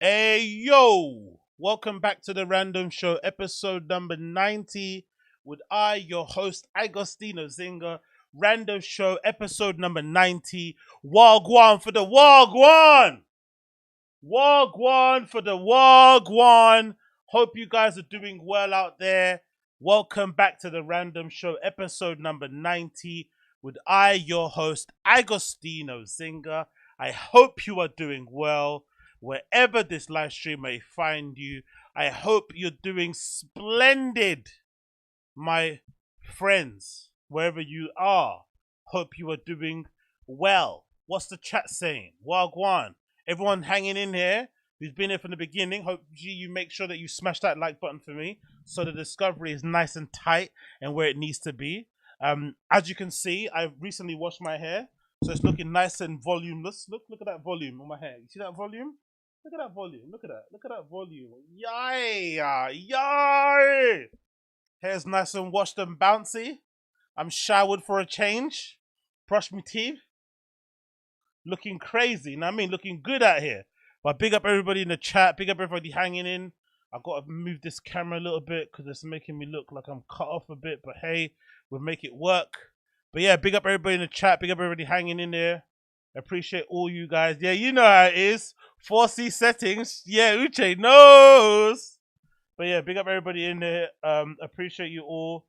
Hey yo, welcome back to the Random Show, episode number 90, with I, your host, Agostino Zinga. Random Show, episode number 90. Wagwan for the Wagwan! Wagwan for the Wagwan! Hope you guys are doing well out there. Welcome back to the Random Show, episode number 90, with I, your host, Agostino Zinga. I hope you are doing well. Wherever this live stream may find you, I hope you're doing splendid, my friends, wherever you are. Hope you are doing well. What's the chat saying? Wagwan. Everyone hanging in here who's been here from the beginning. Hope you make sure that you smash that like button for me so the discovery is nice and tight and where it needs to be. As you can see, I recently washed my hair, so it's looking nice and voluminous. Look at that volume on my hair. You see that volume? Look at that volume. Look at that volume. Yay! Yay! Hair's nice and washed and bouncy. I'm showered for a change. Brushed my teeth. Looking crazy. You know what I mean? Looking good out here. But big up everybody in the chat. Big up everybody hanging in. I've got to move this camera a little bit because it's making me look like I'm cut off a bit. But hey, we'll make it work. But yeah, big up everybody in the chat. Big up everybody hanging in there. Appreciate all you guys. Yeah, you know how it is. 4C settings. Yeah, Uche knows. But yeah, big up everybody in there. Appreciate you all.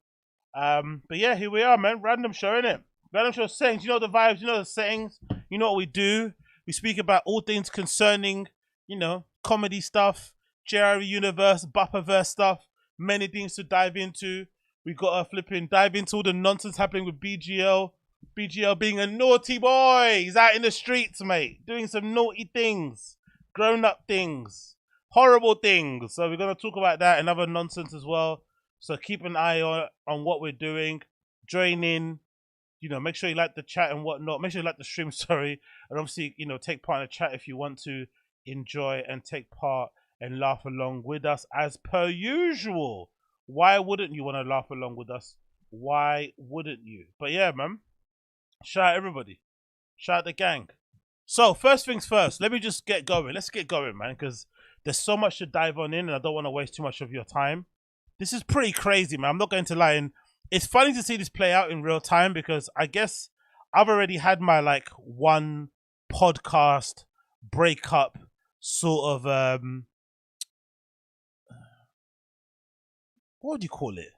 But yeah, here we are, man. Random show, innit? Random show settings. You know the vibes. You know the settings. You know what we do. We speak about all things concerning, you know, comedy stuff, JRE universe, Bufferverse stuff. Many things to dive into. We got to flipping dive into all the nonsense happening with BGL. BGL being a naughty boy. He's out in the streets, mate. Doing some naughty things. Grown-up things. Horrible things. So we're going to talk about that and other nonsense as well. So keep an eye on what we're doing. Join in. You know, make sure you like the chat and whatnot. Make sure you like the stream, sorry. And obviously, you know, take part in the chat if you want to enjoy and take part and laugh along with us as per usual. Why wouldn't you want to laugh along with us? Why wouldn't you? But yeah, man. Shout out everybody. Shout out the gang. So, first things first, let me just get going. Let's get going, man, because there's so much to dive on in and I don't want to waste too much of your time. This is pretty crazy, man. I'm not going to lie. And it's funny to see this play out in real time because I guess I've already had my, like, one podcast breakup sort of, what would you call it?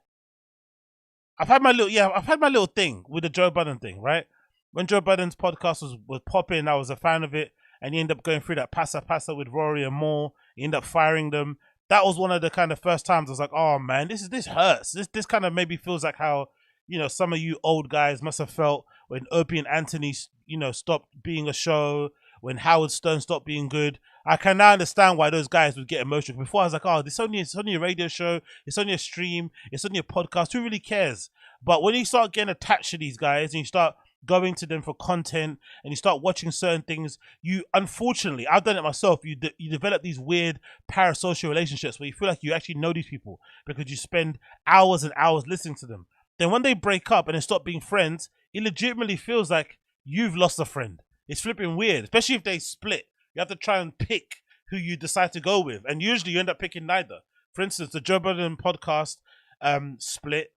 I've had my little thing with the Joe Budden thing, right? When Joe Budden's podcast was popping, I was a fan of it, and he ended up going through that passa with Rory and Moore. He ended up firing them. That was one of the kind of first times I was like, oh man, this hurts. This kind of maybe feels like how, you know, some of you old guys must have felt when Opie and Anthony, you know, stopped being a show, when Howard Stern stopped being good. I can now understand why those guys would get emotional. Before I was like, oh, it's only a radio show, it's only a stream, it's only a podcast, who really cares? But when you start getting attached to these guys and you start going to them for content and you start watching certain things, you, unfortunately, I've done it myself, you develop these weird parasocial relationships where you feel like you actually know these people because you spend hours and hours listening to them. Then when they break up and they stop being friends, it legitimately feels like you've lost a friend. It's flipping weird, especially if they split. You have to try and pick who you decide to go with. And usually you end up picking neither. For instance, the Joe Budden podcast split.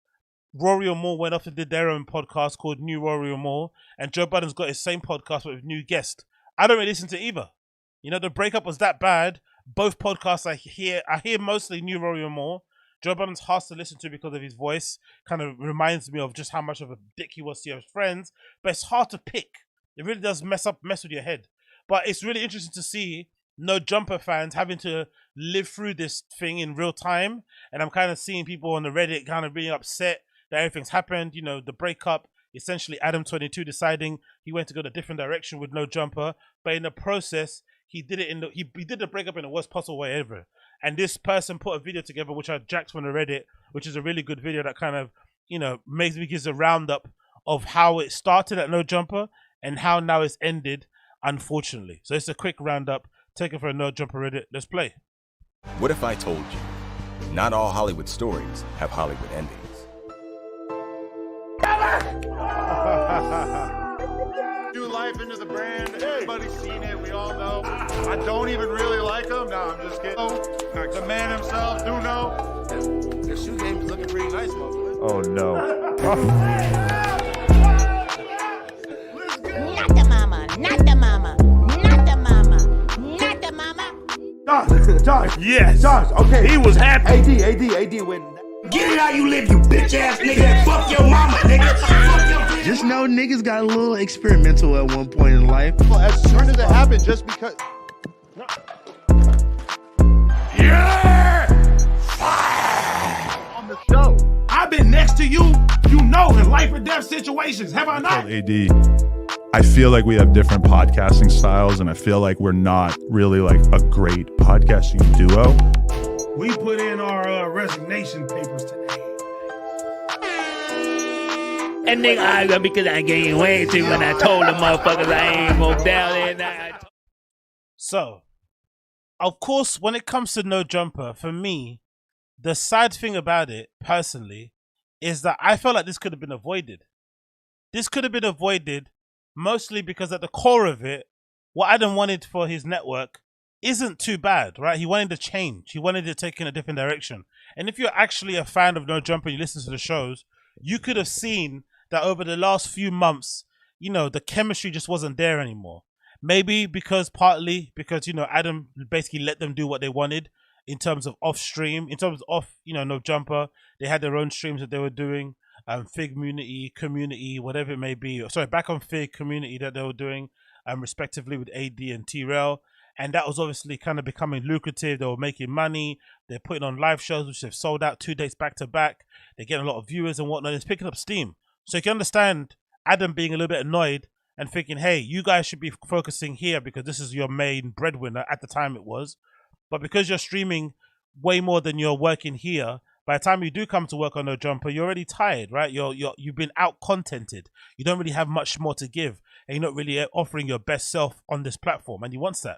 Rory and Moore went off and did their own podcast called New Rory and Moore. And Joe Budden's got his same podcast but with new guest. I don't really listen to either. You know, the breakup was that bad. Both podcasts I hear mostly New Rory and Moore. Joe Budden's hard to listen to because of his voice. Kind of reminds me of just how much of a dick he was to his friends. But it's hard to pick. It really does mess with your head. But it's really interesting to see No Jumper fans having to live through this thing in real time. And I'm kind of seeing people on the Reddit kind of being upset that everything's happened. You know, the breakup, essentially Adam22 deciding he went to go a different direction with No Jumper. But in the process, he did it he did the breakup in the worst possible way ever. And this person put a video together, which I jacked from the Reddit, which is a really good video that kind of, you know, gives a roundup of how it started at No Jumper and how now it's ended, unfortunately. So it's a quick roundup. Take it for a No Jumper Reddit. Let's play. What if I told you, not all Hollywood stories have Hollywood endings? New life into the brand. Everybody's seen it. We all know. I don't even really like him. No, I'm just kidding. The man himself, do know. The shoe game is looking pretty nice, motherfucker. Oh no. Not the mama, not the mama, not the mama, not the mama. Josh. Yes. Josh, okay. He was happy. AD when. Get it how you live, you bitch ass nigga. Fuck your mama, nigga. Fuck your bitch. Just know niggas got a little experimental at one point in life. Well, as soon as it happened, just because. Yeah. On the show. I've been next to you, you know, in life or death situations. Have I not? AD, I feel like we have different podcasting styles, and I feel like we're not really like a great podcasting duo. We put in our resignation papers today. And nigga, because I gained weight too when I told the motherfuckers I ain't gonna down there. So, of course, when it comes to No Jumper, for me, the sad thing about it, personally, is that I felt like this could have been avoided. This could have been avoided mostly because at the core of it, what Adam wanted for his network isn't too bad, right? He wanted to change. He wanted to take in a different direction. And if you're actually a fan of No Jumper and you listen to the shows, you could have seen that over the last few months, you know, the chemistry just wasn't there anymore. Maybe partly because, you know, Adam basically let them do what they wanted in terms of off stream, in terms of you know, No Jumper. They had their own streams that they were doing, Fig community, whatever it may be. Sorry, back on Fig community that they were doing, respectively with AD and T-Rail. And that was obviously kind of becoming lucrative. They were making money. They're putting on live shows, which have sold out 2 days back to back. They're getting a lot of viewers and whatnot. It's picking up steam. So you can understand Adam being a little bit annoyed and thinking, hey, you guys should be focusing here because this is your main breadwinner. At the time it was. But because you're streaming way more than you're working here, by the time you do come to work on No Jumper, you're already tired, right? You've been out-contented. You don't really have much more to give. And you're not really offering your best self on this platform. And he wants that.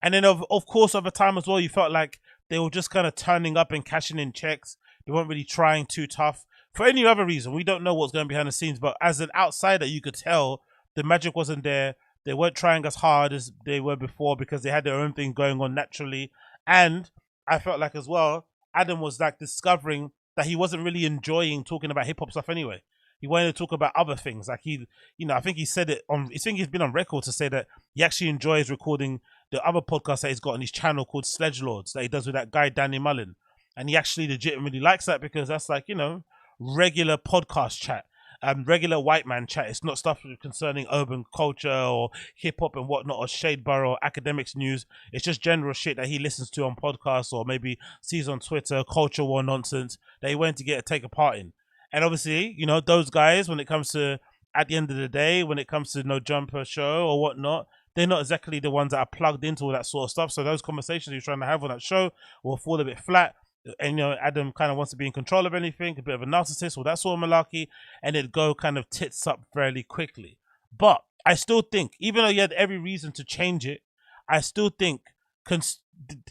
And then, of course, over time as well, you felt like they were just kind of turning up and cashing in checks. They weren't really trying too tough. For any other reason, we don't know what's going on behind the scenes. But as an outsider, you could tell the magic wasn't there. They weren't trying as hard as they were before because they had their own thing going on naturally. And I felt like as well, Adam was like discovering that he wasn't really enjoying talking about hip-hop stuff anyway. He wanted to talk about other things. Like he, you know, I think he said it on, I think he's been on record to say that he actually enjoys recording the other podcast that he's got on his channel called Sledge Lords that he does with that guy, Danny Mullen. And he actually legitimately likes that because that's like, you know, regular podcast chat, regular white man chat. It's not stuff concerning urban culture or hip hop and whatnot or Shadeborough or academics news. It's just general shit that he listens to on podcasts or maybe sees on Twitter, culture war nonsense that he went to take a part in. And obviously, you know, those guys, when it comes to, at the end of the day, when it comes to No Jumper show or whatnot, they're not exactly the ones that are plugged into all that sort of stuff. So those conversations you're trying to have on that show will fall a bit flat. And, you know, Adam kind of wants to be in control of anything, a bit of a narcissist, all that sort of malarkey, and it'd go kind of tits up fairly quickly. But I still think, even though you had every reason to change it, I still think,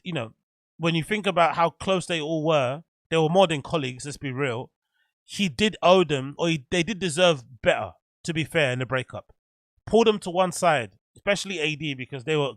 you know, when you think about how close they all were, they were more than colleagues, let's be real. He did owe them, or they did deserve better, to be fair, in the breakup. Pull them to one side, especially AD, because they were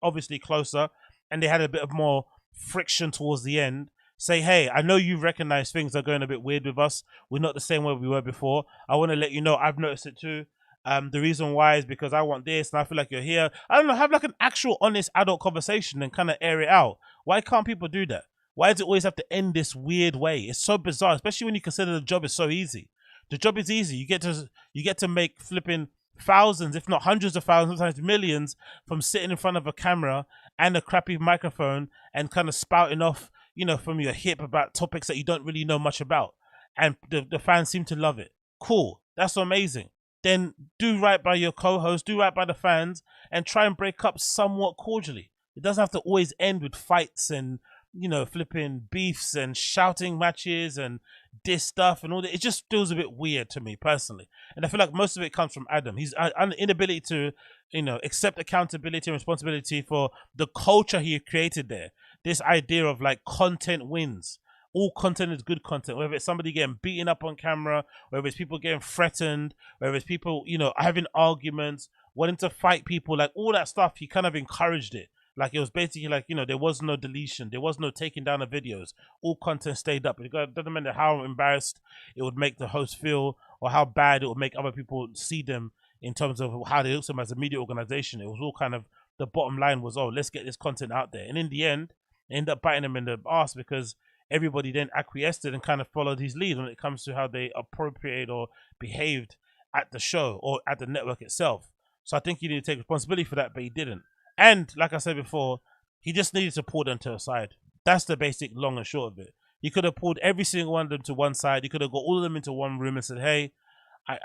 obviously closer and they had a bit of more friction towards the end. Say, hey, I know you recognize things are going a bit weird with us. We're not the same way we were before. I want to let you know I've noticed it too. The reason why is because I want this and I feel like you're here. I don't know, have like an actual honest adult conversation and kind of air it out. Why can't people do that? Why does it always have to end this weird way? It's so bizarre, especially when you consider the job is so easy. The job is easy. You get to make flipping thousands, if not hundreds of thousands, sometimes millions from sitting in front of a camera and a crappy microphone and kind of spouting off, you know, from your hip about topics that you don't really know much about. And the fans seem to love it. Cool. That's amazing. Then do right by your co-host, do right by the fans, and try and break up somewhat cordially. It doesn't have to always end with fights and, you know, flipping beefs and shouting matches and diss stuff and all that. It just feels a bit weird to me personally. And I feel like most of it comes from Adam. His inability to, you know, accept accountability and responsibility for the culture he created there. This idea of like content wins. All content is good content, whether it's somebody getting beaten up on camera, whether it's people getting threatened, whether it's people, you know, having arguments, wanting to fight people, like all that stuff, he kind of encouraged it. Like, it was basically like, you know, there was no deletion. There was no taking down of videos. All content stayed up. It doesn't matter how embarrassed it would make the host feel or how bad it would make other people see them in terms of how they look to them as a media organization. It was all kind of, the bottom line was, oh, let's get this content out there. And in the end, it ended up biting them in the ass because everybody then acquiesced and kind of followed his lead when it comes to how they appropriated or behaved at the show or at the network itself. So I think he needed to take responsibility for that, but he didn't. And like I said before, he just needed to pull them to a side. That's the basic long and short of it. He could have pulled every single one of them to one side. He could have got all of them into one room and said, hey,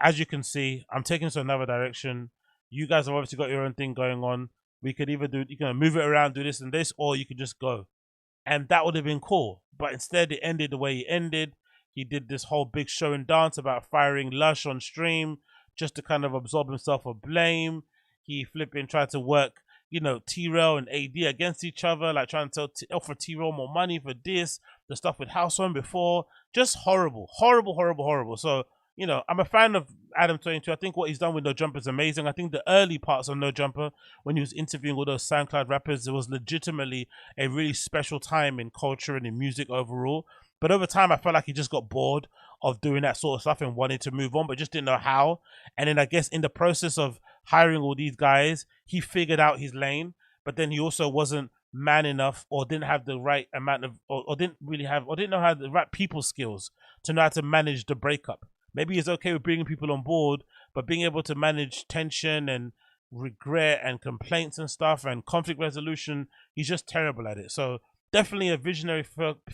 as you can see, I'm taking this to another direction. You guys have obviously got your own thing going on. We could either do, you can move it around, do this and this, or you could just go. And that would have been cool. But instead, it ended the way it ended. He did this whole big show and dance about firing Lush on stream just to kind of absorb himself of blame. He flipping tried to work, you know, T-Rail and AD against each other, like trying to offer T-Rail more money for this, the stuff with House on before. Just horrible, horrible, horrible, horrible. So, you know, I'm a fan of Adam 22. I think what he's done with No Jumper is amazing. I think the early parts of No Jumper, when he was interviewing all those SoundCloud rappers, it was legitimately a really special time in culture and in music overall. But over time, I felt like he just got bored of doing that sort of stuff and wanted to move on, but just didn't know how. And then I guess in the process of hiring all these guys, he figured out his lane, but then he also wasn't man enough or didn't have the right amount of, or didn't know how the right people skills to know how to manage the breakup. Maybe he's okay with bringing people on board, but being able to manage tension and regret and complaints and stuff and conflict resolution, he's just terrible at it. So definitely a visionary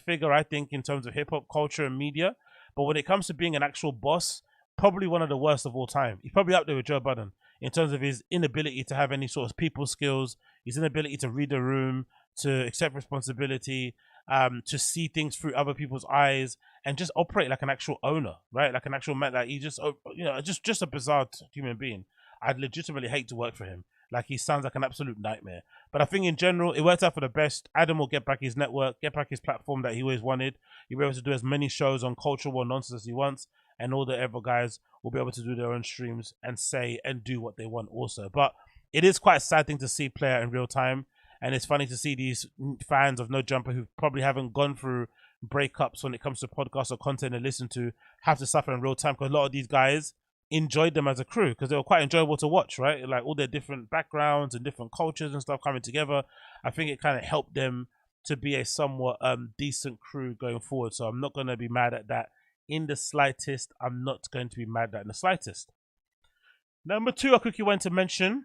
figure, I think, in terms of hip-hop culture and media. But when it comes to being an actual boss, probably one of the worst of all time. He's probably up there with Joe Budden in terms of his inability to have any sort of people skills, his inability to read the room, to accept responsibility, to see things through other people's eyes, and just operate like an actual owner, right? Like an actual man. Like he just, you know, just a bizarre human being. I'd legitimately hate to work for him. Like, he sounds like an absolute nightmare. But I think in general, it worked out for the best. Adam will get back his network, get back his platform that he always wanted. He'll be able to do as many shows on cultural war nonsense as he wants. And all the other guys will be able to do their own streams and say and do what they want also. But it is quite a sad thing to see play out in real time. And it's funny to see these fans of No Jumper who probably haven't gone through breakups when it comes to podcasts or content they listen to have to suffer in real time. Because a lot of these guys enjoyed them as a crew because they were quite enjoyable to watch, right? Like all their different backgrounds and different cultures and stuff coming together. I think it kind of helped them to be a somewhat decent crew going forward. So I'm not going to be mad at that in the slightest. I'm not going to be mad at that in the slightest. Number two, I quickly want to mention.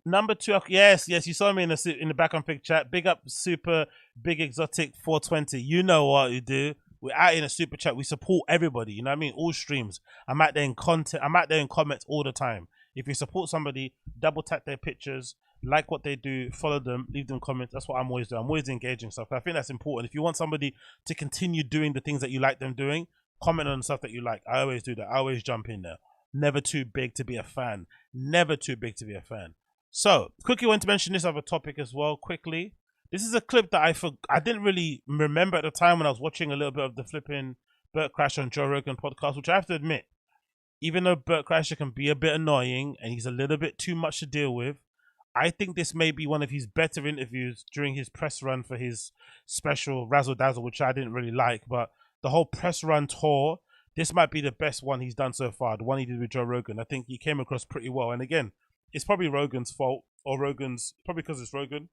Number two, yes, you saw me in the back on Big Chat. Big up Super Big Exotic 420. You know what you do. We're out in a super chat. We support everybody. You know what I mean? All streams. I'm out there in content. I'm out there in comments all the time. If you support somebody, double tap their pictures, like what they do, follow them, leave them comments. That's what I'm always doing. I'm always engaging stuff. I think that's important. If you want somebody to continue doing the things that you like them doing, comment on the stuff that you like. I always do that. I always jump in there. Never too big to be a fan. Never too big to be a fan. So, quickly want to mention this other topic as well, quickly. This is a clip that I didn't really remember at the time when I was watching a little bit of the flipping Bert Kreischer on Joe Rogan podcast, which I have to admit, even though Bert Kreischer can be a bit annoying and he's a little bit too much to deal with, I think this may be one of his better interviews during his press run for his special Razzle Dazzle, which I didn't really like. But the whole press run tour, this might be the best one he's done so far, the one he did with Joe Rogan. I think he came across pretty well. And again, it's probably Rogan's fault, or Rogan's, probably because it's Rogan.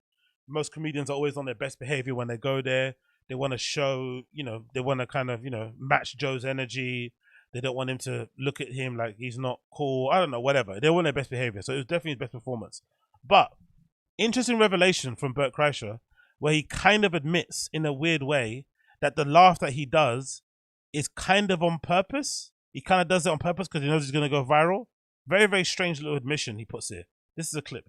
Most comedians are always on their best behavior when they go there. They want to show, you know, they want to kind of, you know, match Joe's energy. They don't want him to look at him like he's not cool. I don't know, whatever. They want their best behavior. So it was definitely his best performance. But interesting revelation from Bert Kreischer, where he kind of admits in a weird way that the laugh that he does is kind of on purpose. He kind of does it on purpose because he knows he's going to go viral. Very, very strange little admission he puts here. This is a clip.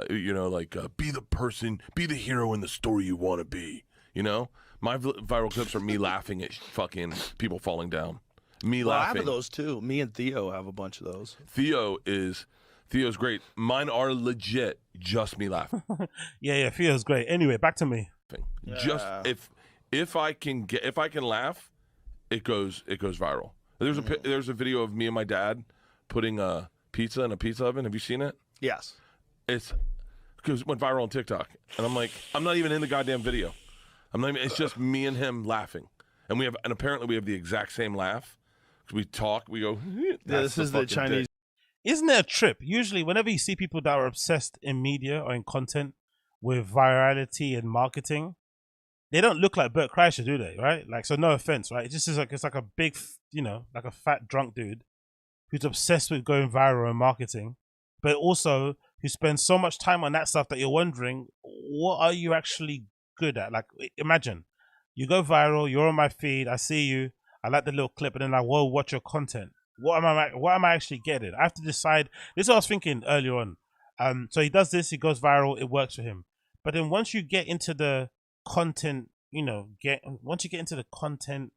You know, like, be the person, be the hero in the story you want to be. You know? My viral clips are me laughing at fucking people falling down. Me laughing. I have those too. Me and Theo have a bunch of those. Theo's great. Mine are legit just me laughing. Yeah, Theo's great. Anyway, back to me. Just if I can laugh, it goes viral. There's a video of me and my dad putting a pizza in a pizza oven. Have you seen it? Yes. It's because it went viral on TikTok, and I'm like, I'm not even in the goddamn video. I'm not even, it's just me and him laughing, and apparently we have the exact same laugh. We talk, we go. Yeah, this is the Chinese. Isn't it a trip? Usually, whenever you see people that are obsessed in media or in content with virality and marketing, they don't look like Bert Kreischer, do they? Right? Like, so no offense, right? It just is like it's like a big, like a fat drunk dude who's obsessed with going viral and marketing, but also who spends so much time on that stuff that you're wondering, what are you actually good at? Like, imagine you go viral, you're on my feed, I see you, I like the little clip, and then I will watch your content. What am I actually getting? I have to decide. This is what I was thinking earlier on. So he does this, he goes viral, it works for him. But then once you get into the content, once you get into the content,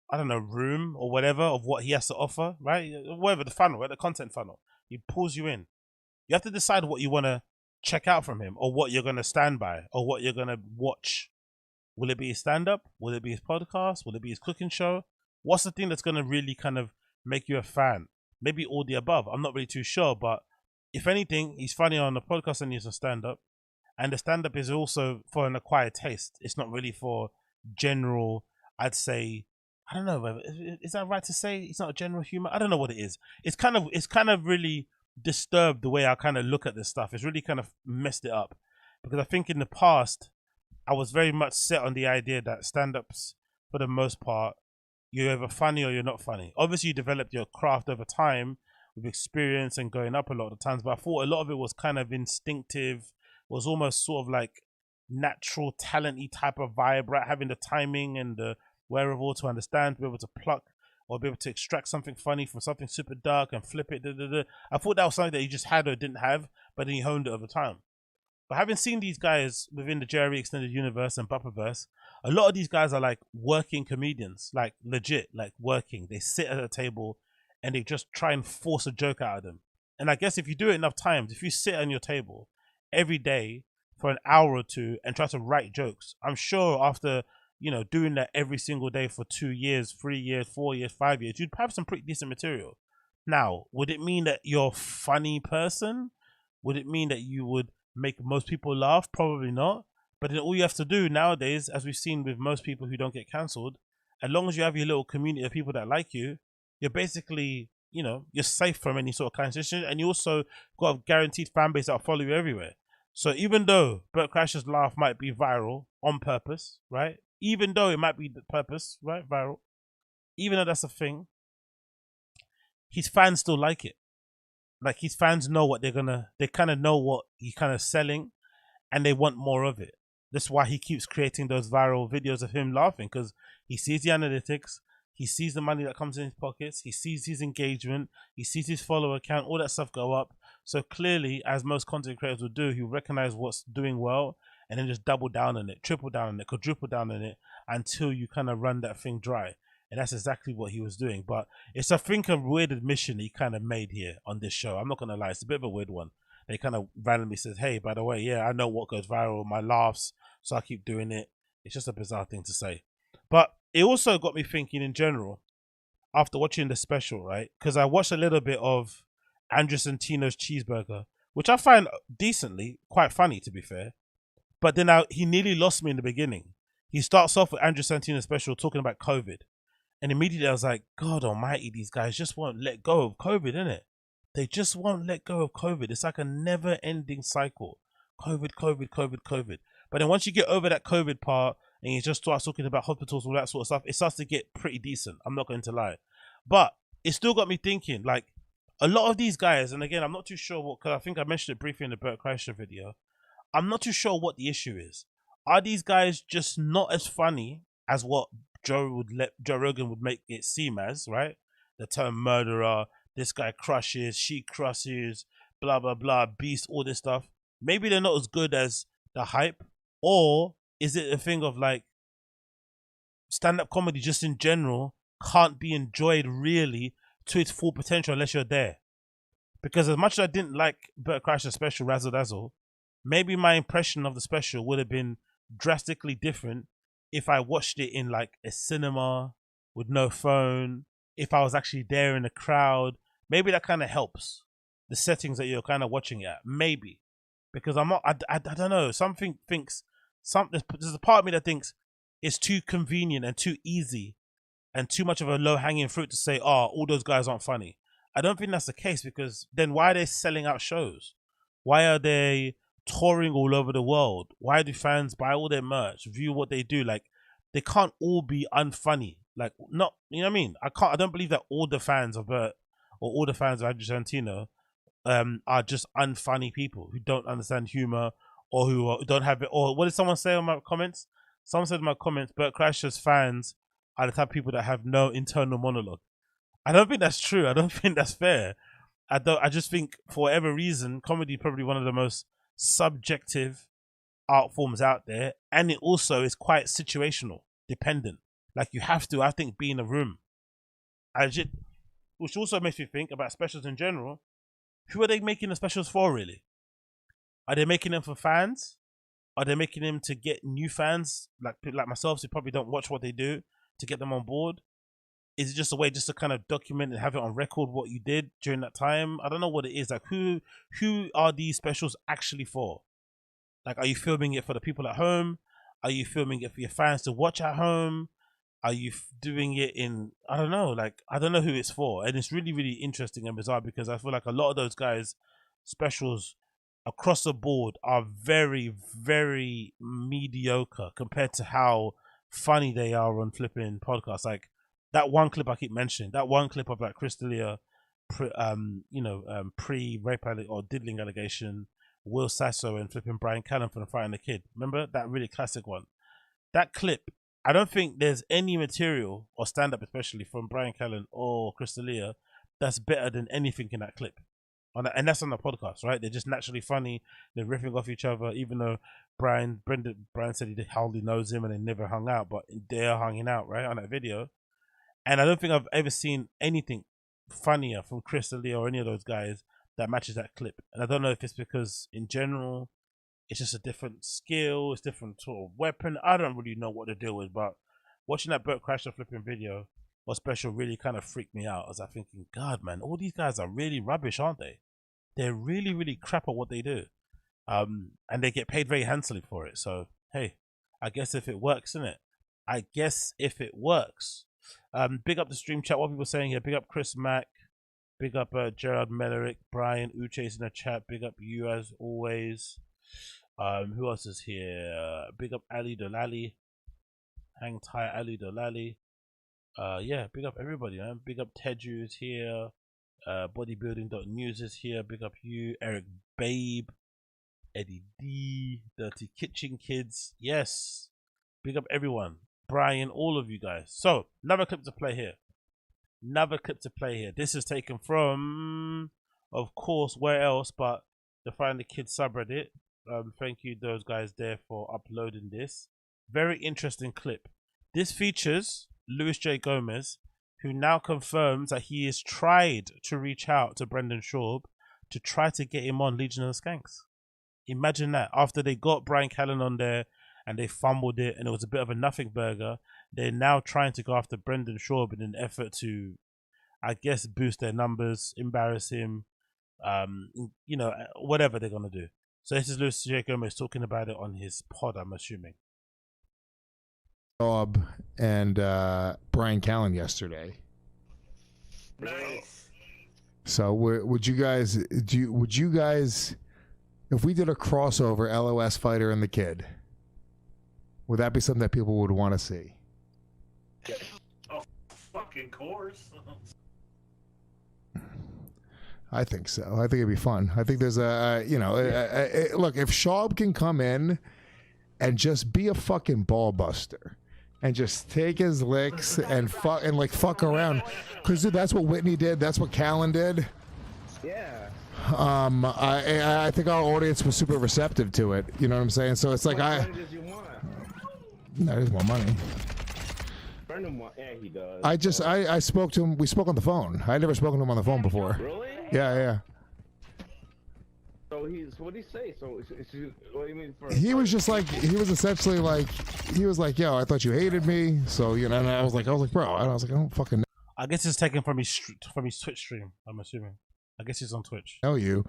I don't know, room or whatever of what he has to offer, right? Whatever the funnel, right? The content funnel. He pulls you in. You have to decide what you want to check out from him, or what you're going to stand by, or what you're going to watch. Will it be his stand-up? Will it be his podcast? Will it be his cooking show? What's the thing that's going to really kind of make you a fan? Maybe all the above. I'm not really too sure, but if anything, he's funny on the podcast and he's a stand-up. And the stand-up is also for an acquired taste. It's not really for general, I'd say, I don't know, is that right to say? It's not a general humor? I don't know what it is. It's kind of really disturbed the way I kind of look at this stuff. It's really kind of messed it up. Because I think in the past, I was very much set on the idea that stand-ups, for the most part, you're either funny or you're not funny. Obviously, you developed your craft over time with experience and going up a lot of the times, but I thought a lot of it was kind of instinctive, was almost sort of like natural, talenty type of vibe, right? Having the timing and the wherewithal to understand, to be able to pluck or be able to extract something funny from something super dark and flip it. I thought that was something that you just had or didn't have, but then you honed it over time. But having seen these guys within the Jerry Extended Universe and Bupperverse, a lot of these guys are like working comedians, like legit, like working. They sit at a table and they just try and force a joke out of them. And I guess if you do it enough times, if you sit on your table every day for an hour or two and try to write jokes, I'm sure after, doing that every single day for 2 years, 3 years, 4 years, 5 years, you'd have some pretty decent material. Now, would it mean that you're a funny person? Would it mean that you would make most people laugh? Probably not. But then all you have to do nowadays, as we've seen with most people who don't get cancelled, as long as you have your little community of people that like you, you're basically, you're safe from any sort of cancellation, and you also got a guaranteed fan base that'll follow you everywhere. So even though Bert Kreischer's laugh might be viral on purpose, right? Even though it might be the purpose, right? Viral. Even though that's a thing, his fans still like it. Like, his fans know what they kind of know what he's kind of selling, and they want more of it. That's why he keeps creating those viral videos of him laughing, because he sees the analytics, he sees the money that comes in his pockets, he sees his engagement, he sees his follower count, all that stuff go up. So clearly, as most content creators would do, he'll recognize what's doing well and then just double down on it, triple down on it, quadruple down on it until you kind of run that thing dry. And that's exactly what he was doing. But it's, I think, a weird admission he kind of made here on this show. I'm not going to lie. It's a bit of a weird one. They kind of randomly says, hey, by the way, yeah, I know what goes viral, my laughs, so I keep doing it. It's just a bizarre thing to say. But it also got me thinking in general, after watching the special, right? Because I watched a little bit of Andrew Santino's Cheeseburger, which I find decently quite funny, to be fair. But then he nearly lost me in the beginning. He starts off with Andrew Santino's special talking about COVID. And immediately I was like, God almighty, these guys just won't let go of COVID, innit? They just won't let go of COVID. It's like a never-ending cycle. COVID, COVID, COVID, COVID. But then once you get over that COVID part and you just start talking about hospitals, all that sort of stuff, it starts to get pretty decent. I'm not going to lie. But it still got me thinking, like, a lot of these guys, and again, I'm not too sure what, because I think I mentioned it briefly in the Bert Kreischer video, I'm not too sure what the issue is. Are these guys just not as funny as what Joe Rogan would make it seem as, right? The term murderer, this guy crushes, she crushes, blah, blah, blah, beast, all this stuff. Maybe they're not as good as the hype, or is it a thing of like stand-up comedy just in general can't be enjoyed really to its full potential unless you're there? Because as much as I didn't like Bert Kreischer's special Razzle Dazzle, maybe my impression of the special would have been drastically different if I watched it in like a cinema with no phone, if I was actually there in the crowd. Maybe that kind of helps the settings that you're kind of watching it at. Maybe. because I'm not. I don't know. Something thinks there's a part of me that thinks it's too convenient and too easy and too much of a low hanging fruit to say, oh, all those guys aren't funny. I don't think that's the case, because then why are they selling out shows? Why are they touring all over the world? Why do fans buy all their merch, view what they do? Like, they can't all be unfunny. Like, not, you know what I mean? I don't believe that all the fans of BERT or all the fans of Andrew Santino are just unfunny people who don't understand humor, or who don't have it. Or what did someone say on my comments? Someone said in my comments, BERT Kreischer's fans are the type of people that have no internal monologue. I don't think that's true. I don't think that's fair. I just think, for whatever reason, comedy is probably one of the most subjective art forms out there, and it also is quite situational, dependent. Like, you have to, I think, be in a room. Which also makes me think about specials in general. Who are they making the specials for, really? Are they making them for fans? Are they making them to get new fans, like people like myself, who probably don't watch what they do, to get them on board? Is it just a way just to kind of document and have it on record what you did during that time? I don't know what it is. Like, who are these specials actually for? Like, are you filming it for the people at home? Are you filming it for your fans to watch at home? Are you doing it in, I don't know, like, I don't know who it's for. And it's really, really interesting and bizarre, because I feel like a lot of those guys' specials across the board are very, very mediocre compared to how funny they are on flipping podcasts. Like, that one clip I keep mentioning, that one clip of like Chris D'Elia, pre-rape or diddling allegation, Will Sasso and flipping Brian Callen from Fighting the Kid. Remember that really classic one? That clip, I don't think there's any material or stand-up, especially from Brian Callen or Chris D'Elia, that's better than anything in that clip. And that's on the podcast, right? They're just naturally funny. They're riffing off each other, even though Brian said he hardly knows him and they never hung out, but they're hanging out, right, on that video. And I don't think I've ever seen anything funnier from Chris D'Elia or any of those guys that matches that clip. And I don't know if it's because, in general, it's just a different skill, it's different sort of weapon. I don't really know what the deal is, but watching that BERT Kreischer flipping video or special really kind of freaked me out. I was like thinking, God, man, all these guys are really rubbish, aren't they? They're really, really crap at what they do. And they get paid very handsomely for it. So, hey, I guess if it works, innit? I guess if it works. Big up the stream chat. What people saying here? Big up Chris Mack. Big up Gerard Mellerick, Brian Uche's in the chat. Big up you as always. Who else is here? Big up Ali Dolali. Hang tight, Ali Dolali. Yeah, big up everybody, man. Big up Teju is here. Bodybuilding.news is here. Big up you, Eric Babe, Eddie D, Dirty Kitchen Kids. Yes. Big up everyone. Brian, all of you guys. So, another clip to play here. This is taken from, of course, where else but the Find the Kid subreddit. Thank you, those guys there, for uploading this. Very interesting clip. This features Luis J. Gomez, who now confirms that he has tried to reach out to Brendan Schaub to try to get him on Legion of the Skanks. Imagine that. After they got Brian Callen on there and they fumbled it and it was a bit of a nothing burger, they're now trying to go after Brendan Schaub in an effort to, I guess, boost their numbers, embarrass him, you know, whatever they're going to do. So this is Luis J. Gomez talking about it on his pod, I'm assuming. Schaub and Brian Callen yesterday. Nice. So would you guys, if we did a crossover LOS Fighter and the Kid, would that be something that people would want to see? Oh, fucking course. I think so. I think it'd be fun. I think there's a, look, if Schaub can come in and just be a fucking ball buster and just take his licks and fuck around, because dude, that's what Whitney did. That's what Callen did. Yeah. I think our audience was super receptive to it. You know what I'm saying? So it's like What money does you want? No, there's more money. Yeah, he does. I spoke to him. We spoke on the phone. I never spoken to him on the phone before. Really? Yeah. So what did he say? So what do you mean? He was just like, he was essentially like, yo, I thought you hated me. So, you know, and I was like, bro, I was like, I don't fucking know. I guess it's taken from his Twitch stream, I'm assuming. I guess he's on Twitch. Know you.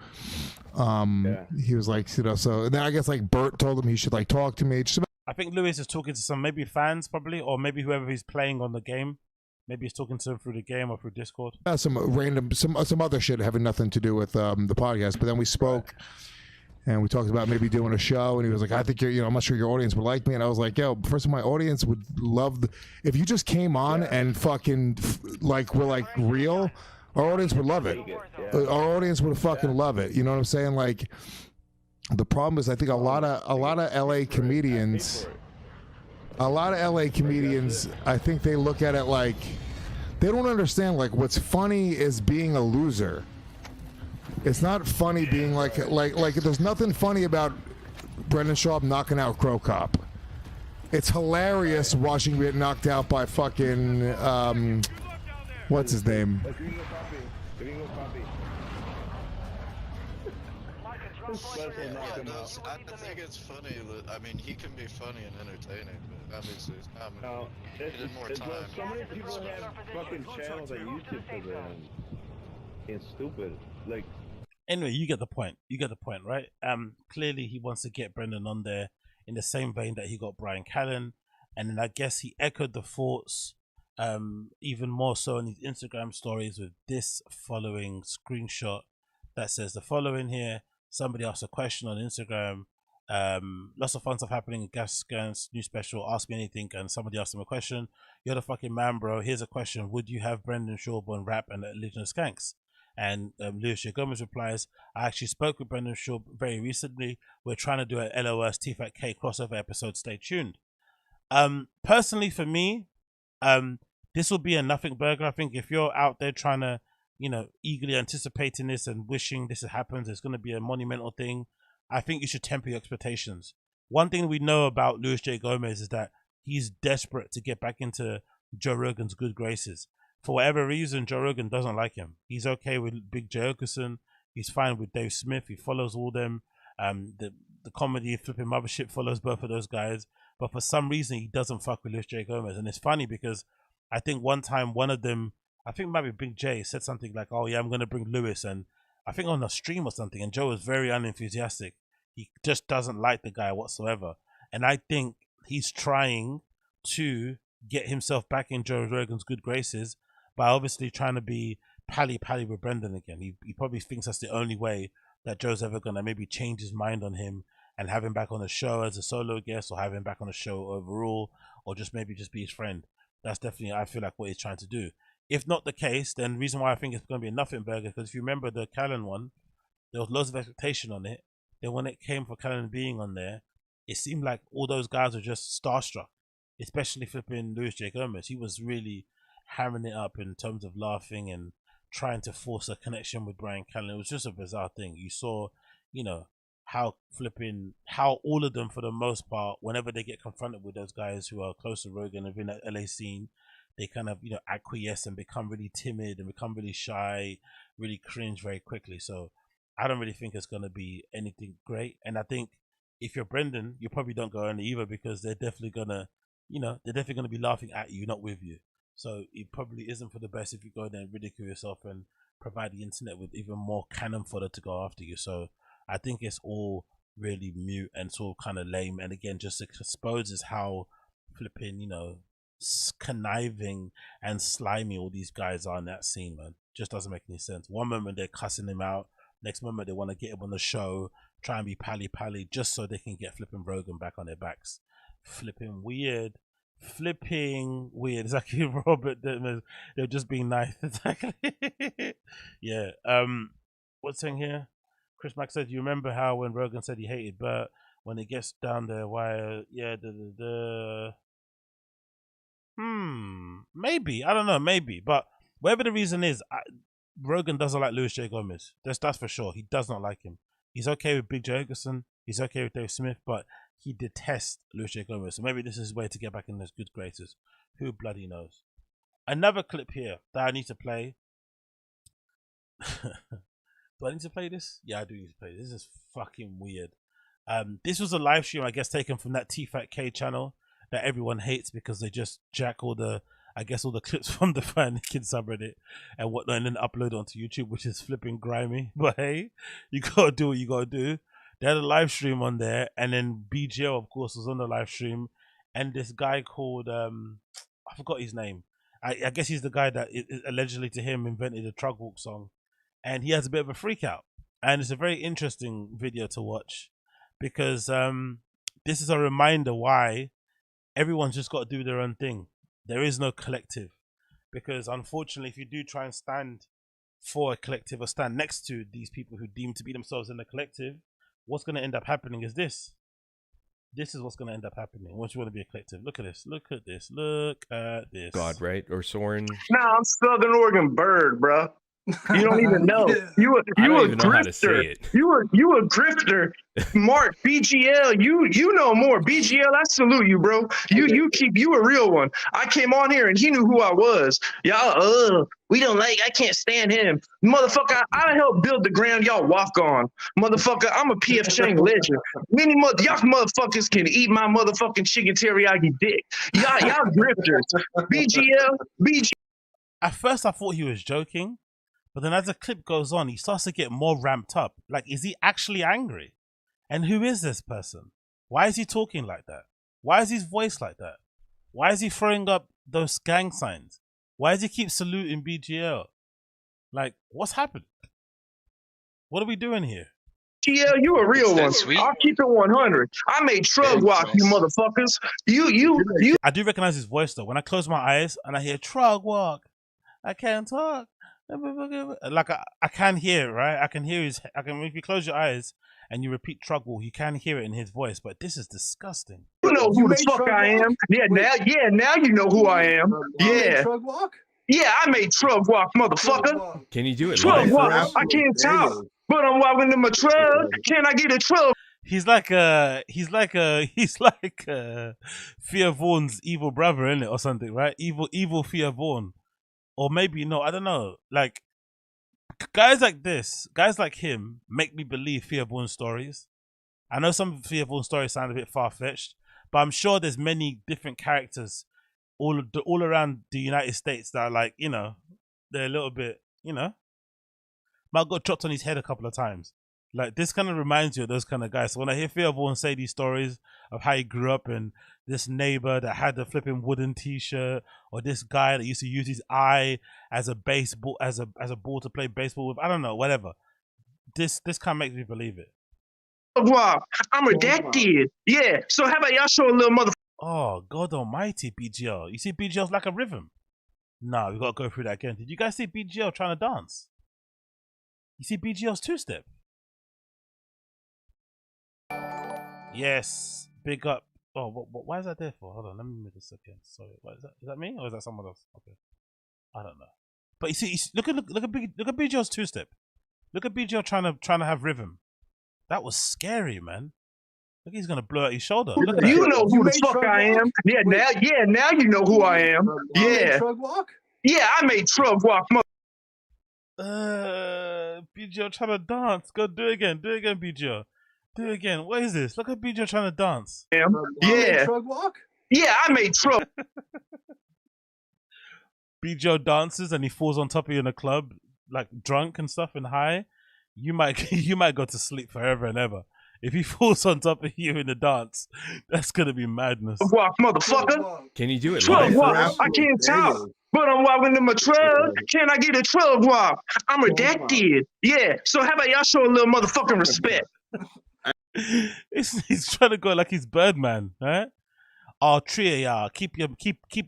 He was like, you know, so then I guess like Bert told him he should like talk to me. Just about I think Lewis is talking to some maybe fans probably, or maybe whoever he's playing on the game. Maybe he's talking to them through the game or through Discord. some random, some other shit having nothing to do with the podcast. But then we spoke. And we talked about maybe doing a show, and he was like, "I think you're, you know, I'm not sure your audience would like me." And I was like, "Yo, first of all, my audience would love if you just came on and fucking like we're like real. Our audience would love it. Our audience would fucking love it. You know what I'm saying? Like, the problem is, I think a lot of LA comedians, I think they look at it like they don't understand. Like, what's funny is being a loser. It's not funny being like there's nothing funny about Brendan Schaub knocking out Crow Cop. It's hilarious watching him get knocked out by fucking what's his name? I think it's funny. I mean, he can be funny and entertaining, but obviously it's not. No, he did more time. So many people have fucking channels on YouTube for them. It's stupid. Like. Anyway, you get the point. You get the point, right? Clearly he wants to get Brendan on there in the same vein that he got Brian Callen, and then I guess he echoed the thoughts even more so in his Instagram stories with this following screenshot that says the following here. Somebody asked a question on Instagram. Lots of fun stuff happening. SKANKS new special. Ask me anything, and somebody asked him a question. You're the fucking man, bro. Here's a question: would you have Brendan Schaub on rap and Legion of Skanks? And Luis J. Gomez replies, I actually spoke with Brendan Schaub very recently. We're trying to do an LOS TFATK crossover episode. Stay tuned. Personally, for me, this will be a nothing burger. I think if you're out there trying to, you know, eagerly anticipating this and wishing this happens, it's going to be a monumental thing. I think you should temper your expectations. One thing we know about Luis J. Gomez is that he's desperate to get back into Joe Rogan's good graces. For whatever reason, Joe Rogan doesn't like him. He's okay with Big J. Okerson. He's fine with Dave Smith. He follows all them. The comedy flipping Mothership follows both of those guys. But for some reason, he doesn't fuck with Luis J. Gomez. And it's funny because I think one time one of them, I think maybe Big J, said something like, oh yeah, I'm going to bring Lewis. And I think on a stream or something. And Joe was very unenthusiastic. He just doesn't like the guy whatsoever. And I think he's trying to get himself back in Joe Rogan's good graces by obviously trying to be pally with Brendan again. He probably thinks that's the only way that Joe's ever going to maybe change his mind on him and have him back on the show as a solo guest, or have him back on the show overall, or just maybe just be his friend. That's definitely, I feel like, what he's trying to do. If not the case, then the reason why I think it's going to be a nothing burger, because if you remember the Callen one, there was loads of expectation on it. Then when it came for Callen being on there, it seemed like all those guys were just starstruck, especially flipping Luis J. Gomez. He was really hammering it up in terms of laughing and trying to force a connection with Brian Callen. It was just a bizarre thing. You saw, you know, how all of them, for the most part, whenever they get confronted with those guys who are close to Rogan and in that LA scene, they kind of, you know, acquiesce and become really timid and become really shy, really cringe very quickly. So I don't really think it's going to be anything great. And I think if you're Brendan, you probably don't go in either, because they're definitely going to, you know, they're definitely going to be laughing at you, not with you. So it probably isn't for the best if you go there and ridicule yourself and provide the internet with even more cannon fodder to go after you. So I think it's all really mute and sort of kind of lame. And again, just exposes how flipping, you know, conniving and slimy all these guys are in that scene, man. Just doesn't make any sense. One moment they're cussing him out, next moment they want to get him on the show, try and be pally just so they can get flipping Rogan back on their backs. Flipping weird. Exactly. Robert, they're just being nice. Exactly. Yeah. What's saying here? Chris Mack said, you remember how when Rogan said he hated Bert, when it gets down there, why? Yeah. Maybe. I don't know. Maybe. But whatever the reason is, Rogan doesn't like Luis J. Gomez. That's for sure. He does not like him. He's okay with Big J. Okerson. He's okay with Dave Smith, but he detests Luis J. Gomez. So maybe this is his way to get back in those good graces. Who bloody knows? Another clip here that I need to play. Do I need to play this? Yeah, I do need to play this. This is fucking weird. This was a live stream, I guess, taken from that TFATK channel that everyone hates because they just jack all the I guess all the clips from the Kid subreddit and whatnot, and then upload onto YouTube, which is flipping grimy. But hey, you gotta do what you gotta do. They had a live stream on there, and then BGO, of course, was on the live stream, and this guy called I forgot his name. I guess he's the guy that allegedly to him invented the Trug Walg song, and he has a bit of a freak out, and it's a very interesting video to watch because this is a reminder why everyone's just got to do their own thing. There is no collective, because unfortunately, if you do try and stand for a collective or stand next to these people who deem to be themselves in the collective, what's going to end up happening is this. This is what's going to end up happening once you want to be a collective. Look at this. Look at this. Look at this. God, right? Or Soren. Nah, I'm Southern Oregon Bird, bro. You don't even know. You a grifter. You a grifter. Mark, BGL, you know more. BGL, I salute you, bro. You a real one. I came on here and he knew who I was. Y'all, we don't like, I can't stand him. Motherfucker, I helped build the ground y'all walk on. Motherfucker, I'm a PF Chang legend. Y'all motherfuckers can eat my motherfucking chicken teriyaki dick. Y'all grifters. BGL. At first I thought he was joking. But then as the clip goes on, he starts to get more ramped up. Like, is he actually angry? And who is this person? Why is he talking like that? Why is his voice like that? Why is he throwing up those gang signs? Why does he keep saluting BGL? Like, what's happened? What are we doing here? BGL, you a real one. Sweet? I'll keep it 100. I made Trug Walg, you motherfuckers. You. I do recognize his voice though. When I close my eyes and I hear Trug Walg, I can't talk. Like I can hear it, right? I can hear if you close your eyes and you repeat Trug Walg, you can hear it in his voice, but this is disgusting. You know who the fuck I am. Now you know who I am. Yeah. Trug Walg? Yeah, I made Trug Walg, motherfucker. Can you do it? Trug Walg. I can't talk, but I'm walking in my truck. Can I get a Trug? He's like Thea Vaughn's evil brother, isn't it, or something, right? Evil Thea Vaughn. Or maybe no, I don't know. Like, guys like this, guys like him, make me believe Thea Vaughn's stories. I know some of Thea Vaughn's stories sound a bit far-fetched, but I'm sure there's many different characters all around the United States that are like, you know, they're a little bit, you know, might got dropped on his head a couple of times. Like, this kind of reminds you of those kind of guys. So when I hear Thea Vaughn say these stories of how he grew up and this neighbor that had the flipping wooden t-shirt, or this guy that used to use his eye as a baseball, as a ball to play baseball with, I don't know, whatever. This kind of makes me believe it. Wow, I'm redacted. Yeah, so how about y'all show a little mother... Oh, God almighty, BGL. You see BGL's like a rhythm. No, we got to go through that again. Did you guys see BGL trying to dance? You see BGL's two-step? Yes, big up. Oh, why is that there for? Hold on, let me move this again. Sorry, what is that? Is that me or is that someone else? Okay, I don't know. But you see, look at BGL's two-step. Look at BGL trying to have rhythm. That was scary, man. Look, he's gonna blow out his shoulder. Look at you know who the fuck I am. Now you know who I am. Yeah. Trug Walg? Yeah, I made Trug Walg. BGL trying to dance. Go do it again, BGL. Do it again. What is this? Look at BGL trying to dance. Yeah. Trug Walg? Yeah, I made Trug. BGL dances and he falls on top of you in a club, like drunk and stuff and high. You might go to sleep forever and ever. If he falls on top of you in the dance, that's gonna be madness. Walk, motherfucker. Can you do it? Trug Walg. I can't talk, but I'm walking in my truck. Can I get a Trug Walg? I'm redacted. Yeah. So how about y'all show a little motherfucking respect? He's trying to go like he's Birdman, right? I'll trio y'all. Keep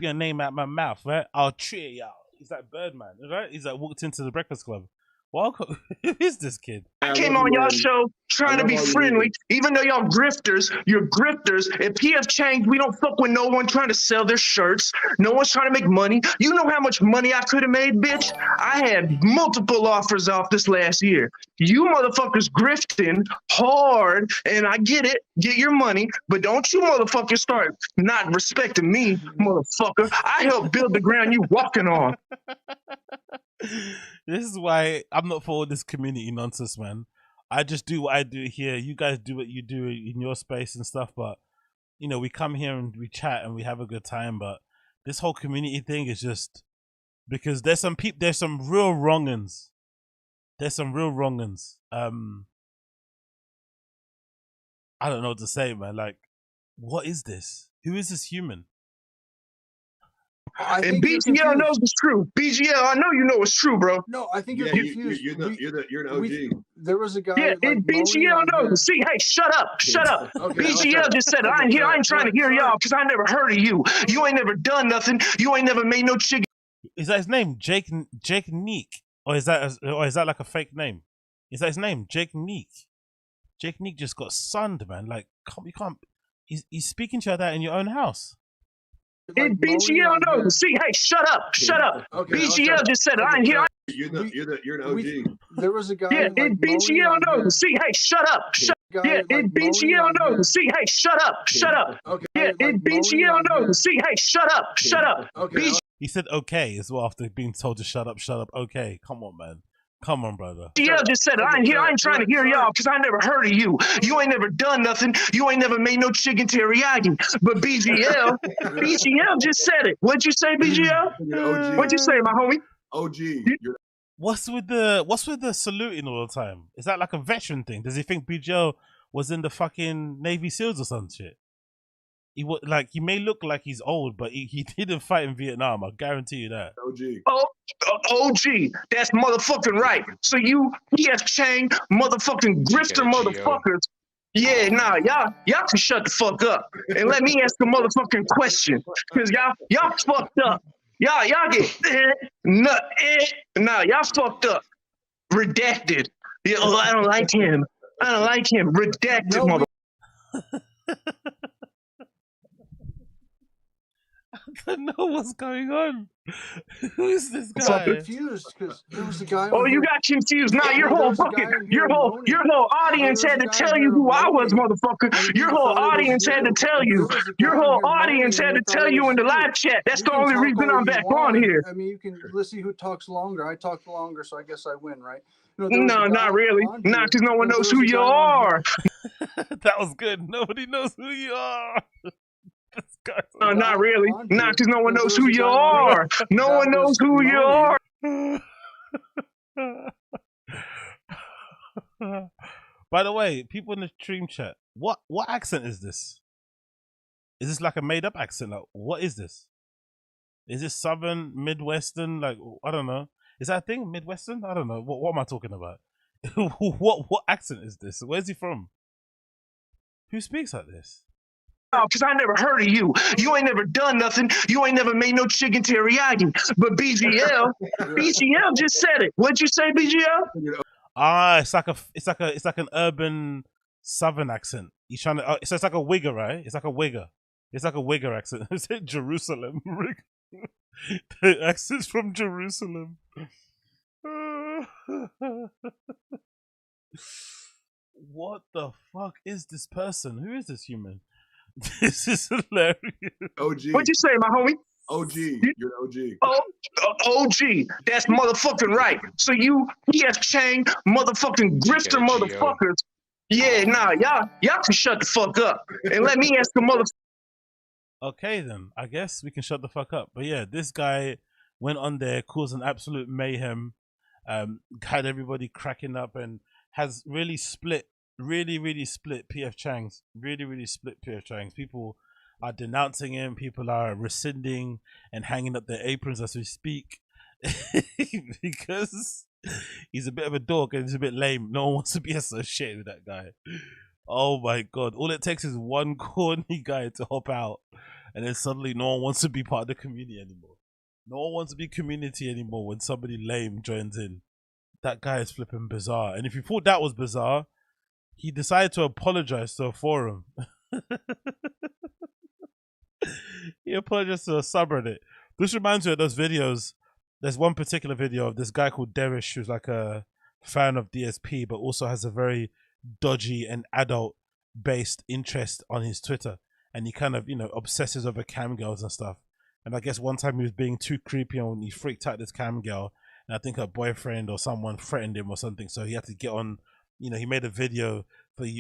your name out my mouth, right? I'll trio y'all. He's like Birdman, right? He's like walked into the Breakfast Club. Welcome. Who is this kid? I came on y'all show trying to be friendly, even though y'all grifters, you're grifters. At PF Chang, we don't fuck with no one trying to sell their shirts. No one's trying to make money. You know how much money I could have made, bitch? I had multiple offers off this last year. You motherfuckers grifting hard, and I get it. Get your money, but don't you motherfuckers start not respecting me, motherfucker. I helped build the ground you walking on. This is why I'm not for all this community nonsense, man. I just do what I do here. You guys do what you do in your space and stuff, but you know, we come here and we chat and we have a good time, but this whole community thing is just because there's some real wrong-uns. There's some real wrong-uns. I don't know what to say, man. Like, what is this? Who is this human? And BGL knows it's true. BGL, I know you know it's true, bro. No, I think you're confused. You're an OG. There was a guy. Yeah, and BGL knows. See, hey, shut up. Okay, BGL just said, I ain't trying to hear y'all because I never heard of you. You ain't never done nothing. You ain't never made no chicken. Is that his name? Jake Neek? Or is that like a fake name? Is that his name? Jake Neek? Jake Neek just got sunned, man. Like, you can't. He's speaking to you like that in your own house. And BGL knows. See, hey, shut up. Okay, BGL just said, I ain't here. You're an OG. There was a guy. Yeah, and BGL knows. See, hey, shut up. Yeah, and BGL knows. See, hey, shut up. Okay. Yeah, and BGL knows. See, hey, shut up. Okay. He said okay as well after being told to shut up. Okay, come on, man. Come on, brother. BGL just said, I ain't trying to hear y'all because I never heard of you. You ain't never done nothing. You ain't never made no chicken teriyaki. But BGL just said it. What'd you say, BGL? What'd you say, my homie? OG. What's with the saluting all the time? Is that like a veteran thing? Does he think BGL was in the fucking Navy SEALs or some shit? He may look like he's old, but he didn't fight in Vietnam. I guarantee you that. OG. OG. That's motherfucking right. So you PF Chang motherfucking grifter motherfuckers. Yeah, nah, y'all can shut the fuck up and let me ask a motherfucking question, cause y'all fucked up. Y'all get nah, y'all fucked up. Redacted. Yeah, oh, I don't like him. Redacted, mother. I don't know what's going on. Who is this guy? I'm confused because there was a guy. Oh, you got confused. Nah, your whole audience had to tell you who I was, motherfucker. Your whole audience had to tell you. Your whole audience had to tell you in the live chat. That's the only reason I'm back on here. I mean, let's see who talks longer. I talked longer, so I guess I win, right? No, not really. Nah, because no one knows who you are. That was good. Nobody knows who you are. No, not really. Nah, because no one knows who you are. No one knows who you are. By the way, people in the stream chat, what accent is this? Is this like a made up accent? Like, what is this? Is this Southern, Midwestern? Like, I don't know. Is that a thing? Midwestern? I don't know. What am I talking about? what accent is this? Where's he from? Who speaks like this? Because I never heard of you. You ain't never done nothing. You ain't never made no chicken teriyaki. But BGL just said it. What'd you say, BGL? It's like an urban Southern accent. He's trying to. So it's like a wigger, right? It's like a wigger. It's like a wigger accent. Is it Jerusalem? The accent's from Jerusalem. What the fuck is this person? Who is this human? This is hilarious. OG. What'd you say, my homie? OG. You're an OG. OG. That's motherfucking right. So you PF Chang motherfucking grifter motherfuckers. Yeah, nah, y'all can shut the fuck up and let me ask the motherfucker. Okay, then I guess we can shut the fuck up. But yeah, this guy went on there, caused an absolute mayhem, had everybody cracking up, and has really split PF Chang's. Really split PF Chang's. People are denouncing him. People are rescinding and hanging up their aprons as we speak because he's a bit of a dork and he's a bit lame. No one wants to be associated with that guy. Oh my god. All it takes is one corny guy to hop out and then suddenly no one wants to be part of the community anymore. No one wants to be community anymore when somebody lame joins in. That guy is flipping bizarre. And if you thought that was bizarre, he decided to apologize to a forum. He apologized to a subreddit. This reminds me of those videos. There's one particular video of this guy called Derish who's like a fan of DSP, but also has a very dodgy and adult-based interest on his Twitter. And he kind of, obsesses over cam girls and stuff. And I guess one time he was being too creepy and he freaked out this cam girl. And I think her boyfriend or someone threatened him or something. So he had to get on, he made a video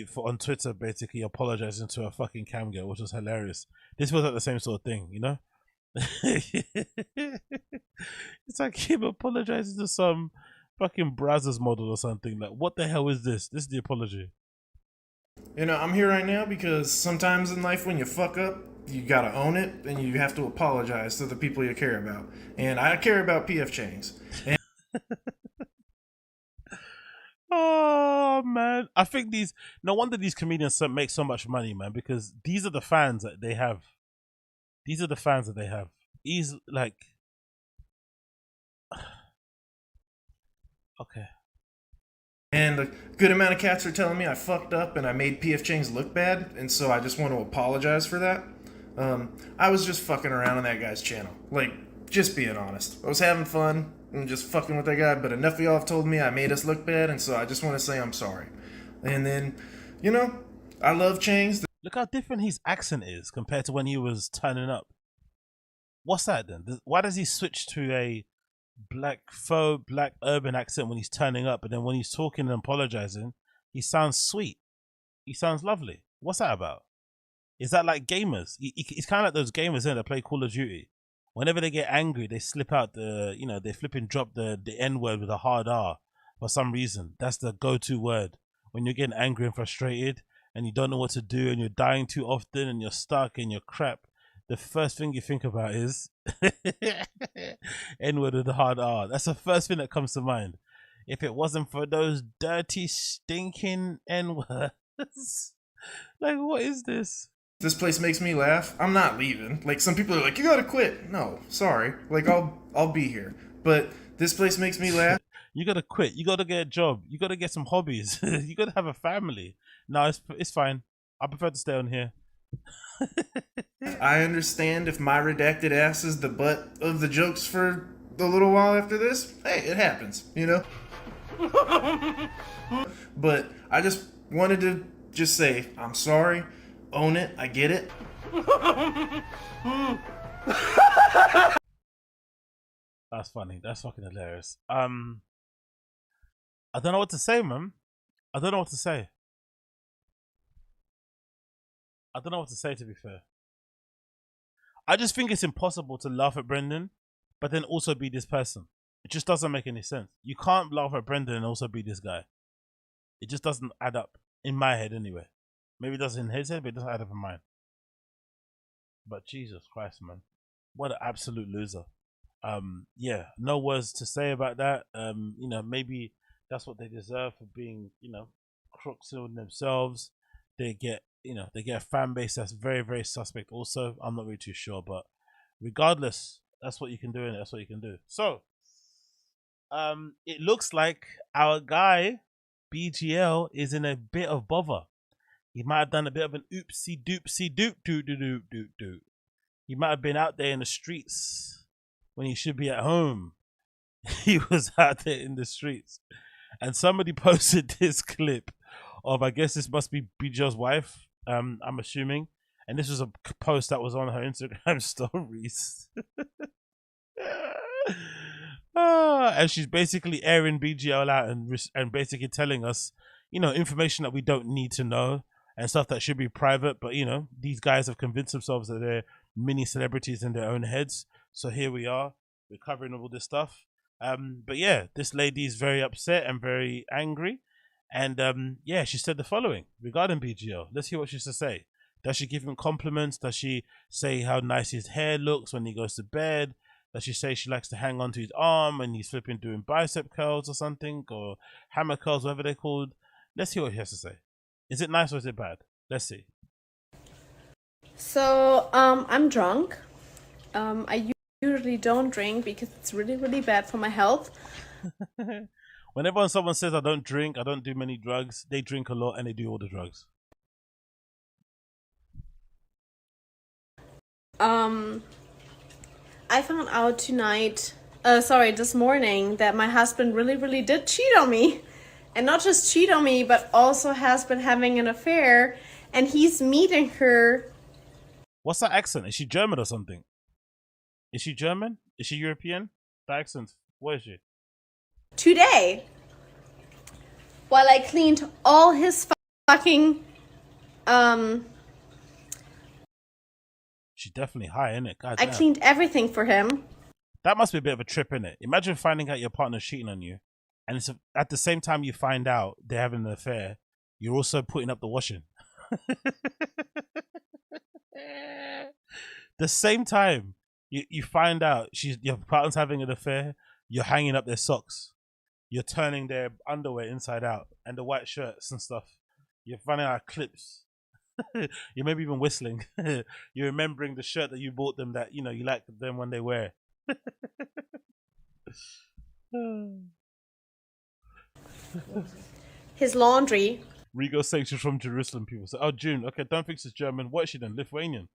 for on Twitter basically apologizing to a fucking cam girl, which was hilarious. This was like the same sort of thing, It's like him apologizing to some fucking Brazzers model or something. Like, what the hell is this? This is the apology. You know, I'm here right now because sometimes in life when you fuck up, you gotta own it and you have to apologize to the people you care about. And I care about PF Chang's. And Oh man, I think no wonder these comedians make so much money, man, because these are the fans that they have. These are the fans that they have. He's like, okay. And a good amount of cats are telling me I fucked up and I made PF Chang's look bad, and so I just want to apologize for that. I was just fucking around on that guy's channel. Like, just being honest. I was having fun and just fucking with that guy, but enough of y'all have told me I made us look bad, and so I just want to say I'm sorry. And then, you know, I love Chang's. Look how different his accent is compared to when he was turning up. What's that then? Why does he switch to a faux black urban accent when he's turning up, but then when he's talking and apologizing, he sounds sweet. He sounds lovely. What's that about? Is that like gamers? He's kind of like those gamers that play Call of Duty. Whenever they get angry, they slip out they flip and drop the N-word with a hard R for some reason. That's the go-to word. When you're getting angry and frustrated and you don't know what to do and you're dying too often and you're stuck and you're crap, the first thing you think about is N-word with a hard R. That's the first thing that comes to mind. If it wasn't for those dirty, stinking N-words. Like, what is this? This place makes me laugh. I'm not leaving. Like, some people are like, you gotta quit. No, sorry. Like, I'll be here. But this place makes me laugh. You gotta quit. You gotta get a job. You gotta get some hobbies. You gotta have a family. No, it's fine. I prefer to stay on here. I understand if my redacted ass is the butt of the jokes for a little while after this. Hey, it happens, you know? But I just wanted to just say, I'm sorry. Own it. I get it. That's funny. That's fucking hilarious. I don't know what to say, man. I don't know what to say. I don't know what to say, to be fair. I just think it's impossible to laugh at Brendan, but then also be this person. It just doesn't make any sense. You can't laugh at Brendan and also be this guy. It just doesn't add up. In my head, anyway. Maybe it does in his head, but it doesn't add up in mine. But Jesus Christ, man. What an absolute loser. Yeah, no words to say about that. You know, maybe that's what they deserve for being, you know, crooks in themselves. They get a fan base that's very, very suspect also. I'm not really too sure, but regardless, that's what you can do, and that's what you can do. So, it looks like our guy, BGL, is in a bit of bother. He might have done a bit of an oopsie doopsie doop doop doop doop doop. He might have been out there in the streets when he should be at home. He was out there in the streets. And somebody posted this clip of, I guess this must be BGL's wife, I'm assuming. And this was a post that was on her Instagram stories. And she's basically airing BGL out and basically telling us, you know, information that we don't need to know and stuff that should be private. But, you know, these guys have convinced themselves that they're mini celebrities in their own heads. So here we are, we're covering all this stuff. But yeah, this lady is very upset and very angry. And yeah, she said the following regarding BGL. Let's hear what she has to say. Does she give him compliments? Does she say how nice his hair looks when he goes to bed? Does she say she likes to hang onto his arm and he's flipping doing bicep curls or something, or hammer curls, whatever they're called? Let's hear what he has to say. Is it nice or is it bad? Let's see. So, I'm drunk. I usually don't drink because it's really, really bad for my health. Whenever someone says I don't drink, I don't do many drugs, they drink a lot and they do all the drugs. I found out this morning, that my husband really, really did cheat on me. And not just cheat on me, but also has been having an affair, and he's meeting her. What's that accent? Is she German or something? Is she German? Is she European? The accent, where is she? Today. While I cleaned all his fucking, She's definitely high, isn't it? God I damn. cleaned everything for him. That must be a bit of a trip, innit? Imagine finding out your partner's cheating on you, and it's at the same time you find out they're having an affair, you're also putting up the washing. The same time you find out your partner's having an affair, you're hanging up their socks, you're turning their underwear inside out, and the white shirts and stuff. You're finding out clips. You're maybe even whistling. You're remembering the shirt that you bought them that you like them when they wear. His laundry. Rigo saying she's from Jerusalem. People say, "Oh, June. Okay, don't think she's German. What is she then? Lithuanian,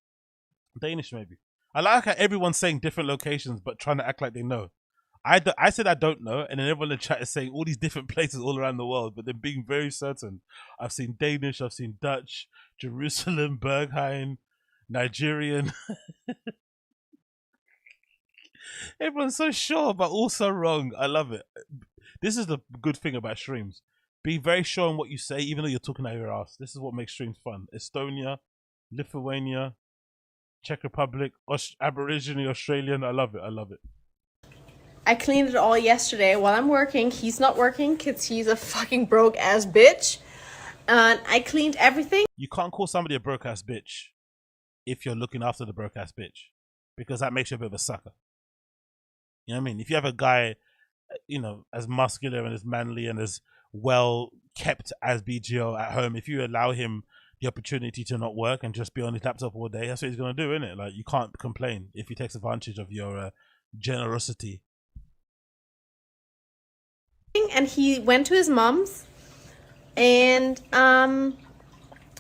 Danish, maybe." I like how everyone's saying different locations, but trying to act like they know. I said I don't know, and then everyone in the chat is saying all these different places all around the world, but they're being very certain. I've seen Danish, I've seen Dutch, Jerusalem, Berghain, Nigerian. Everyone's so sure, but also wrong. I love it. This is the good thing about streams. Be very sure on what you say, even though you're talking out your ass. This is what makes streams fun. Estonia, Lithuania, Czech Republic, Aborigine, Australian. I love it. I love it. I cleaned it all yesterday while I'm working. He's not working because he's a fucking broke ass bitch. And I cleaned everything. You can't call somebody a broke ass bitch if you're looking after the broke ass bitch, because that makes you a bit of a sucker. You know what I mean? If you have a guy, as muscular and as manly and as well kept as BGO at home, if you allow him the opportunity to not work and just be on his laptop all day, that's what he's gonna do, isn't it? Like, you can't complain if he takes advantage of your generosity. And he went to his mom's, and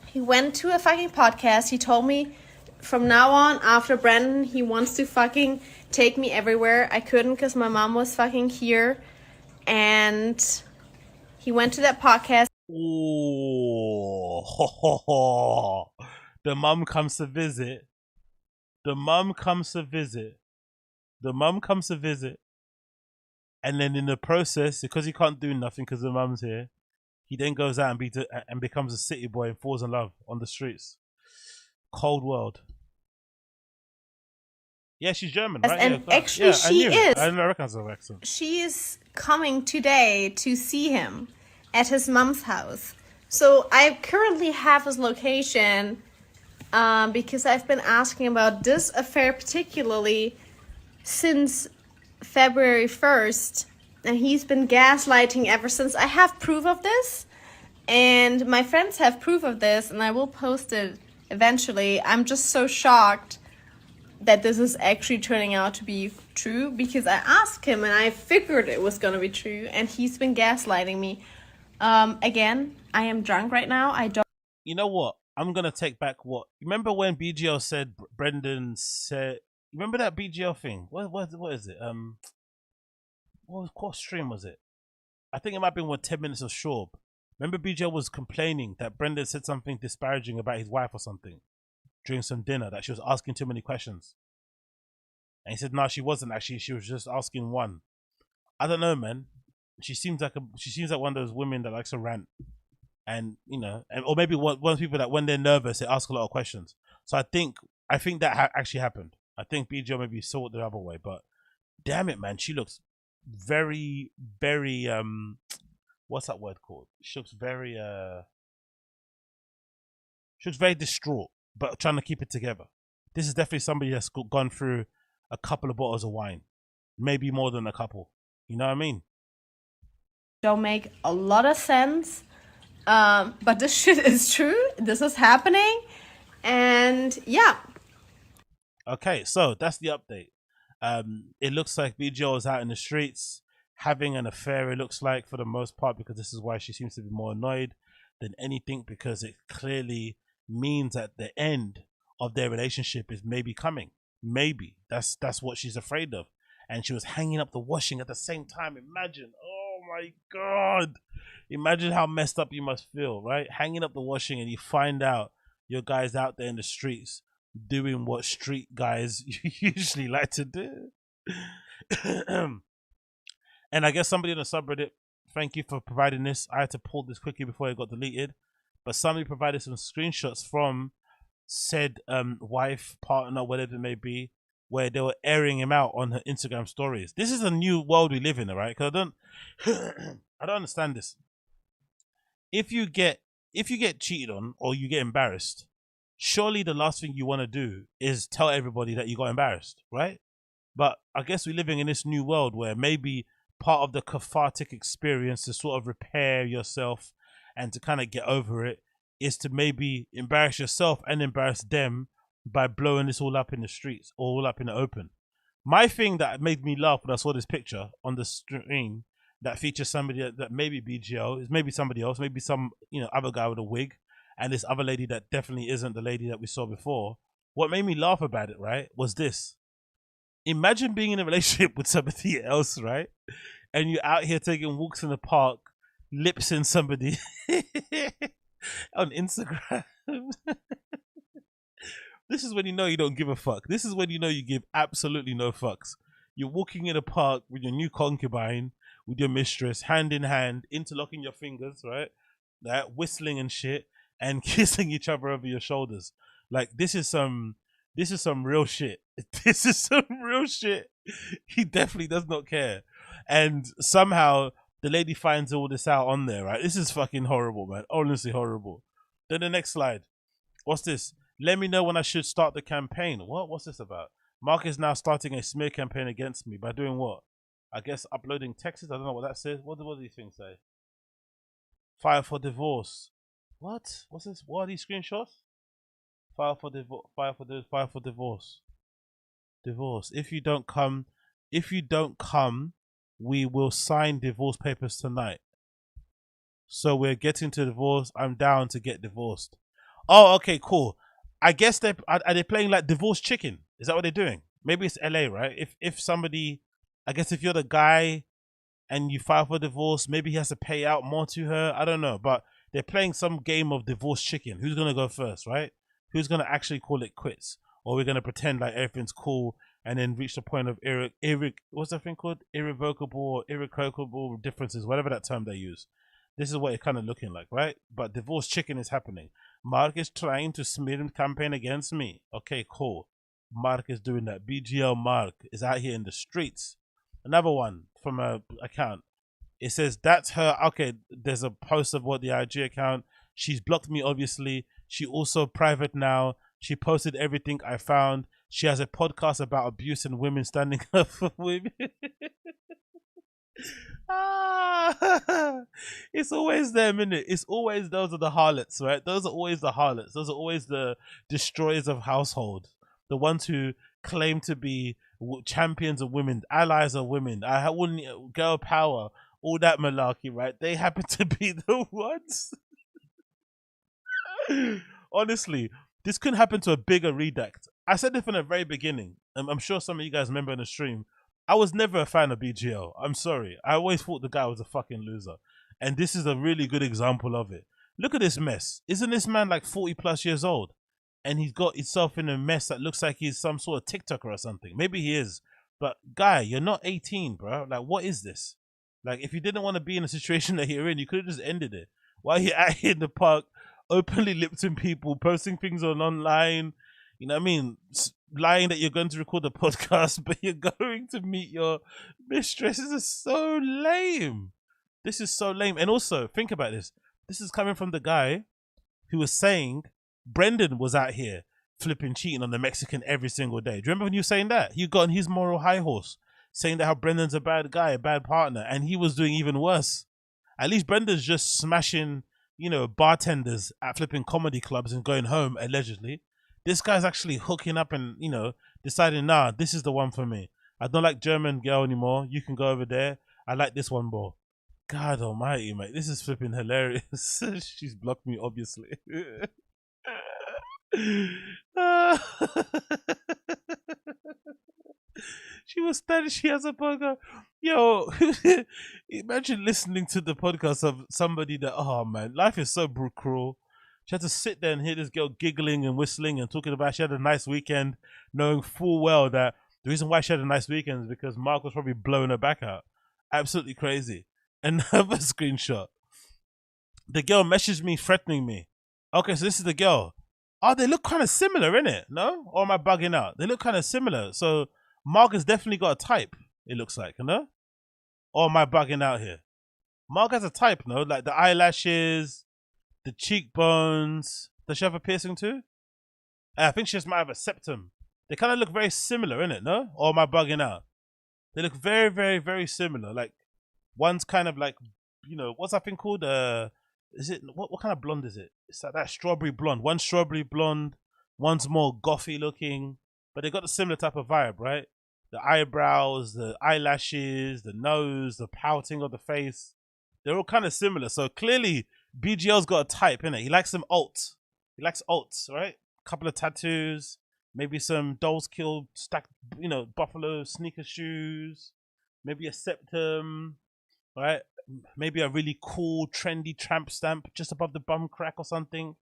he went to a fucking podcast. He told me from now on, after Brandon, he wants to fucking take me everywhere. I couldn't because my mom was fucking here, and he went to that podcast. Oh, the mum comes to visit. The mum comes to visit. The mum comes to visit. And then in the process, because he can't do nothing because the mum's here, he then goes out and becomes a city boy and falls in love on the streets. Cold world. Yeah, she's German, right? And yeah, actually, she is. I didn't recognize her accent. She is coming today to see him at his mom's house. So I currently have his location because I've been asking about this affair particularly since February 1st, and he's been gaslighting ever since. I have proof of this, and my friends have proof of this, and I will post it eventually. I'm just so shocked that this is actually turning out to be true, because I asked him and I figured it was going to be true, and he's been gaslighting me. Again, I am drunk right now. I don't. You know what? I'm going to take back what. Remember when BGL said, Brendan said, remember that BGL thing? What is it? What stream was it? I think it might have been 10 minutes of Schaub. Remember BGL was complaining that Brendan said something disparaging about his wife or something during some dinner, that she was asking too many questions. And he said, no, she wasn't actually. She was just asking one. I don't know, man. She seems like one of those women that likes to rant, and or maybe one of those people that when they're nervous they ask a lot of questions. So I think that actually happened. I think BGO maybe saw it the other way, but damn it, man, she looks very, very what's that word called? She looks very distraught, but trying to keep it together. This is definitely somebody that's gone through a couple of bottles of wine, maybe more than a couple. You know what I mean? Don't make a lot of sense, but this shit is true. This is happening, and yeah. Okay, so that's the update. It looks like BGO is out in the streets having an affair, it looks like, for the most part, because this is why she seems to be more annoyed than anything, because it clearly means that the end of their relationship is maybe coming. Maybe. That's what she's afraid of. And she was hanging up the washing at the same time. Imagine. Oh my God. Imagine how messed up you must feel, right? Hanging up the washing and you find out your guy's out there in the streets doing what street guys usually like to do. And I guess somebody in the subreddit, thank you for providing this. I had to pull this quickly before it got deleted. But somebody provided some screenshots from said wife, partner, whatever it may be, where they were airing him out on her Instagram stories. This is a new world we live in, right? Because I don't I don't understand this. If you get cheated on or you get embarrassed, surely the last thing you want to do is tell everybody that you got embarrassed, right? But I guess we're living in this new world where maybe part of the cathartic experience to sort of repair yourself and to kind of get over it is to maybe embarrass yourself and embarrass them by blowing this all up in the streets, all up in the open. My thing that made me laugh when I saw this picture on the stream that features somebody that maybe BGL, is maybe somebody else, maybe some other guy with a wig, and this other lady that definitely isn't the lady that we saw before. What made me laugh about it, right, was this. Imagine being in a relationship with somebody else, right? And you're out here taking walks in the park, lipsing somebody on Instagram. This is when you know you don't give a fuck. This is when you know you give absolutely no fucks. You're walking in a park with your new concubine, with your mistress, hand in hand, interlocking your fingers, right? Whistling and shit, and kissing each other over your shoulders. Like, this is some real shit. This is some real shit. He definitely does not care. And somehow the lady finds all this out on there, right? This is fucking horrible, man. Honestly horrible. Then the next slide. What's this? Let me know when I should start the campaign. What? What's this about? Mark is now starting a smear campaign against me by doing what? I guess uploading texts. I don't know what that says. What do these things say? File for divorce. What? What's this? What are these screenshots? File for divorce. Divorce. If you don't come, we will sign divorce papers tonight. So we're getting to divorce. I'm down to get divorced. Oh, okay, cool. I guess are they playing like divorce chicken? Is that what they're doing? Maybe it's LA, right? If somebody, I guess if you're the guy and you file for divorce, maybe he has to pay out more to her. I don't know, but they're playing some game of divorce chicken. Who's gonna go first, right? Who's gonna actually call it quits? Or we're gonna pretend like everything's cool and then reach the point of what's that thing called? Irrevocable or irrevocable differences, whatever that term they use. This is what it's kind of looking like, right? But divorce chicken is happening. Mark is trying to smear him campaign against me. Okay, cool. Mark is doing that. BGL Mark is out here in the streets. Another one from a account. It says, that's her. Okay, there's a post of what the IG account. She's blocked me, obviously. She also private now. She posted everything I found. She has a podcast about abuse and women standing up for women. It's always them, innit? It's always those are the harlots, right? Those are always the harlots. Those are always the destroyers of household. The ones who claim to be champions of women, allies of women. I wouldn't girl power, all that malarkey, right? They happen to be the ones. Honestly, this couldn't happen to a bigger redact. I said it from the very beginning. I'm sure some of you guys remember in the stream. I was never a fan of BGL. I'm sorry. I always thought the guy was a fucking loser. And this is a really good example of it. Look at this mess. Isn't this man like 40 plus years old? And he's got himself in a mess that looks like he's some sort of TikToker or something. Maybe he is. But guy, you're not 18, bro. Like, what is this? Like, if you didn't want to be in a situation that you're in, you could have just ended it. While you're out here in the park, openly lip-syncing people, posting things online, you know what I mean? Lying that you're going to record a podcast, but you're going to meet your mistress. This is so lame. This is so lame. And also, think about this. This is coming from the guy who was saying Brendan was out here flipping cheating on the Mexican every single day. Do you remember when you were saying that? You got on his moral high horse, saying that how Brendan's a bad guy, a bad partner, and he was doing even worse. At least Brendan's just smashing, bartenders at flipping comedy clubs and going home, allegedly. This guy's actually hooking up and, deciding, nah, this is the one for me. I don't like German girl anymore. You can go over there. I like this one more. God almighty, mate. This is flipping hilarious. She's blocked me, obviously. She was standing, she has a burger. Yo, imagine listening to the podcast of somebody that, oh man, life is so cruel. She had to sit there and hear this girl giggling and whistling and talking about she had a nice weekend, knowing full well that the reason why she had a nice weekend is because Mark was probably blowing her back out. Absolutely crazy. Another screenshot. The girl messaged me threatening me. Okay, so this is the girl. Oh, they look kind of similar, innit? No? Or am I bugging out? They look kind of similar. So Mark has definitely got a type, it looks like, you know? Or am I bugging out here? Mark has a type, no? Like the eyelashes, the cheekbones. Does she have a piercing too? I think she just might have a septum. They kind of look very similar, innit? No? Or am I bugging out? They look very, very, very similar. Like one's kind of like, you know, what's that thing called? Is it what kind of blonde is it? It's like that strawberry blonde. One's strawberry blonde, one's more gothy looking, but they got a similar type of vibe, right? The eyebrows, the eyelashes, the nose, the pouting of the face. They're all kind of similar. So clearly BGL's got a type, innit? He likes some alt. He likes alts, right? Couple of tattoos, maybe some dolls killed stacked, you know, buffalo sneaker shoes, maybe a septum, right? Maybe a really cool trendy tramp stamp just above the bum crack or something.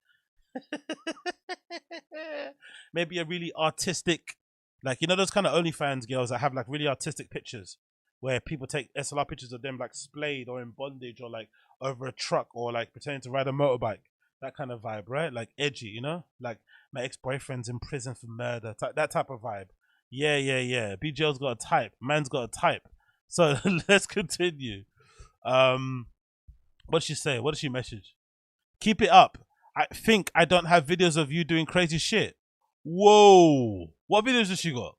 Maybe a really artistic, like, you know, those kind of OnlyFans girls that have like really artistic pictures where people take SLR pictures of them like splayed or in bondage or like over a truck or like pretending to ride a motorbike. That kind of vibe, right? Like edgy, you know? Like my ex-boyfriend's in prison for murder. That type of vibe. Yeah. BGL's got a type. Man's got a type. So let's continue. What'd she say? What did she message? Keep it up. I think I don't have videos of you doing crazy shit. Whoa. What videos has she got?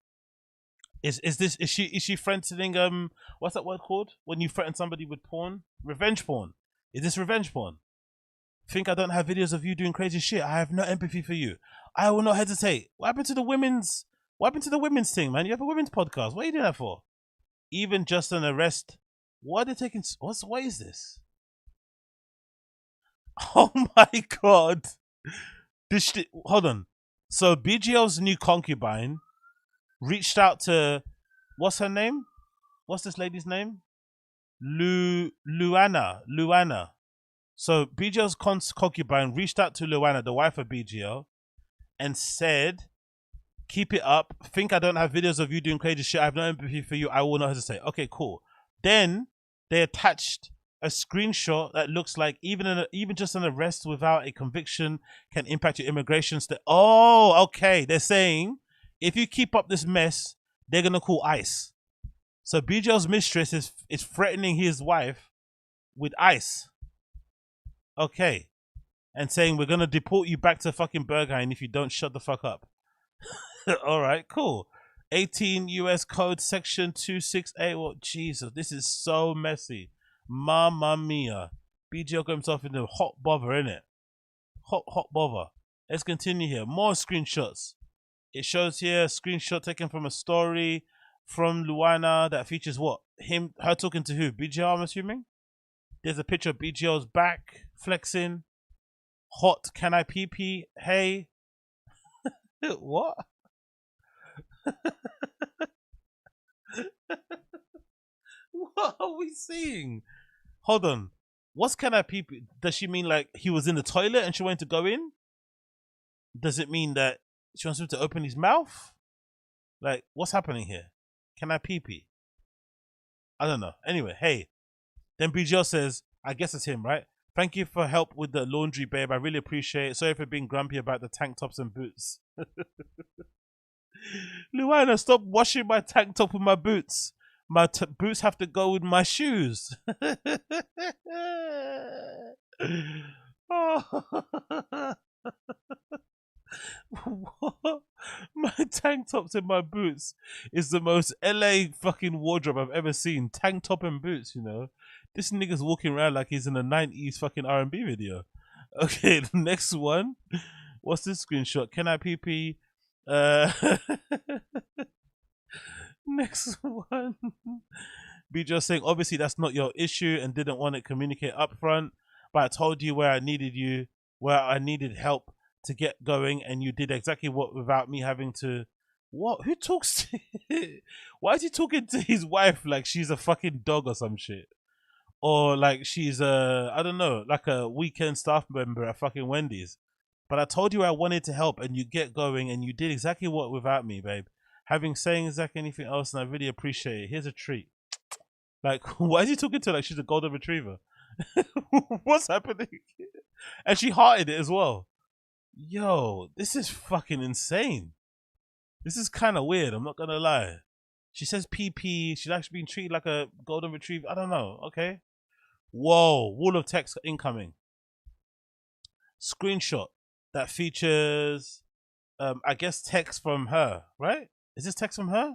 Is she threatening what's that word called? When you threaten somebody with porn? Revenge porn. Is this revenge porn? Think I don't have videos of you doing crazy shit. I have no empathy for you. I will not hesitate. What happened to the women's thing, man? You have a women's podcast. What are you doing that for? Even just an arrest. What are they taking? What is this? Oh my god. Hold on. So BGL's new concubine reached out to, what's her name? What's this lady's name? LUANA. So BGL's concubine reached out to LUANA, the wife of BGL, and said, keep it up. Think I don't have videos of you doing crazy shit. I have no empathy for you. I will not hesitate. Okay, cool. Then they attached a screenshot that looks like even just an arrest without a conviction can impact your immigration status. Oh, okay. They're saying if you keep up this mess, they're gonna call ICE. So BGL's mistress is threatening his wife with ICE. Okay. And saying we're gonna deport you back to fucking Berghain if you don't shut the fuck up. All right, cool. 18 US Code Section 268. Well, Jesus, this is so messy. Mamma mia. BGL got himself in the hot bother, innit? Hot bother. Let's continue here. More screenshots. It shows here a screenshot taken from a story from LUANA that features what? Her talking to who? BGL, I'm assuming? There's a picture of BGL's back, flexing. Hot, can I pee? Hey. What? What are we seeing? Hold on. What's can I pee? Does she mean like he was in the toilet and she wanted to go in? Does it mean that she wants him to open his mouth? Like, what's happening here? Can I pee? I don't know. Anyway, hey. Then BGL says, I guess it's him, right? Thank you for help with the laundry, babe. I really appreciate it. Sorry for being grumpy about the tank tops and boots. LUANA, stop washing my tank top with my boots. My boots have to go with my shoes. Oh. My tank tops and my boots is the most LA fucking wardrobe I've ever seen. Tank top and boots, you know. This nigga's walking around like he's in a 90s fucking R&B video. Okay, the next one. What's this screenshot? Can I pee? Next one. Be just saying, obviously that's not your issue and didn't want to communicate up front, but I told you where I needed help to get going, and you did exactly what without me having to. What? Who talks to? Why is he talking to his wife like she's a fucking dog or some shit? Or like she's I don't know, like a weekend staff member at fucking Wendy's. But I told you I wanted to help and you get going and you did exactly what without me, babe. Having saying exactly anything else, and I really appreciate it. Here's a treat. Like, why is he talking to her like she's a golden retriever? What's happening? And she hearted it as well. Yo, this is fucking insane. This is kind of weird. I'm not gonna lie. She says PP. She's actually being treated like a golden retriever. I don't know. Okay. Whoa. Wall of text incoming. Screenshot that features, I guess, text from her. Right? Is this text from her?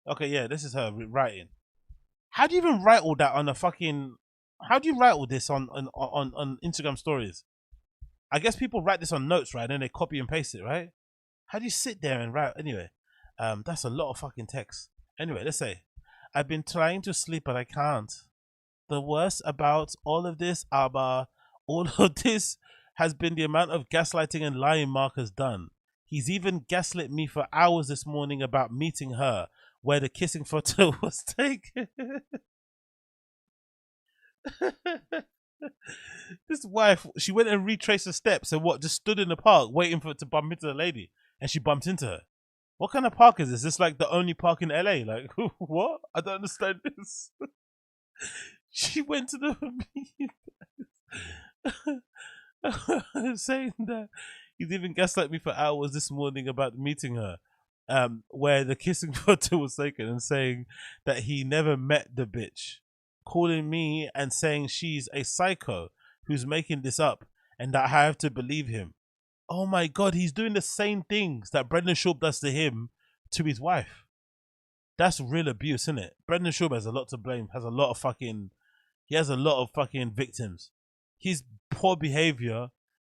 Okay. Yeah. This is her writing. How do you even write all that on a fucking? How do you write all this on Instagram stories? I guess people write this on notes, right? And then they copy and paste it, right? How do you sit there and write? Anyway, that's a lot of fucking text. Anyway, let's say, I've been trying to sleep, but I can't. The worst about all of this, all of this has been the amount of gaslighting and lying Mark has done. He's even gaslit me for hours this morning about meeting her, where the kissing photo was taken. This wife, she went and retraced the steps and just stood in the park waiting for it to bump into the lady, and she bumped into her. What kind of park is this? Is this like the only park in LA? Like, what? I don't understand this. She went to the saying that he's even gaslit me for hours this morning about meeting her, where the kissing photo was taken, and saying that he never met the bitch, calling me and saying she's a psycho who's making this up and that I have to believe him. Oh my God, he's doing the same things that Brendan Schaub does to him to his wife. That's real abuse, isn't it? Brendan Schaub has a lot to blame, he has a lot of fucking victims. His poor behavior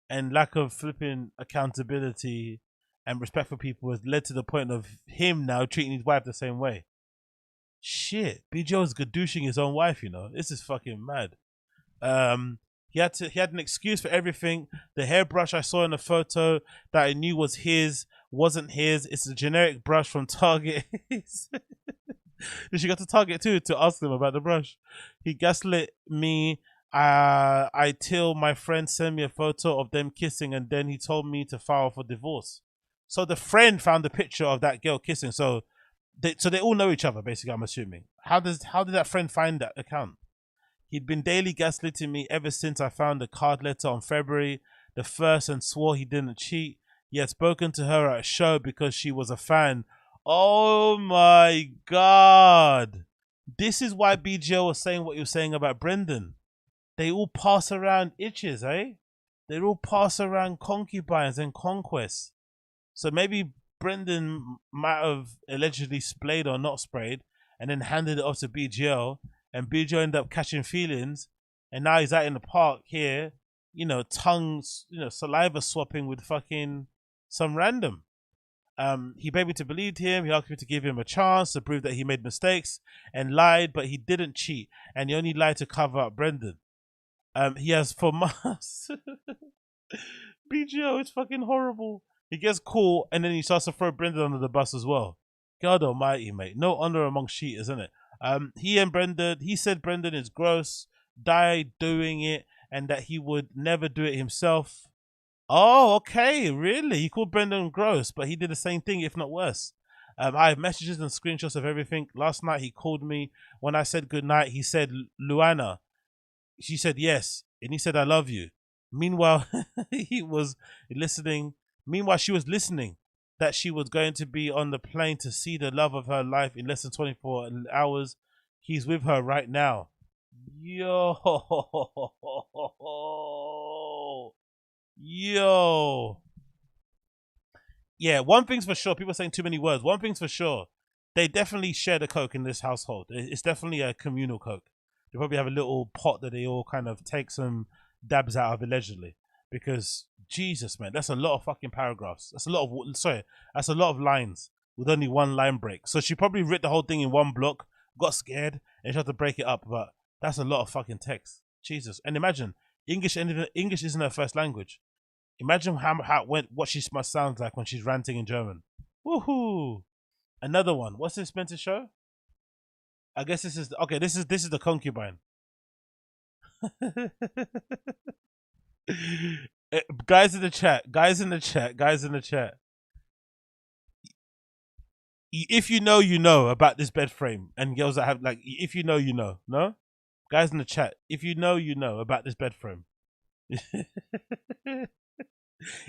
and lack of flipping accountability and respect for people has led to the point of him now treating his wife the same way. Shit, BJ's gadooshing his own wife, you know. This is fucking mad. He had an excuse for everything. The hairbrush I saw in the photo that I knew was his wasn't his. It's a generic brush from Target. She got to Target too to ask them about the brush. He gaslit me. Till my friend sent me a photo of them kissing, and then he told me to file for divorce. So the friend found a picture of that girl kissing. So they all know each other, basically, I'm assuming. How did that friend find that account? He'd been daily gaslighting me ever since I found the card letter on February the 1st and swore he didn't cheat. He had spoken to her at a show because she was a fan. Oh my God. This is why BGO was saying what he was saying about Brendan. They all pass around itches, eh? They all pass around concubines and conquests. So maybe Brendan might have allegedly splayed or not sprayed and then handed it off to BGL, and BGL ended up catching feelings, and now he's out in the park here, you know, tongues, you know, saliva swapping with fucking some random. He begged me to believe him. He asked me to give him a chance to prove that he made mistakes and lied, but he didn't cheat, and he only lied to cover up Brendan. He has for months. BGO is fucking horrible. He gets caught and then he starts to throw Brendan under the bus as well. God almighty, mate. No honor among cheaters, isn't it? He said Brendan is gross, died doing it, and that he would never do it himself. Oh, okay, really? He called Brendan gross, but he did the same thing, if not worse. I have messages and screenshots of everything. Last night he called me. When I said goodnight, he said, Luana. She said yes, and he said, I love you. Meanwhile, he was listening. Meanwhile, she was listening that she was going to be on the plane to see the love of her life in less than 24 hours. He's with her right now. Yo. Yeah, one thing's for sure. People are saying too many words. One thing's for sure. They definitely share the coke in this household. It's definitely a communal coke. They probably have a little pot that they all kind of take some dabs out of allegedly. Because Jesus, man, that's a lot of fucking paragraphs. That's a lot of lines with only one line break. So she probably wrote the whole thing in one block, got scared, and she had to break it up. But that's a lot of fucking text. Jesus. And imagine, English isn't her first language. Imagine what she must sound like when she's ranting in German. Woohoo! Another one. What's this meant to show? I guess this is the concubine. Guys in the chat. If you know, you know about this bed frame, and girls that have if you know, you know. No, guys in the chat. If you know, you know about this bed frame.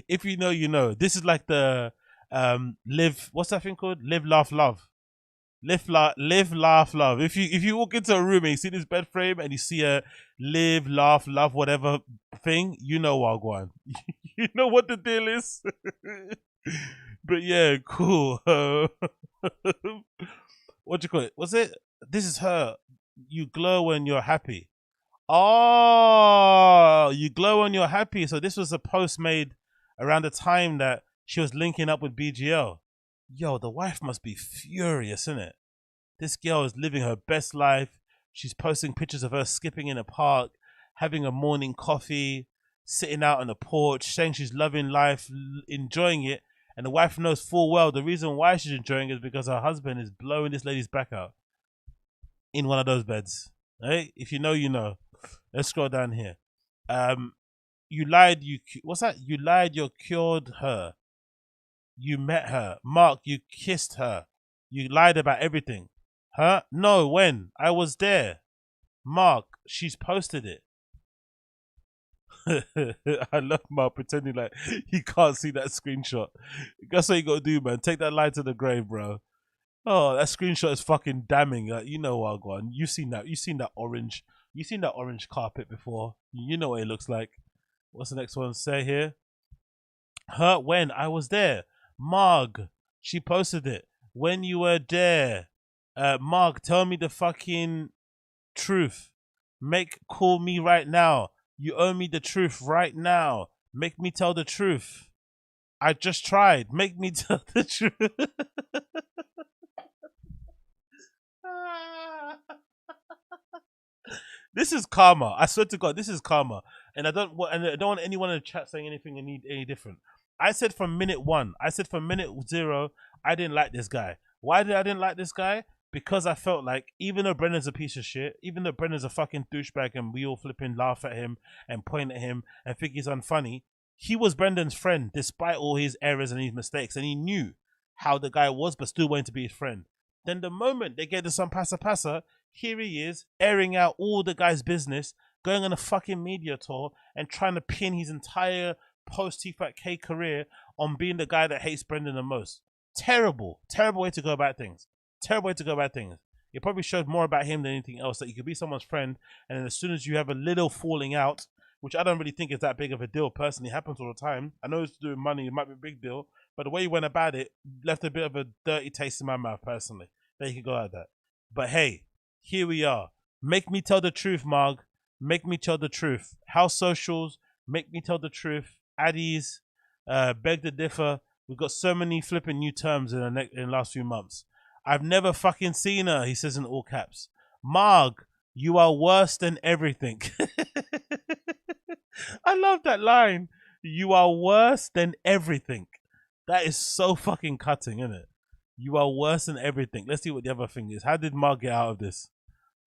If you know, you know. This is like the live. What's that thing called? Live, laugh, love. Live, laugh, love. If you walk into a room and you see this bed frame and you see a live, laugh, love, whatever thing, you know Wagwan. You know what the deal is. But yeah, cool. What do you call it? Was it? This is her. You glow when you're happy. Oh, you glow when you're happy. So this was a post made around the time that she was linking up with BGL. Yo, the wife must be furious, isn't it? This girl is living her best life. She's posting pictures of her skipping in a park, having a morning coffee, sitting out on the porch, saying she's loving life, enjoying it. And the wife knows full well the reason why she's enjoying it is because her husband is blowing this lady's back out in one of those beds. Right? If you know, you know. Let's scroll down here. You lied. What's that? You lied. You cured her. You met her. Mark, you kissed her. You lied about everything. Huh? No, when? I was there. Mark, she's posted it. I love Mark pretending like he can't see that screenshot. That's what you gotta do, man. Take that lie to the grave, bro. Oh, that screenshot is fucking damning. Like, you know what, go on. You've seen that orange. You've seen that orange carpet before. You know what it looks like. What's the next one say here? Her when? I was there. Marg, she posted it. When you were there. Marg, tell me the fucking truth. Call me right now. You owe me the truth right now. Make me tell the truth. I just tried. Make me tell the truth. This is karma. I swear to God, this is karma. And I don't want anyone in the chat saying anything any different. I said from minute 1. I said from minute 0, I didn't like this guy. Why did I didn't like this guy? Because I felt like even though Brendan's a piece of shit, even though Brendan's a fucking douchebag and we all flipping laugh at him and point at him and think he's unfunny, he was Brendan's friend despite all his errors and his mistakes, and he knew how the guy was but still wanted to be his friend. Then the moment they get to some passa, here he is airing out all the guy's business, going on a fucking media tour and trying to pin his entire post-TFATK career on being the guy that hates Brendan the most. Terrible way to go about things. Terrible way to go about things. It probably showed more about him than anything else, that you could be someone's friend, and then as soon as you have a little falling out, which I don't really think is that big of a deal personally, it happens all the time. I know it's to do with money, it might be a big deal, but the way you went about it left a bit of a dirty taste in my mouth personally. There you can go at that. But hey, here we are. Make me tell the truth, Marg. Make me tell the truth. House socials, make me tell the truth. Addies, beg to differ. We've got so many flipping new terms in the last few months. I've never fucking seen her, he says in all caps. Marg, you are worse than everything. I love that line. You are worse than everything. That is so fucking cutting, isn't it? You are worse than everything. Let's see what the other thing is. How did Marg get out of this?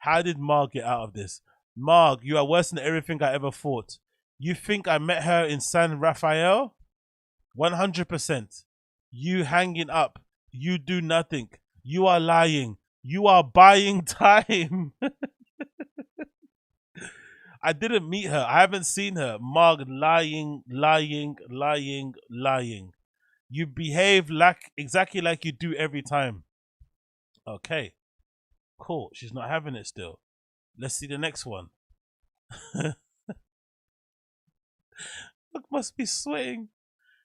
How did Marg get out of this? Marg, you are worse than everything I ever thought. You think I met her in San Rafael? 100%. You hanging up. You do nothing. You are lying. You are buying time. I didn't meet her. I haven't seen her. Marg, lying. You behave exactly like you do every time. Okay. Cool. She's not having it still. Let's see the next one. Mark must be sweating.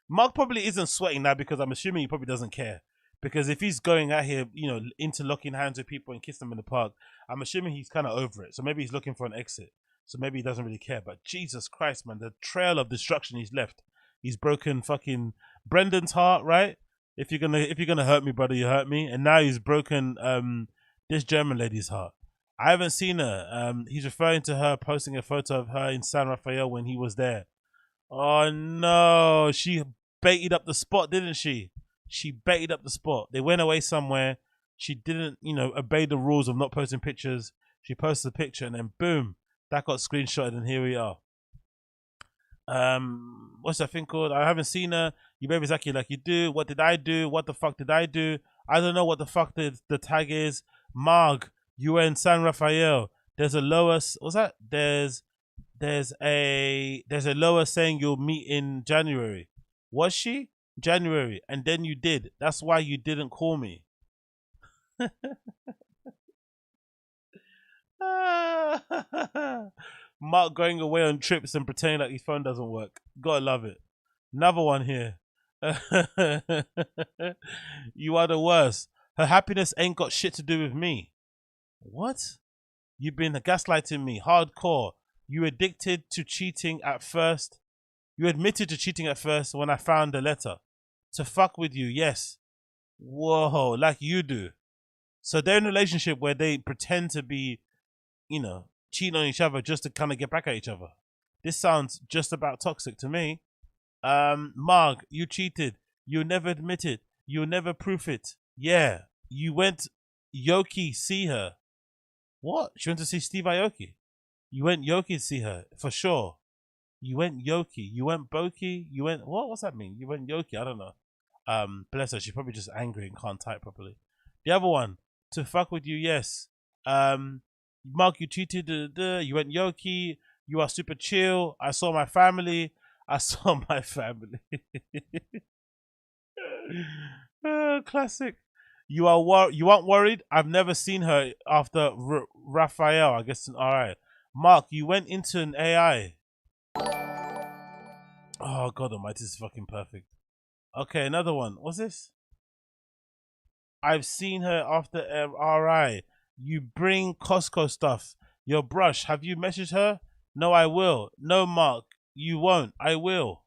Mark probably isn't sweating now because I'm assuming he probably doesn't care. Because if he's going out here, you know, interlocking hands with people and kissing them in the park, I'm assuming he's kind of over it. So maybe he's looking for an exit. So maybe he doesn't really care. But Jesus Christ, man, the trail of destruction he's left. He's broken fucking Brendan's heart, right? If you're gonna hurt me, brother, you hurt me. And now he's broken this German lady's heart. I haven't seen her. He's referring to her posting a photo of her in San Rafael when he was there. Oh no, she baited up the spot, didn't she? She baited up the spot. They went away somewhere. She didn't, you know, obey the rules of not posting pictures. She posted a picture and then boom, that got screenshotted and here we are. What's that thing called? I haven't seen her. You behave exactly like you do. What did I do? What the fuck did I do? I don't know what the fuck the tag is. Marg, you were in San Rafael. There's a lower, what's that? There's a lower saying you'll meet in January. Was she? January, and then you did. That's why you didn't call me. Mark going away on trips and pretending like his phone doesn't work. Gotta love it. Another one here. You are the worst. Her happiness ain't got shit to do with me. What? You've been gaslighting me. Hardcore. You addicted to cheating at first. You admitted to cheating at first when I found the letter. To fuck with you, yes. Whoa, like you do. So they're in a relationship where they pretend to be, you know, cheating on each other just to kind of get back at each other. This sounds just about toxic to me. Marg, you cheated. You never admit it. You never proof it. Yeah, you went Yoki see her. What? She went to see Steve Aoki. You went Yoki to see her, for sure. You went Yoki. You went Boki. You went, what? What's that mean? You went Yoki. I don't know. Bless her. She's probably just angry and can't type properly. The other one, to fuck with you, yes. Mark, you cheated. You went Yoki. You are super chill. I saw my family. I saw my family. Classic. You aren't worried? I've never seen her after Raphael, I guess. Alright. Mark, you went into an AI. Oh, God almighty, this is fucking perfect. Okay, another one. What's this? I've seen her after RI. You bring Costco stuff. Your brush. Have you messaged her? No, I will. No, Mark. You won't. I will.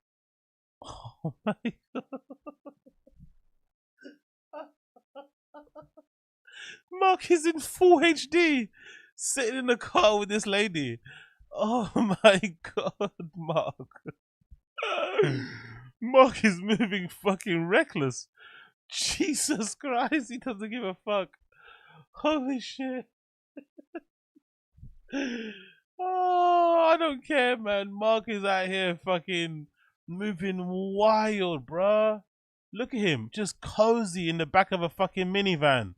Oh my God. Mark is in full HD, sitting in the car with this lady. Oh my God, Mark. Mark is moving fucking reckless. Jesus Christ, he doesn't give a fuck. Holy shit. Oh, I don't care, man. Mark is out here fucking moving wild, bruh. Look at him, just cozy in the back of a fucking minivan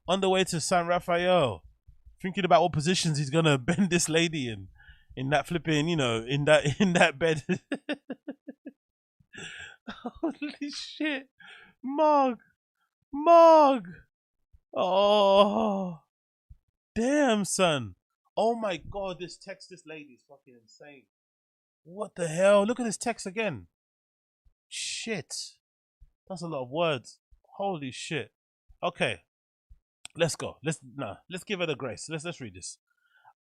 on the way to San Rafael, thinking about what positions he's gonna bend this lady in that flipping, you know, in that bed. Holy shit, Mark. Oh, damn, son. Oh my God, this lady is fucking insane. What the hell? Look at this text again. Shit. That's a lot of words. Holy shit. Okay. Let's go. Let's give it a grace. Let's read this.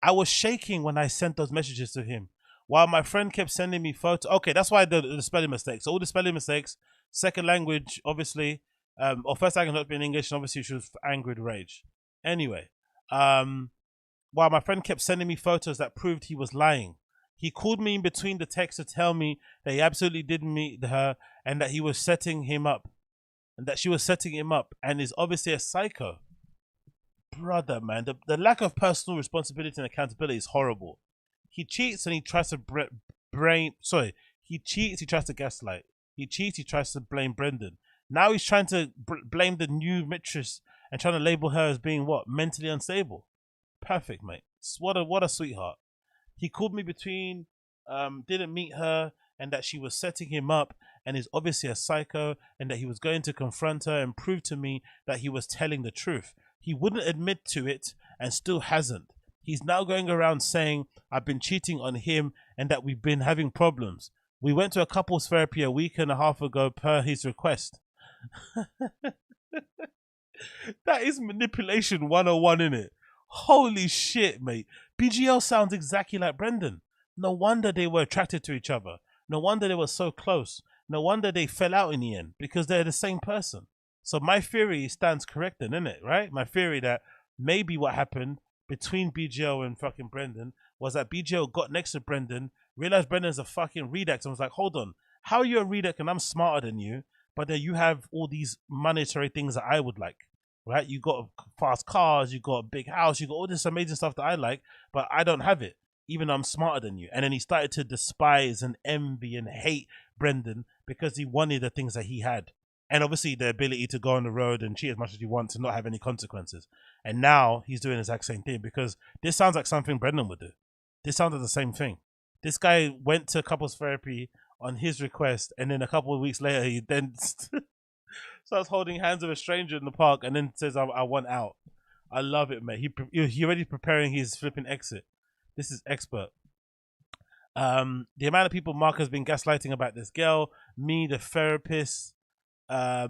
I was shaking when I sent those messages to him, while my friend kept sending me photos. Okay, that's why the spelling mistakes. All the spelling mistakes. Second language, obviously. Or first language not being English, and obviously she was angry with rage. Anyway, while my friend kept sending me photos that proved he was lying. He called me in between the texts to tell me that he absolutely didn't meet her and that he was setting him up. And that she was setting him up and is obviously a psycho. Brother, man, the lack of personal responsibility and accountability is horrible. He cheats and he tries to he cheats, he tries to gaslight. He cheats, he tries to blame Brendan. Now he's trying to blame the new mistress and trying to label her as being what? Mentally unstable. Perfect, mate. What a sweetheart. He called me between, didn't meet her, and that she was setting him up and is obviously a psycho, and that he was going to confront her and prove to me that he was telling the truth. He wouldn't admit to it and still hasn't. He's now going around saying I've been cheating on him and that we've been having problems. We went to a couples therapy a week and a half ago per his request. That is manipulation 101, innit? Holy shit, mate. BGL sounds exactly like Brendan. No wonder they were attracted to each other. No wonder they were so close. No wonder they fell out in the end, because they're the same person. So my theory stands correct then, innit, right? My theory that maybe what happened between BGL and fucking Brendan was that BGL got next to Brendan, realized Brendan's a fucking redax, and was like, hold on, how are you a redax and I'm smarter than you, but then you have all these monetary things that I would like, right? You got fast cars, you got a big house, you got all this amazing stuff that I like, but I don't have it, even though I'm smarter than you. And then he started to despise and envy and hate Brendan because he wanted the things that he had. And obviously the ability to go on the road and cheat as much as you want to not have any consequences. And now he's doing the exact same thing, because this sounds like something Brendan would do. This sounds like the same thing. This guy went to couples therapy on his request, and then a couple of weeks later he then starts holding hands with a stranger in the park, and then says, "I want out." I love it, mate. He already preparing his flipping exit. This is expert. The amount of people Mark has been gaslighting about this girl, me, the therapist, my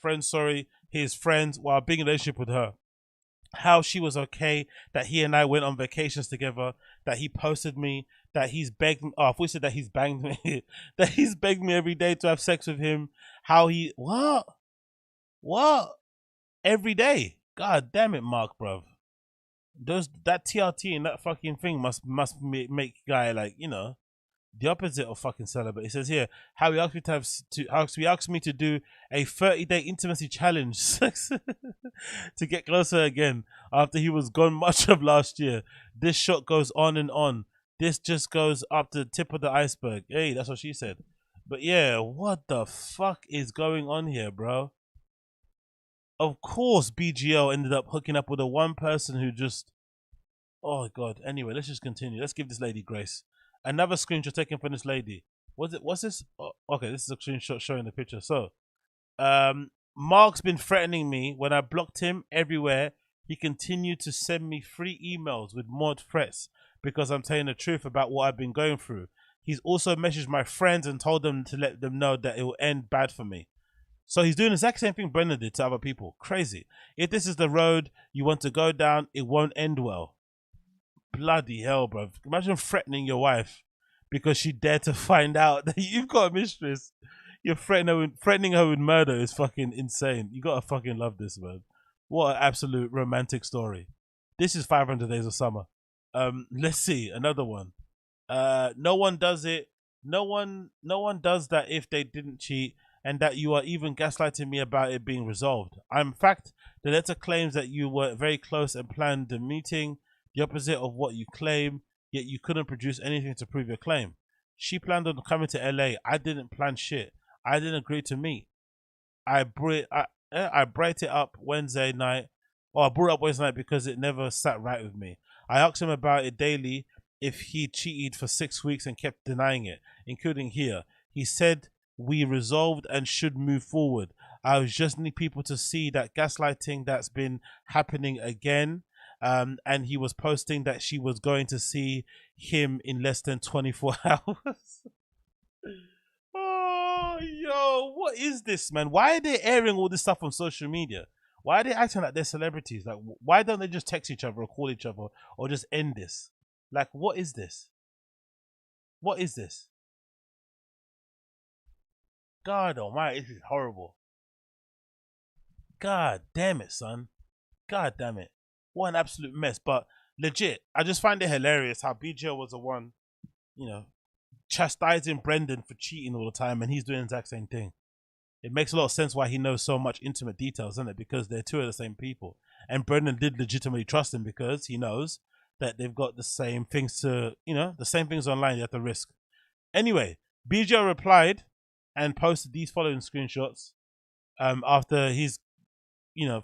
friend, his friends, while being in a relationship with her. How she was okay, that he and I went on vacations together, that he posted me, that he's begged me. Oh, if we said that he's banged me, that he's begged me every day to have sex with him. How he, what? Every day. God damn it, Mark, bruv. That TRT and that fucking thing must make guy like, you know, the opposite of fucking celibate. It says here, how he asked me to do a 30-day intimacy challenge to get closer again after he was gone much of last year. This shot goes on and on. This just goes up to the tip of the iceberg. Hey, that's what she said. But yeah, what the fuck is going on here, bro? Of course, BGL ended up hooking up with a one person who just... Oh, God. Anyway, let's just continue. Let's give this lady grace. Another screenshot taken from this lady. What's this? Oh, okay, this is a screenshot showing the picture. So, Mark's been threatening me. When I blocked him everywhere, he continued to send me free emails with more threats because I'm telling the truth about what I've been going through. He's also messaged my friends and told them to let them know that it will end bad for me. So he's doing the exact same thing Brendan did to other people. Crazy. If this is the road you want to go down, it won't end well. Bloody hell, bro. Imagine threatening your wife because she dared to find out that you've got a mistress. You're threatening her with murder is fucking insane. You gotta fucking love this, man. What an absolute romantic story. This is 500 Days of Summer. Let's see, another one. No one does it. No one does that if they didn't cheat, and that you are even gaslighting me about it being resolved. In fact, the letter claims that you were very close and planned the meeting, the opposite of what you claim, yet you couldn't produce anything to prove your claim. She planned on coming to LA. I didn't plan shit. I didn't agree to meet. I brought it up Wednesday night, or I brought it up Wednesday night because it never sat right with me. I asked him about it daily if he cheated for 6 weeks and kept denying it, including here. He said we resolved and should move forward. I just need people to see that gaslighting that's been happening again. And he was posting that she was going to see him in less than 24 hours. Oh, yo, what is this, man? Why are they airing all this stuff on social media? Why are they acting like they're celebrities? Like, why don't they just text each other or call each other or just end this? Like, what is this? What is this? God almighty, this is horrible. God damn it, son. God damn it. What an absolute mess. But legit, I just find it hilarious how BJ was the one, you know, chastising Brendan for cheating all the time, and he's doing the exact same thing. It makes a lot of sense why he knows so much intimate details, doesn't it? Because they're two of the same people. And Brendan did legitimately trust him because he knows that they've got the same things to, you know, the same things online they have to risk. Anyway, BJ replied and posted these following screenshots after his, you know,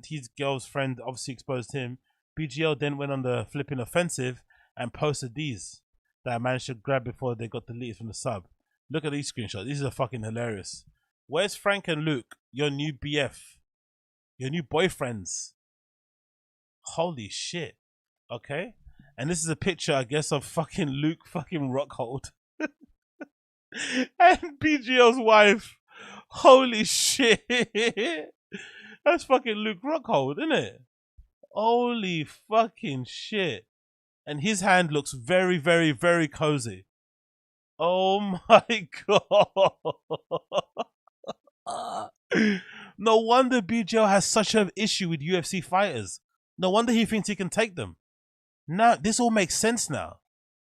his girl's friend obviously exposed him. BGL then went on the flipping offensive and posted these that I managed to grab before they got deleted from the sub. Look at these screenshots. These are fucking hilarious. Where's Frank and Luke, your new BF? Your new boyfriends? Holy shit. Okay. And this is a picture, I guess, of fucking Luke fucking Rockhold. And BGL's wife. Holy shit. That's fucking Luke Rockhold, isn't it? Holy fucking shit. And his hand looks very, very, very cozy. Oh my god. No wonder BGL has such an issue with UFC fighters. No wonder he thinks he can take them. Now, this all makes sense now.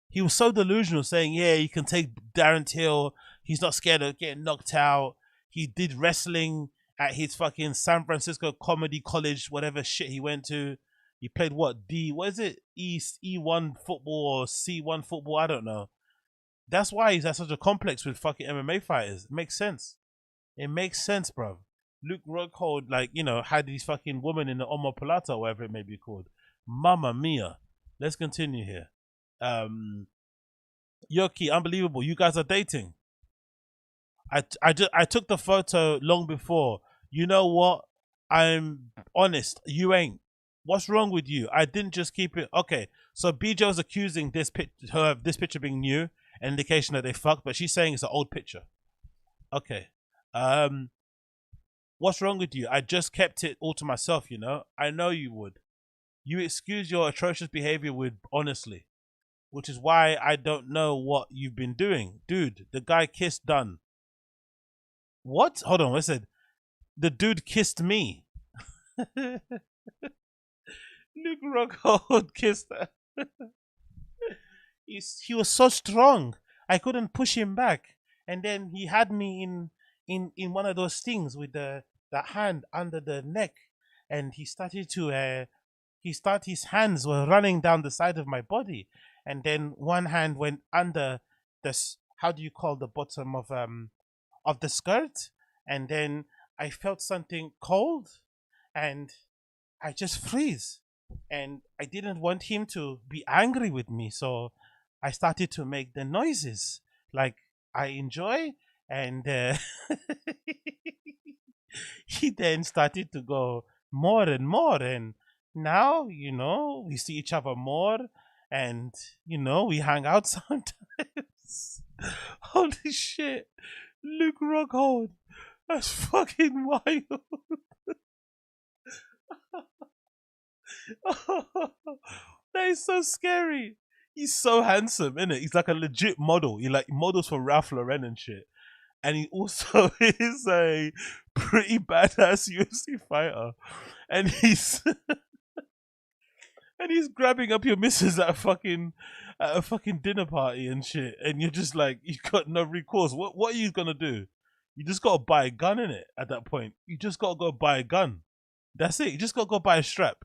He was so delusional saying, yeah, you can take Darren Till. He's not scared of getting knocked out. He did wrestling at his fucking San Francisco Comedy College, whatever shit he went to. He played what? What is it? E1 football or C1 football? I don't know. That's why he's had such a complex with fucking MMA fighters. It makes sense. It makes sense, bro. Luke Rockhold, like, you know, had these fucking women in the omoplata or whatever it may be called. Mamma mia. Let's continue here. Yoki, unbelievable. You guys are dating. I took the photo long before. You know what? I'm honest. You ain't. What's wrong with you? I didn't just keep it. Okay, so BJ's accusing this picture being new, an indication that they fucked, but she's saying it's an old picture. Okay. What's wrong with you? I just kept it all to myself, you know? I know you would. You excuse your atrocious behavior with honestly, which is why I don't know what you've been doing. Dude, the guy kissed done. What? Hold on, what said? The dude kissed me. Luke Rockhold kissed her. He was so strong. I couldn't push him back. And then he had me in one of those things with that hand under the neck. And he started to his hands were running down the side of my body. And then one hand went under this, how do you call the bottom of the skirt? And then I felt something cold and I just freeze. And I didn't want him to be angry with me, so I started to make the noises like I enjoy, and he then started to go more and more, and now, you know, we see each other more, and, you know, we hang out sometimes. Holy shit, Luke Rockhold, that's fucking wild. That is so scary. He's so handsome, isn't it? He's like a legit model. He like models for Ralph Lauren and shit. And he also is a pretty badass UFC fighter. And he's and he's grabbing up your missus at a fucking dinner party and shit. And you're just like, you got no recourse. What are you gonna do? You just gotta buy a gun, in it. At that point, you just gotta go buy a gun. That's it. You just gotta go buy a strap.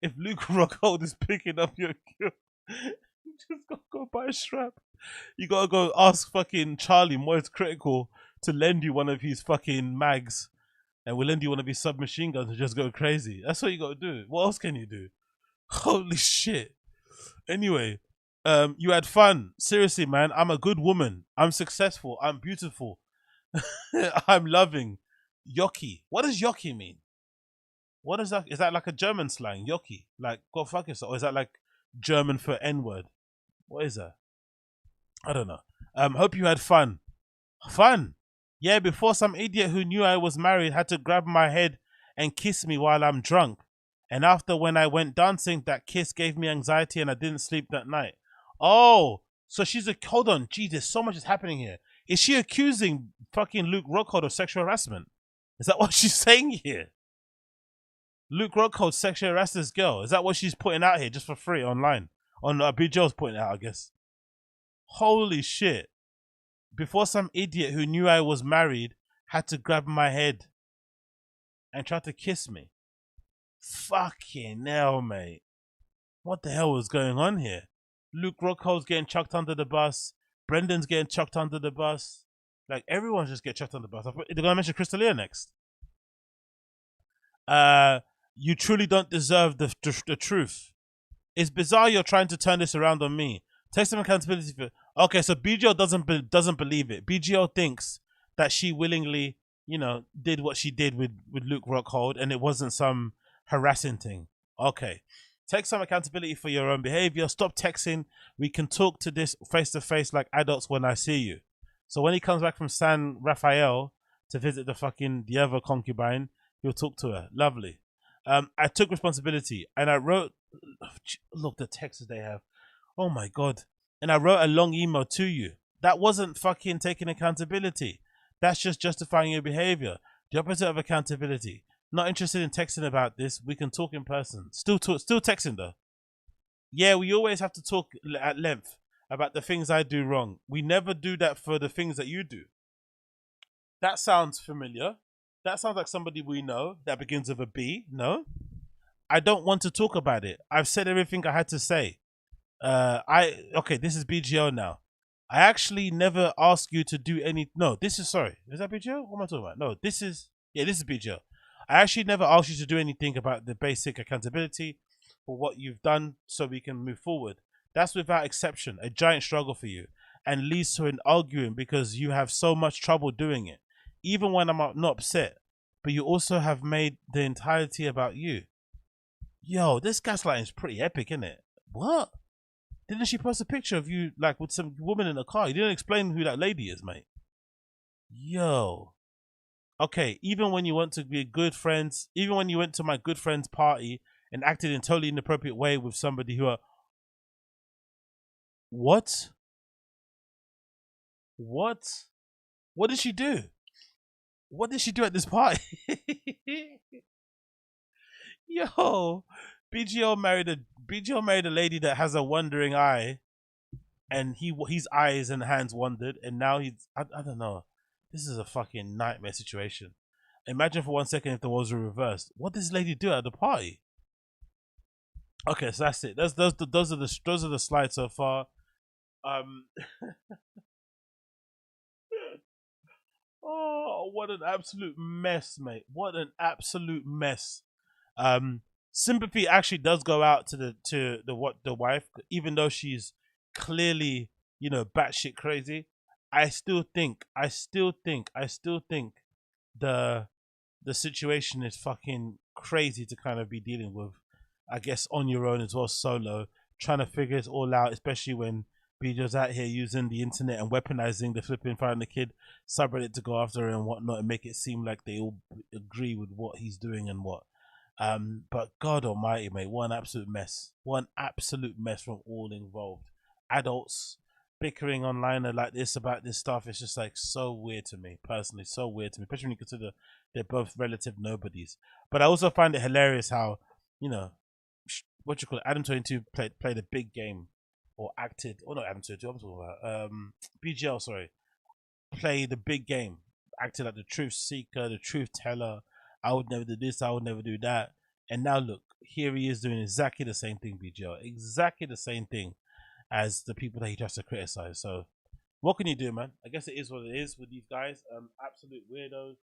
If Luke Rockhold is picking up your kill, you just gotta go buy a strap. You gotta go ask fucking Charlie Moyes Critical to lend you one of his fucking mags, and we'll lend you one of his submachine guns and just go crazy. That's what you gotta do. What else can you do? Holy shit. Anyway, you had fun. Seriously, man, I'm a good woman. I'm successful. I'm beautiful. I'm loving. Yoki. What does yoki mean? What is that? Is that like a German slang? Yoki? Like, go fuck yourself? Or is that like German for N-word? What is that? I don't know. Hope you had fun. Fun? Yeah, before some idiot who knew I was married had to grab my head and kiss me while I'm drunk. And after, when I went dancing, that kiss gave me anxiety and I didn't sleep that night. Oh, so she's a... Hold on. Gee, there's so much is happening here. Is she accusing fucking Luke Rockhold of sexual harassment? Is that what she's saying here? Luke Rockhold sexually harassed this girl. Is that what she's putting out here just for free online? On BJ's putting it out, I guess. Holy shit. Before some idiot who knew I was married had to grab my head and try to kiss me. Fucking hell, mate. What the hell was going on here? Luke Rockhold's getting chucked under the bus. Brendan's getting chucked under the bus. Like, everyone's just getting chucked under the bus. They're going to mention Crystalia next. You truly don't deserve the truth. It's bizarre you're trying to turn this around on me. Take some accountability for... Okay, so BGO doesn't believe it. BGO thinks that she willingly, you know, did what she did with Luke Rockhold and it wasn't some harassing thing. Okay. Take some accountability for your own behavior. Stop texting. We can talk to this face to face like adults when I see you. So when he comes back from San Rafael to visit the other concubine, he'll talk to her. Lovely. I took responsibility and I wrote, look, the texts they have. Oh my God. And I wrote a long email to you. That wasn't fucking taking accountability. That's just justifying your behavior. The opposite of accountability. Not interested in texting about this. We can talk in person. Still texting though. Yeah, we always have to talk at length about the things I do wrong. We never do that for the things that you do. That sounds familiar. That sounds like somebody we know that begins with a B. No? I don't want to talk about it. I've said everything I had to say. Okay, this is BGO now. I actually never asked you to do any... No, this is... Sorry. Is that BGO? What am I talking about? No, this is... Yeah, this is BGO. I actually never asked you to do anything about the basic accountability for what you've done so we can move forward. That's without exception a giant struggle for you. and leads to an arguing because you have so much trouble doing it. Even when I'm not upset, but you also have made the entirety about you. Yo, this gaslighting is pretty epic, isn't it? What? Didn't she post a picture of you like with some woman in a car? You didn't explain who that lady is, mate. Yo. Okay, even when you went to be good friends, even when you went to my good friend's party and acted in a totally inappropriate way with somebody who are... What? What? What did she do? What did she do at this party? Yo, BGL married a lady that has a wandering eye, and his eyes and hands wandered, and now he's I don't know. This is a fucking nightmare situation. Imagine for 1 second if there was a reverse. What does this lady do at the party? Okay, so that's it. Those are the slides so far. Oh, what an absolute mess, mate. What an absolute mess. Sympathy actually does go out to the wife, even though she's clearly, you know, batshit crazy. I still think the situation is fucking crazy to kind of be dealing with, I guess, on your own as well, solo, trying to figure it all out, especially when BJ's out here using the internet and weaponizing the flipping Fighting the Kid subreddit to go after her and whatnot and make it seem like they all agree with what he's doing and what. But God almighty, mate, what an absolute mess. What an absolute mess from all involved. Adults bickering online like this about this stuff. It's just like so weird to me, personally, so weird to me, especially when you consider they're both relative nobodies. But I also find it hilarious how, you know, what you call it, Adam 22 played a big game, or acted, or not Adam 22, I'm talking about, BGL, sorry, played the big game, acted like the truth seeker, the truth teller. I would never do this, I would never do that. And now look, here he is doing exactly the same thing, BGL, exactly the same thing as the people that he tries to criticize. So what can you do, man? I guess it is what it is with these guys. Absolute weirdos.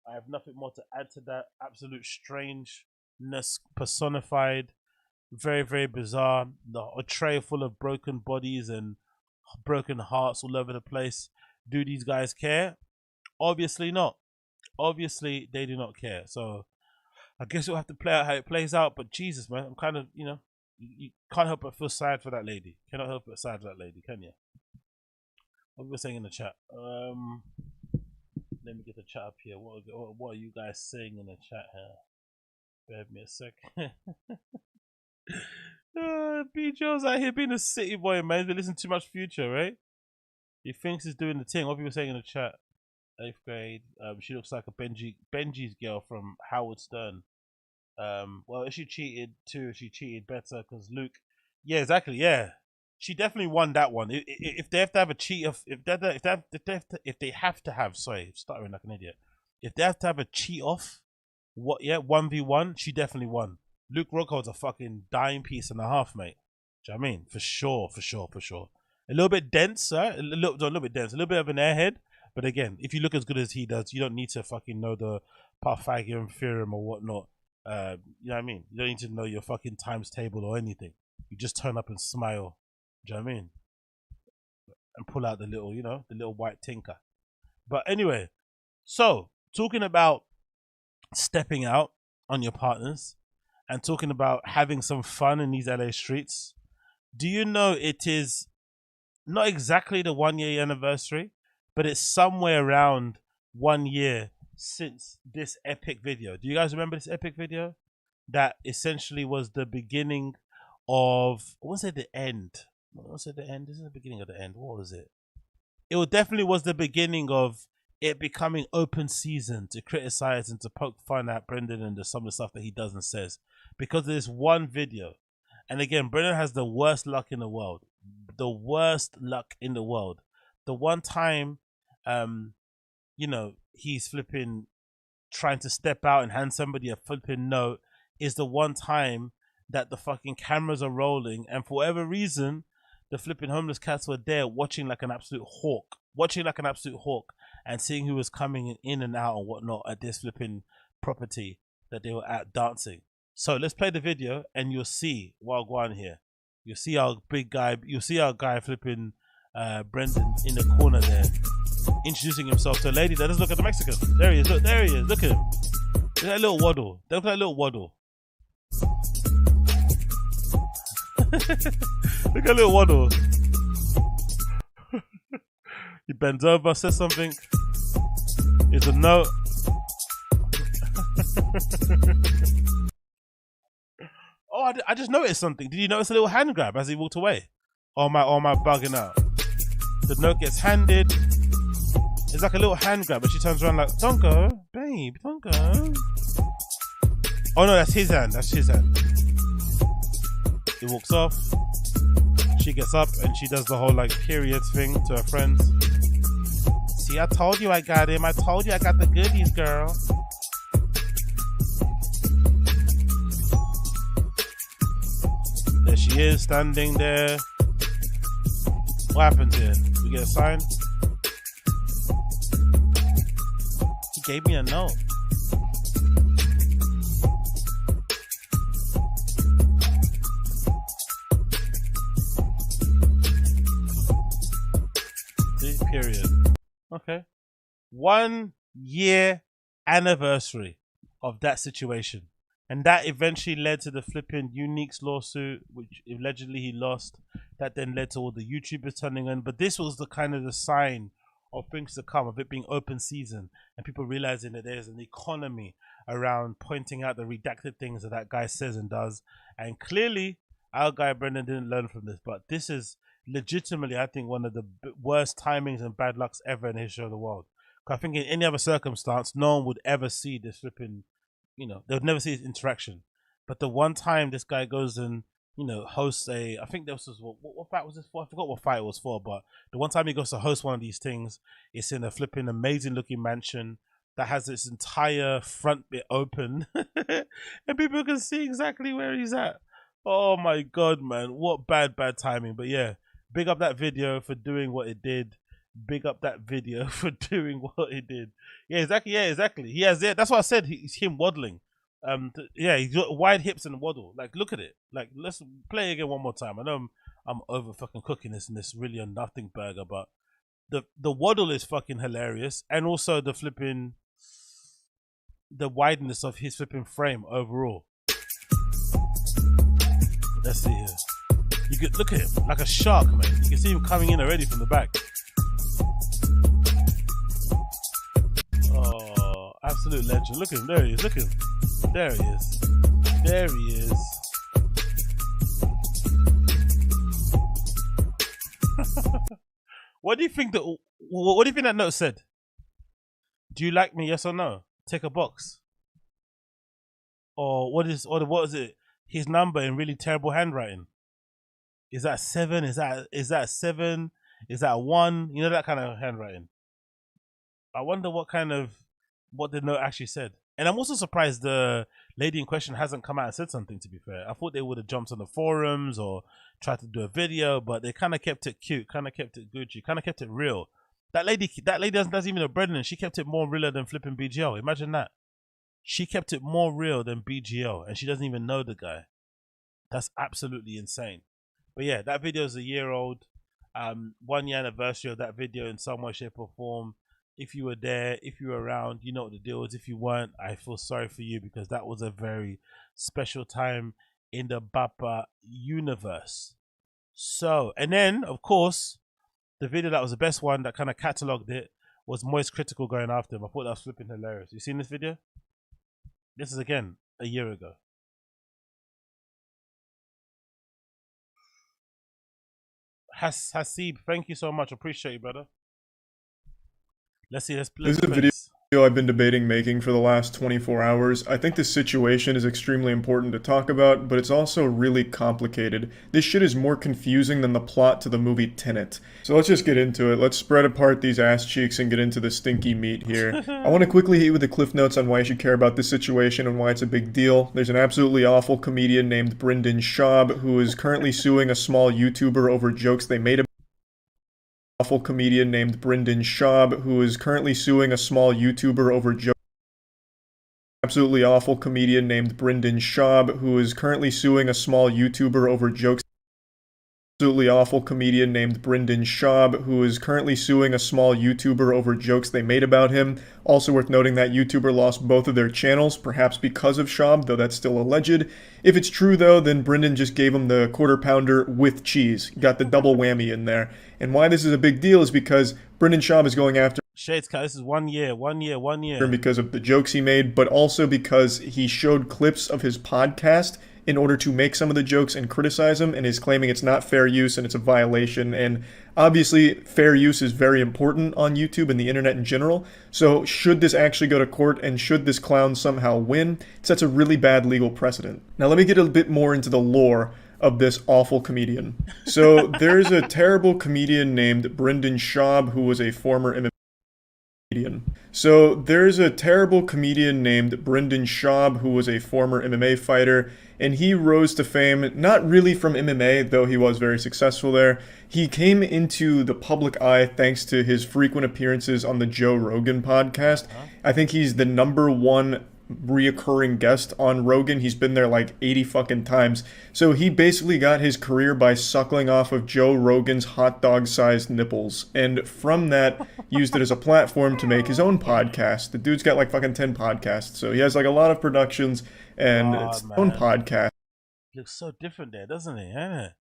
I have nothing more to add to that. Absolute strangeness personified. Very, very bizarre. A tray full of broken bodies and broken hearts all over the place. Do these guys care? Obviously not. Obviously they do not care. So I guess we'll have to play out how it plays out. But Jesus, man, I'm kind of, you know, you can't help but feel sad for that lady. Cannot help but sad for that lady, can you? What were we saying in the chat? Let me get the chat up here. What are you guys saying in the chat here? Bear with me a sec. BJ's out here being a city boy, man. He's been listening to too much Future, right? He thinks he's doing the thing. What are people saying in the chat? 8th grade. She looks like a Benji's girl from Howard Stern. Well, if she cheated too, she cheated better because Luke. Yeah, exactly. Yeah, she definitely won that one. If they have to have a cheat off, if they have to have, sorry, stuttering like an idiot. If they have to have a cheat off, what? Yeah, 1v1. She definitely won. Luke Rockhold's a fucking dime piece and a half, mate. Do you know what I mean? For sure. A little bit dense, right? A little bit dense, a little bit of an airhead. But again, if you look as good as he does, you don't need to fucking know the Pythagorean theorem or whatnot. You know what I mean? You don't need to know your fucking times table or anything. You just turn up and smile. Do you know what I mean? And pull out the little, you know, the little white tinker. But anyway, so talking about stepping out on your partners and talking about having some fun in these LA streets, do you know it is not exactly the 1 year anniversary, but it's somewhere around 1 year since this epic video. Do you guys remember this epic video? That essentially was the beginning of, I won't say the end. I won't say the end. This is the beginning of the end. What was it? It definitely was the beginning of it becoming open season to criticize and to poke fun at Brendan and some of the stuff that he does and says. Because of this one video. And again, Brendan has the worst luck in the world. The worst luck in the world. The one time, you know, he's flipping trying to step out and hand somebody a flipping note is the one time that the fucking cameras are rolling, and for whatever reason the flipping homeless cats were there watching like an absolute hawk, and seeing who was coming in and out and whatnot at this flipping property that they were at dancing. So let's play the video and you'll see what I'm going here. You'll see our big guy, you'll see our guy flipping Brendan in the corner there, introducing himself to a lady that doesn't look at the Mexican. There he is. Look, there he is. Look at him. Look at that little waddle. Look at that little waddle. Look at that little waddle. He bends over, says something. It's a note. Oh, I just noticed something. Did you notice a little hand grab as he walked away? Or am I bugging out? The note gets handed. It's like a little hand grab, but she turns around like, don't go, babe, don't go. Oh no, that's his hand. That's his hand. He walks off. She gets up and she does the whole like period thing to her friends. See, I told you I got him. I told you I got the goodies, girl. There she is, standing there. What happens here? We get a sign? He gave me a note. See? Period. Okay. 1 year anniversary of that situation. And that eventually led to the flipping YEW-NEEKS lawsuit, which allegedly he lost. That then led to all the YouTubers turning in. But this was the kind of the sign of things to come, of it being open season and people realizing that there's an economy around pointing out the redacted things that that guy says and does. And clearly, our guy Brendan didn't learn from this. But this is legitimately, I think, one of the worst timings and bad lucks ever in the history of the world. Because I think in any other circumstance, no one would ever see this flipping. You know, they would never see his interaction. But the one time this guy goes and, you know, hosts a, I think this was, what fight was this for? I forgot what fight it was for, but the one time he goes to host one of these things, it's in a flipping amazing looking mansion that has its entire front bit open. And people can see exactly where he's at. Oh my God, man. What bad timing. But yeah, big up that video for doing what it did. Big up that video for doing what he did. Yeah, exactly. Yeah, exactly. He has it. That's what I said. He's him waddling. Yeah, he's got wide hips and waddle. Like, look at it. Like, let's play again one more time. I know I'm over fucking cooking this in this really a nothing burger, but the waddle is fucking hilarious, and also the flipping the wideness of his flipping frame overall. Let's see here. You could look at him like a shark, man. You can see him coming in already from the back. Oh, absolute legend. Look at him. There he is. Look at him. There he is. There he is. What do you think that note said? Do you like me? Yes or no? Take a box. Or what is it? His number in really terrible handwriting. Is that 7? Is that 7? Is that 1? You know, that kind of handwriting. I wonder what the note actually said. And I'm also surprised the lady in question hasn't come out and said something, to be fair. I thought they would have jumped on the forums or tried to do a video, but they kind of kept it cute, kind of kept it Gucci, kind of kept it real. That lady doesn't even know Brendan. She kept it more realer than flipping BGL. Imagine that. She kept it more real than BGL, and she doesn't even know the guy. That's absolutely insane. But yeah, that video is a year old. 1 year anniversary of that video in some way, shape, or form. If you were there, if you were around, you know what the deal is. If you weren't, I feel sorry for you, because that was a very special time in the Bappa universe. So, and then, of course, the video that was the best one that kind of catalogued it was Moist Critical going after him. I thought that was flipping hilarious. You seen this video? This is, again, a year ago. Hasib, thank you so much. Appreciate you, brother. Let's see. Let's This is a video I've been debating making for the last 24 hours. I think this situation is extremely important to talk about, but it's also really complicated. This shit is more confusing than the plot to the movie Tenet. So let's just get into it. Let's spread apart these ass cheeks and get into the stinky meat here. I want to quickly hit you with the cliff notes on why you should care about this situation and why it's a big deal. There's an absolutely awful comedian named Brendan Schaub who is currently suing a small YouTuber over jokes they made about awful comedian named Brendan Schaub who is currently suing a small YouTuber over jokes. Absolutely awful comedian named Brendan Schaub who is currently suing a small YouTuber over jokes absolutely awful comedian named Brendan Schaub, who is currently suing a small YouTuber over jokes they made about him. Also worth noting that YouTuber lost both of their channels, perhaps because of Schaub, though that's still alleged. If it's true though, then Brendan just gave him the quarter pounder with cheese. Got the double whammy in there. And why this is a big deal is because Brendan Schaub is going after Shades, this is 1 year. because of the jokes he made, but also because he showed clips of his podcast in order to make some of the jokes and criticize him, and is claiming it's not fair use and it's a violation. And obviously, fair use is very important on YouTube and the internet in general. So should this actually go to court and should this clown somehow win, it sets a really bad legal precedent. Now let me get a bit more into the lore of this awful comedian. So there's a terrible comedian named Brendan Schaub who was a former MMA comedian. So there's a terrible comedian named Brendan Schaub who was a former MMA fighter, and he rose to fame not really from MMA, though he was very successful there. He came into the public eye thanks to his frequent appearances on the Joe Rogan podcast. I think he's the #1 reoccurring guest on Rogan. He's been there like 80 fucking times. So he basically got his career by suckling off of Joe Rogan's hot dog sized nipples, and from that used it as a platform to make his own podcast. The dude's got like fucking 10 podcasts, so he has like a lot of productions and it's his own podcast. It looks so different there, doesn't it? I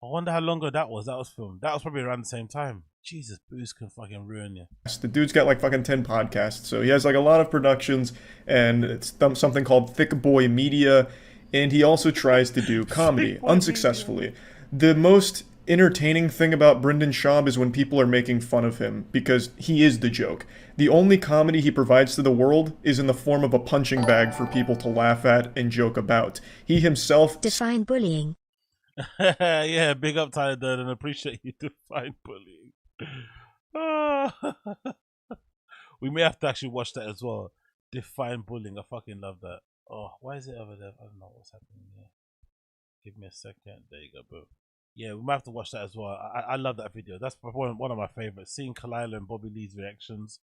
wonder how long ago that was filmed. That was probably around the same time. Jesus, booze can fucking ruin you. The dude's got like fucking 10 podcasts, so he has like a lot of productions, and it's something called Thick Boy Media, and he also tries to do comedy, unsuccessfully. The most entertaining thing about Brendan Schaub is when people are making fun of him, because he is the joke. The only comedy he provides to the world is in the form of a punching bag for people to laugh at and joke about. He himself... Define bullying. Yeah, big up Tyler Durden, appreciate you define bullying. We may have to actually watch that as well. Define bullying. I fucking love that. Oh, why is it over there? I don't know what's happening here. Give me a second. There you go, bro. Yeah, we might have to watch that as well. I love that video. That's one of my favorites. Seeing Kalila and Bobby Lee's reactions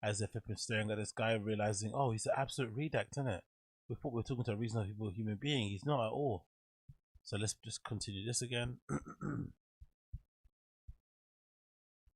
as if they've been staring at this guy, realizing, oh, he's an absolute redact, isn't it? We thought we were talking to a reasonable human being. He's not at all. So let's just continue this again.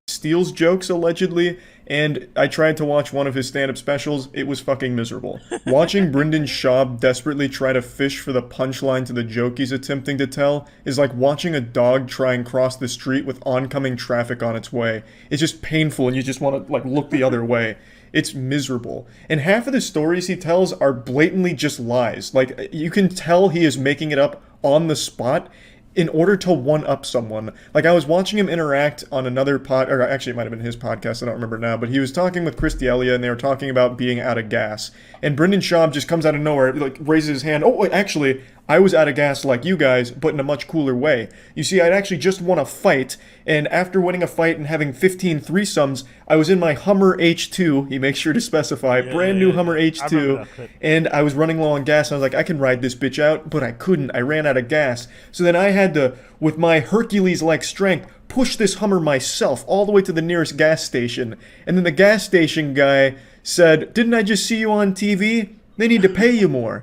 Steals jokes, allegedly, and I tried to watch one of his stand-up specials. It was fucking miserable. Watching Brendan Schaub desperately try to fish for the punchline to the joke he's attempting to tell is like watching a dog try and cross the street with oncoming traffic on its way. It's just painful, and you just want to like look the other way. It's miserable. And half of the stories he tells are blatantly just lies. Like, you can tell he is making it up on the spot in order to one-up someone. Like, I was watching him interact on another or actually it might have been his podcast, I don't remember now, but he was talking with Chris D'Elia, and they were talking about being out of gas. And Brendan Schaub just comes out of nowhere, like, raises his hand. Oh, wait, actually, I was out of gas like you guys, but in a much cooler way. You see, I'd actually just won a fight, and after winning a fight and having 15 threesomes, I was in my Hummer H2, he makes sure to specify, brand new Hummer H2, and I was running low on gas, and I was like, I can ride this bitch out, but I couldn't, I ran out of gas. So then I had to, with my Hercules-like strength, push this Hummer myself all the way to the nearest gas station. And then the gas station guy said, didn't I just see you on TV? They need to pay you more.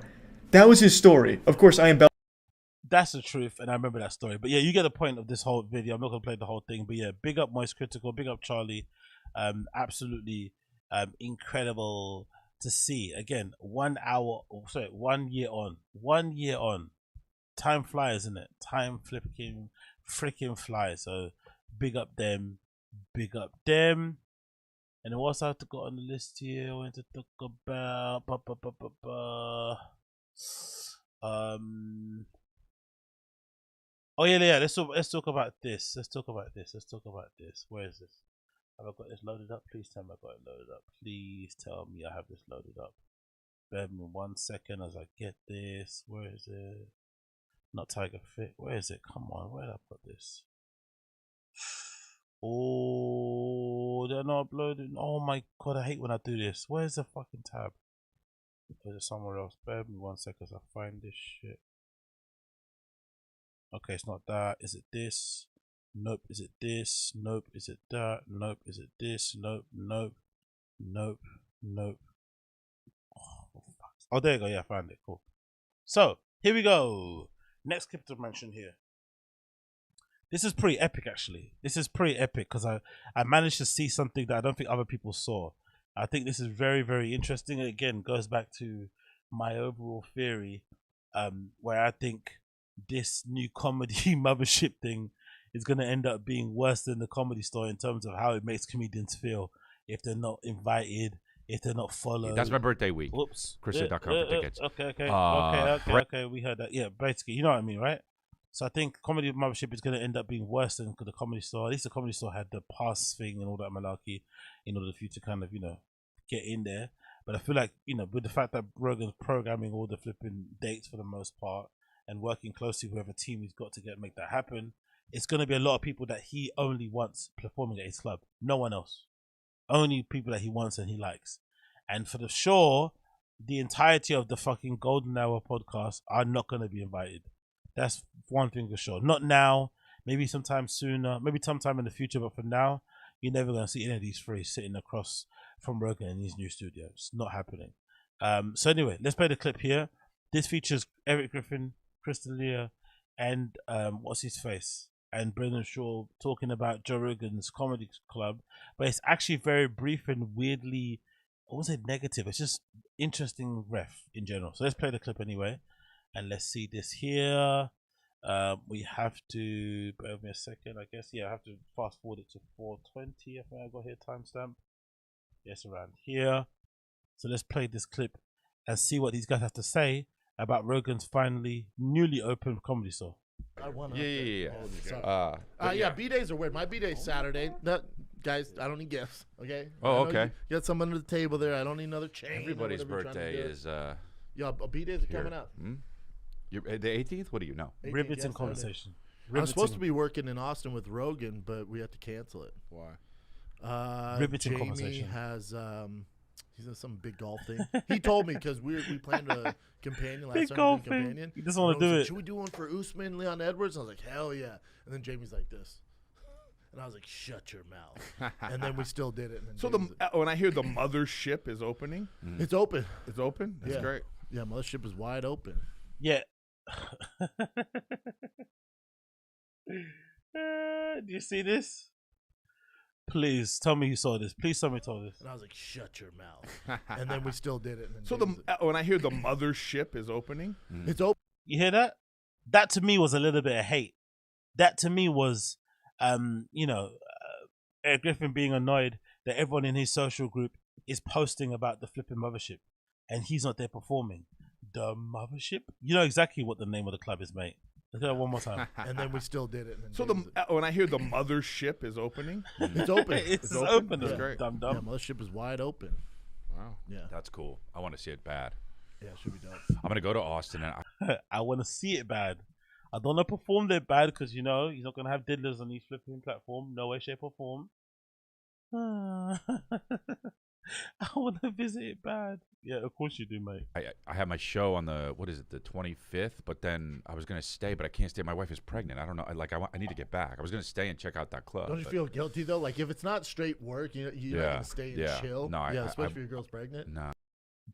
That was his story. Of course, I am... That's the truth, and I remember that story. But yeah, you get the point of this whole video. I'm not going to play the whole thing, but yeah, big up Moist Critical, big up Charlie. Absolutely incredible to see. Again, 1 year on. 1 year on. Time flies, isn't it? Time freaking flies. So big up them. Big up them. And what's I have to go on the list here? I want to talk about... Oh yeah. Let's talk about this. Let's talk about this. Where is this? Have I got this loaded up? Please tell me I got it loaded up. Please tell me I have this loaded up. Bear with me 1 second as I get this. Where is it? Not Tiger Fit. Where is it? Come on. Where did I put this? Oh, they're not uploading. Oh my god, I hate when I do this. Where's the fucking tab? Is it somewhere else? Bear with me 1 second as I find this shit. Okay, it's not that. Is it this? Nope. Is it this? Nope. Is it that? Nope. Is it this? Nope. Nope. Nope. Nope. Oh, there you go. Yeah, I found it. Cool. So, here we go. Next clip to mention here. This is pretty epic, actually. This is pretty epic because I managed to see something that I don't think other people saw. I think this is very, very interesting. And again, goes back to my overall theory, where I think this new comedy mothership thing is going to end up being worse than the Comedy Store in terms of how it makes comedians feel if they're not invited, if they're not followed. That's my birthday week. Whoops. Christian.com for tickets. Okay. We heard that. Yeah, basically, you know what I mean, right? So I think comedy mothership is going to end up being worse than the Comedy Store. At least the Comedy Store had the pass thing and all that malarkey in order for you to kind of, get in there. But I feel like, with the fact that Rogan's programming all the flipping dates for the most part and working closely with whoever team he's got to make that happen, it's going to be a lot of people that he only wants performing at his club. No one else. Only people that he wants and he likes. And for the sure, the entirety of the fucking Golden Hour podcast are not going to be invited. That's one thing for sure. Not now, maybe sometime sooner, maybe sometime in the future, but for now, you're never going to see any of these three sitting across from Rogan in his new studio. It's not happening. So anyway, let's play the clip here. This features Eric Griffin, Crystalia, and what's his face? And Brendan Shaw talking about Joe Rogan's comedy club. But it's actually very brief and weirdly, I won't say negative, it's just interesting ref in general. So let's play the clip anyway. And let's see this here. We have to, bear with me a second, I guess. Yeah, I have to fast forward it to 420. I think I got here timestamp. Yes, around here. So let's play this clip and see what these guys have to say about Rogan's finally newly opened comedy store. I want Yeah. Yeah, B-days are weird. My B-day's Saturday. Guys, I don't need gifts, okay? Oh, okay. You got some under the table there. I don't need another chain. Everybody's birthday is... Yeah, B-days are coming up. You're, the 18th? What do you know? Riveting conversation. I was supposed to be working in Austin with Rogan, but we had to cancel it. Why? Riveting Jamie conversation. has... he's in some big golf thing. He told me because we planned a companion last Big time. golf Companion. thing. He doesn't want to do Like, it. should we do one for Usman, Leon Edwards? And I was like, hell yeah. And then Jamie's like this. And I was like, shut your mouth. And then we still did it. And then So Jamie's when I hear the mothership is opening, it's open. It's open. That's Yeah. great. Yeah, mothership is wide open. Yeah. Do you see this? Please tell me you saw this. Please tell me you saw this. And I was like, shut your mouth. And then we still did it. And then So Jamie's when I hear the mothership is opening, it's open. You hear that? That to me was a little bit of hate. That to me was, Eric Griffin being annoyed that everyone in his social group is posting about the flipping mothership and he's not there performing. The mothership? You know exactly what the name of the club is, mate. Let's do that one more time. And then we still did it. And then so Jamie's when I hear the mothership is opening, it's open. It's open. That's Yeah. great. Dumb. Yeah, mothership is wide open. Wow. Yeah. That's cool. I want to see it bad. Yeah, it should be dope. I'm going to go to Austin and I want to see it bad. I don't want to perform there bad because, he's not going to have diddlers on his flipping platform. No way, shape, or form. I want to visit it bad. Yeah, of course you do, mate. I have my show on the 25th, but then I was going to stay, but I can't stay. My wife is pregnant. I don't know. I need to get back. I was going to stay and check out that club. Don't you feel guilty though? Like if it's not straight work, you're not gonna stay and chill. No, especially if your girl's pregnant. No.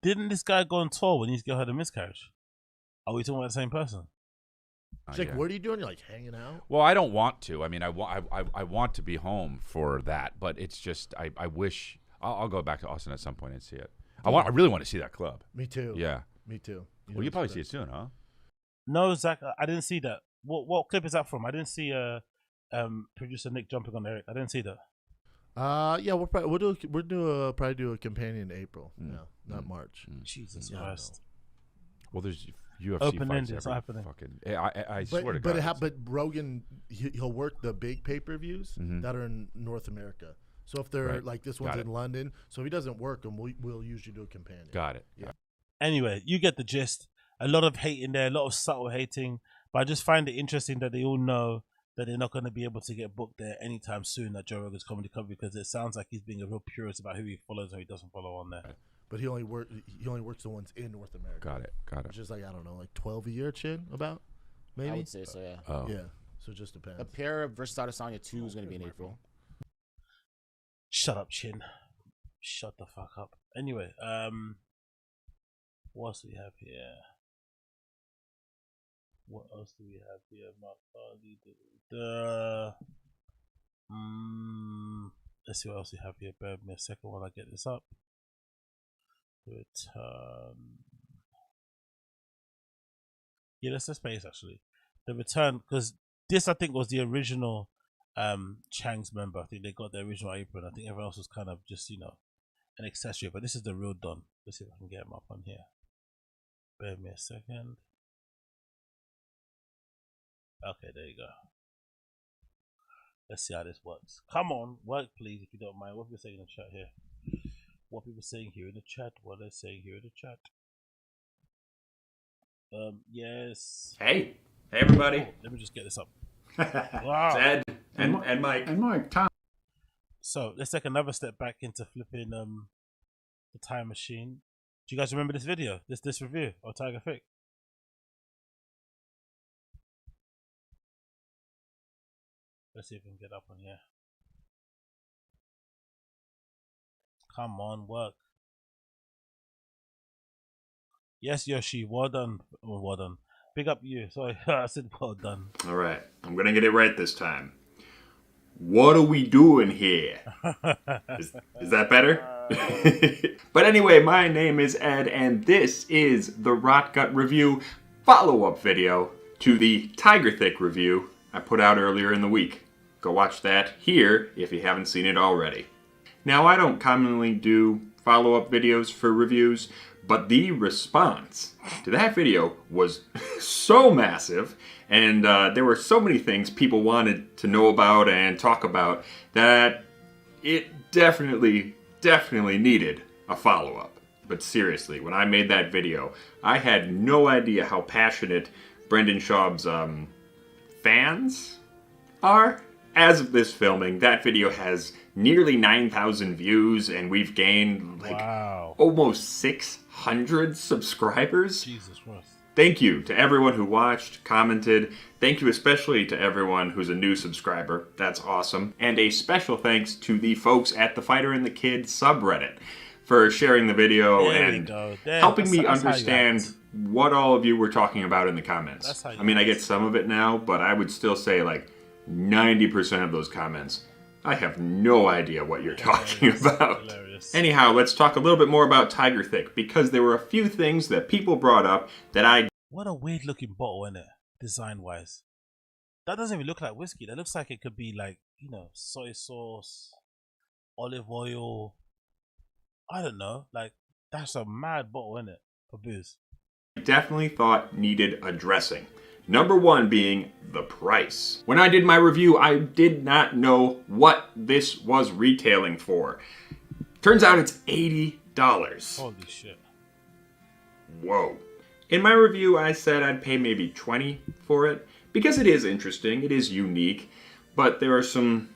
Didn't this guy go on tour when his girl had a miscarriage? Are we talking about the same person? She's like, what are you doing? You're like hanging out? Well, I don't want to. I mean, I want to be home for that, but it's just I wish I'll go back to Austin at some point and see it. I really want to see that club. Me too. Yeah. Me too. Well, you probably see it soon, huh? No, Zach, I didn't see that. What clip is that from? I didn't see producer Nick jumping on Eric. I didn't see that. Yeah, we'll probably do a companion in April. Yeah, not March. Jesus Christ. Well, there's UFC open-ended. fights It's not happening. I swear to God. But Rogan, he'll work the big pay-per-views that are in North America. So if they're like this one's in London, so if he doesn't work them, we'll usually do a companion. Got it. Yeah. Anyway, you get the gist. A lot of hate in there, a lot of subtle hating, but I just find it interesting that they all know that they're not going to be able to get booked there anytime soon at Joe Rogan's Comedy Club because it sounds like he's being a real purist about who he follows and who he doesn't follow on there. But he only works the ones in North America. Got it. Which is like, I don't know, like 12 a year, Chin, about? Maybe? I would say so, yeah. Oh. Yeah, so it just depends. The pair versus Adesanya 2 is going to be in April. Shut up, Chin. Shut the fuck up. Anyway, what else do we have here? What else do we have here? Let's see what else we have here. Bear with me a second while I get this up. Return. Yeah, let's just space actually. The return, because this I think was the original Chang's member. I think they got the original apron. I think everyone else was kind of just, you know, an accessory, but this is the real Don. Let's see if I can get him up on here. Bear with me a second. Okay, there you go. Let's see how this works. Come on, work please, if you don't mind. What people saying in the chat here? What people saying here in the chat? What they're saying here in the chat? Yes. Hey everybody. Oh, let me just get this up. Wow. It's Ed and Mike. And Mike, Tom. So let's take another step back into flipping the time machine. Do you guys remember this video? This review of Tiger Thick? Let's see if we can get up on here. Come on, work. Yes, Yoshi, well done. Oh, well done. Big up you. Sorry, I said well done. All right, I'm gonna get it right this time. What are we doing here? Is that better? But anyway, my name is Ed, and this is the Rot Gut Review follow-up video to the Tiger Thick review I put out earlier in the week. Go watch that here if you haven't seen it already. Now, I don't commonly do follow-up videos for reviews, but the response to that video was so massive, and there were so many things people wanted to know about and talk about that it definitely needed a follow-up. But seriously, when I made that video, I had no idea how passionate Brendan Schaub's fans are. As of this filming, that video has nearly 9,000 views, and we've gained like almost 600 subscribers. Jesus Christ. Thank you to everyone who watched, commented. Thank you especially to everyone who's a new subscriber. That's awesome. And a special thanks to the folks at the Fighter and the Kid subreddit for sharing the video and helping me understand what all of you were talking about in the comments. I mean, I get some of it now, but I would still say like 90% of those comments, I have no idea what you're talking about. Hilarious. Anyhow, let's talk a little bit more about Tiger Thick, because there were a few things that people brought up that I... What a weird looking bottle, isn't it? Design wise. That doesn't even look like whiskey. That looks like it could be like, you know, soy sauce, olive oil. I don't know. Like, that's a mad bottle, isn't it? For booze. Definitely thought needed addressing. Number one being the price. When I did my review, I did not know what this was retailing for. Turns out it's $80. Holy shit. Whoa. In my review, I said I'd pay maybe $20 for it, because it is interesting, it is unique, but there are some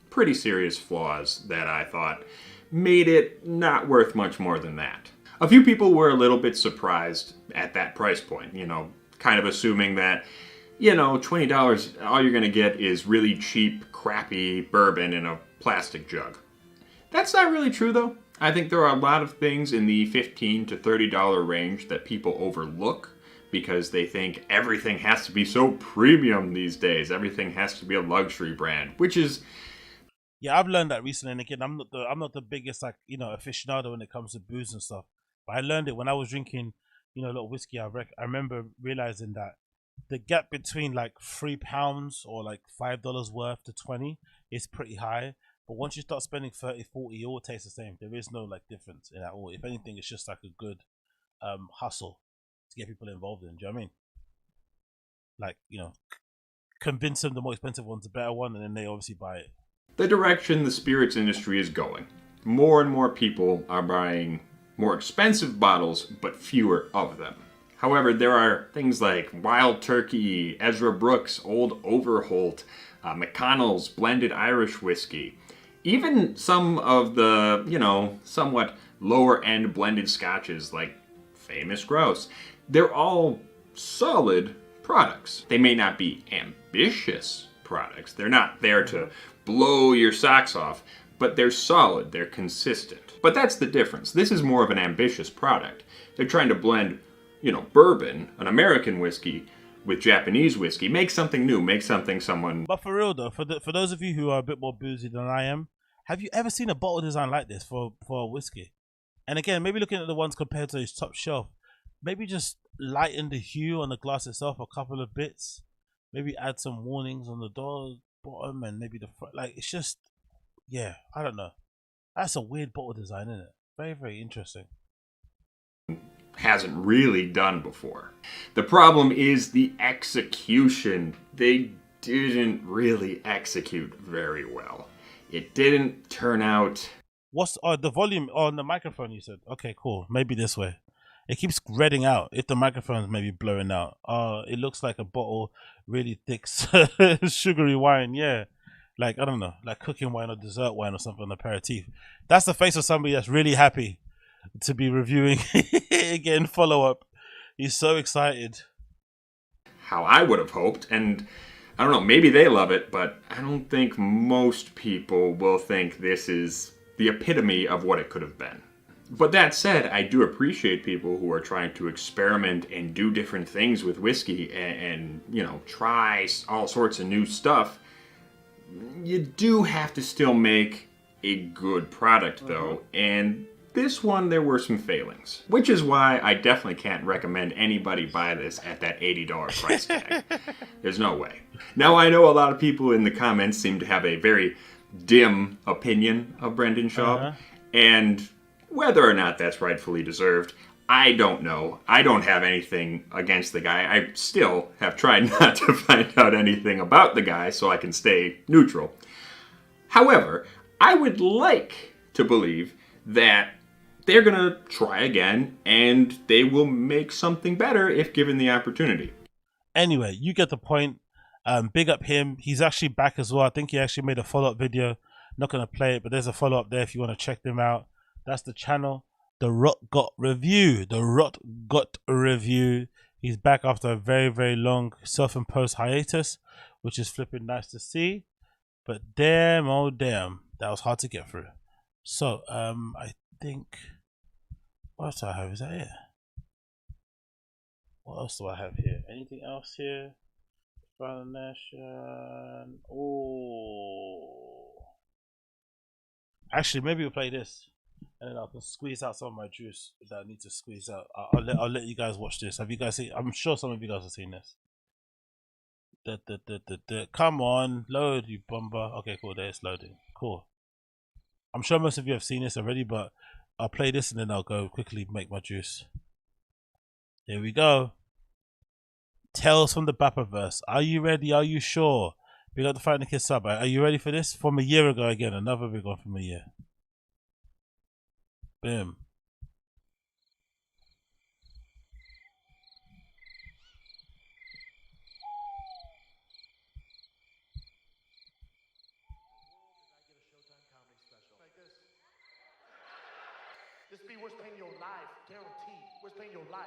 pretty serious flaws that I thought made it not worth much more than that. A few people were a little bit surprised at that price point, you know, kind of assuming that, you know, $20, all you're going to get is really cheap, crappy bourbon in a plastic jug. That's not really true, though. I think there are a lot of things in the $15 to $30 range that people overlook because they think everything has to be so premium these days. Everything has to be a luxury brand, which is... Yeah, I've learned that recently, and again, I'm not the biggest, like, you know, aficionado when it comes to booze and stuff. But I learned it when I was drinking, you know, a lot of whiskey. I remember realizing that the gap between like £3 or like $5 worth to 20 is pretty high. But once you start spending 30, 40, it all tastes the same. There is no like difference in that all. If anything, it's just like a good hustle to get people involved in. Do you know what I mean? Like, you know, convince them the more expensive one's the better one, and then they obviously buy it. The direction the spirits industry is going. More and more people are buying more expensive bottles, but fewer of them. However, there are things like Wild Turkey, Ezra Brooks, Old Overholt, McConnell's Blended Irish Whiskey. Even some of the, you know, somewhat lower-end blended scotches like Famous Grouse. They're all solid products. They may not be ambitious products. They're not there to blow your socks off, but they're solid, they're consistent. But that's the difference. This is more of an ambitious product. They're trying to blend, you know, bourbon, an American whiskey, with Japanese whiskey. Make something new. Make something someone... But for real though, for those of you who are a bit more boozy than I am, have you ever seen a bottle design like this for a whiskey? And again, maybe looking at the ones compared to his top shelf, maybe just lighten the hue on the glass itself a couple of bits. Maybe add some warnings on the door bottom and maybe the front. Like, it's just, yeah, I don't know. That's a weird bottle design, isn't it? Very, very interesting. Hasn't really done before. The problem is the execution. They didn't really execute very well. It didn't turn out... What's the volume on the microphone, you said? Okay, cool. Maybe this way. It keeps redding out. If the microphone's maybe blowing out. It looks like a bottle really thick sugary wine. Yeah. Like, I don't know, like cooking wine or dessert wine or something, an aperitif. That's the face of somebody that's really happy to be reviewing again, follow up. He's so excited. How I would have hoped, and I don't know, maybe they love it, but I don't think most people will think this is the epitome of what it could have been. But that said, I do appreciate people who are trying to experiment and do different things with whiskey and you know, try all sorts of new stuff. You do have to still make a good product though, and this one there were some failings, which is why I definitely can't recommend anybody buy this at that $80 price tag. There's no way. Now I know a lot of people in the comments seem to have a very dim opinion of Brendan Schaub, and whether or not that's rightfully deserved, I don't know. I don't have anything against the guy. I still have tried not to find out anything about the guy so I can stay neutral. However, I would like to believe that they're going to try again and they will make something better if given the opportunity. Anyway, you get the point. Big up him. He's actually back as well. I think he actually made a follow-up video. Not going to play it, but there's a follow-up there if you want to check them out. That's the channel. The Rot Got Review. The Rot Got Review. He's back after a very, very long self-imposed hiatus, which is flipping nice to see. But damn, oh damn, that was hard to get through. So, I think, what else do I have? Is that it? What else do I have here? Anything else here? Final Nation. Oh. Actually, maybe we'll play this. And then I can squeeze out some of my juice that I need to squeeze out. I'll let you guys watch this. Have you guys seen? I'm sure some of you guys have seen this. Come on, load, you bumper. Okay, cool. There it's loading. Cool. I'm sure most of you have seen this already, but I'll play this and then I'll go quickly make my juice. Here we go. Tales from the Bappaverse. Are you ready? Are you sure? We got the Fighting the Kid sub. Are you ready for this? From a year ago again. Another big one from a year. Boom. This be what's paying your life, guaranteed. What's paying your life?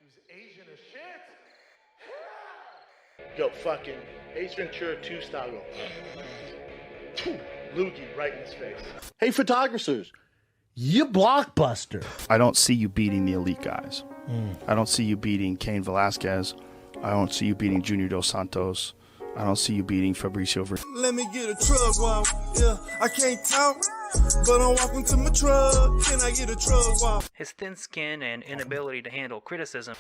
Who's Asian as shit? Yo, fucking Ace Ventura 2 style. Loogie right in his face. Hey, photographers, you blockbuster. I don't see you beating the elite guys. I don't see you beating Cain Velasquez. I don't see you beating Junior Dos Santos. I don't see you beating Fabricio Ver. Let me get a Trug Walg. Yeah, I can't talk, but I'm walking to my truck. Can I get a Trug Walg? His thin skin and inability to handle criticism.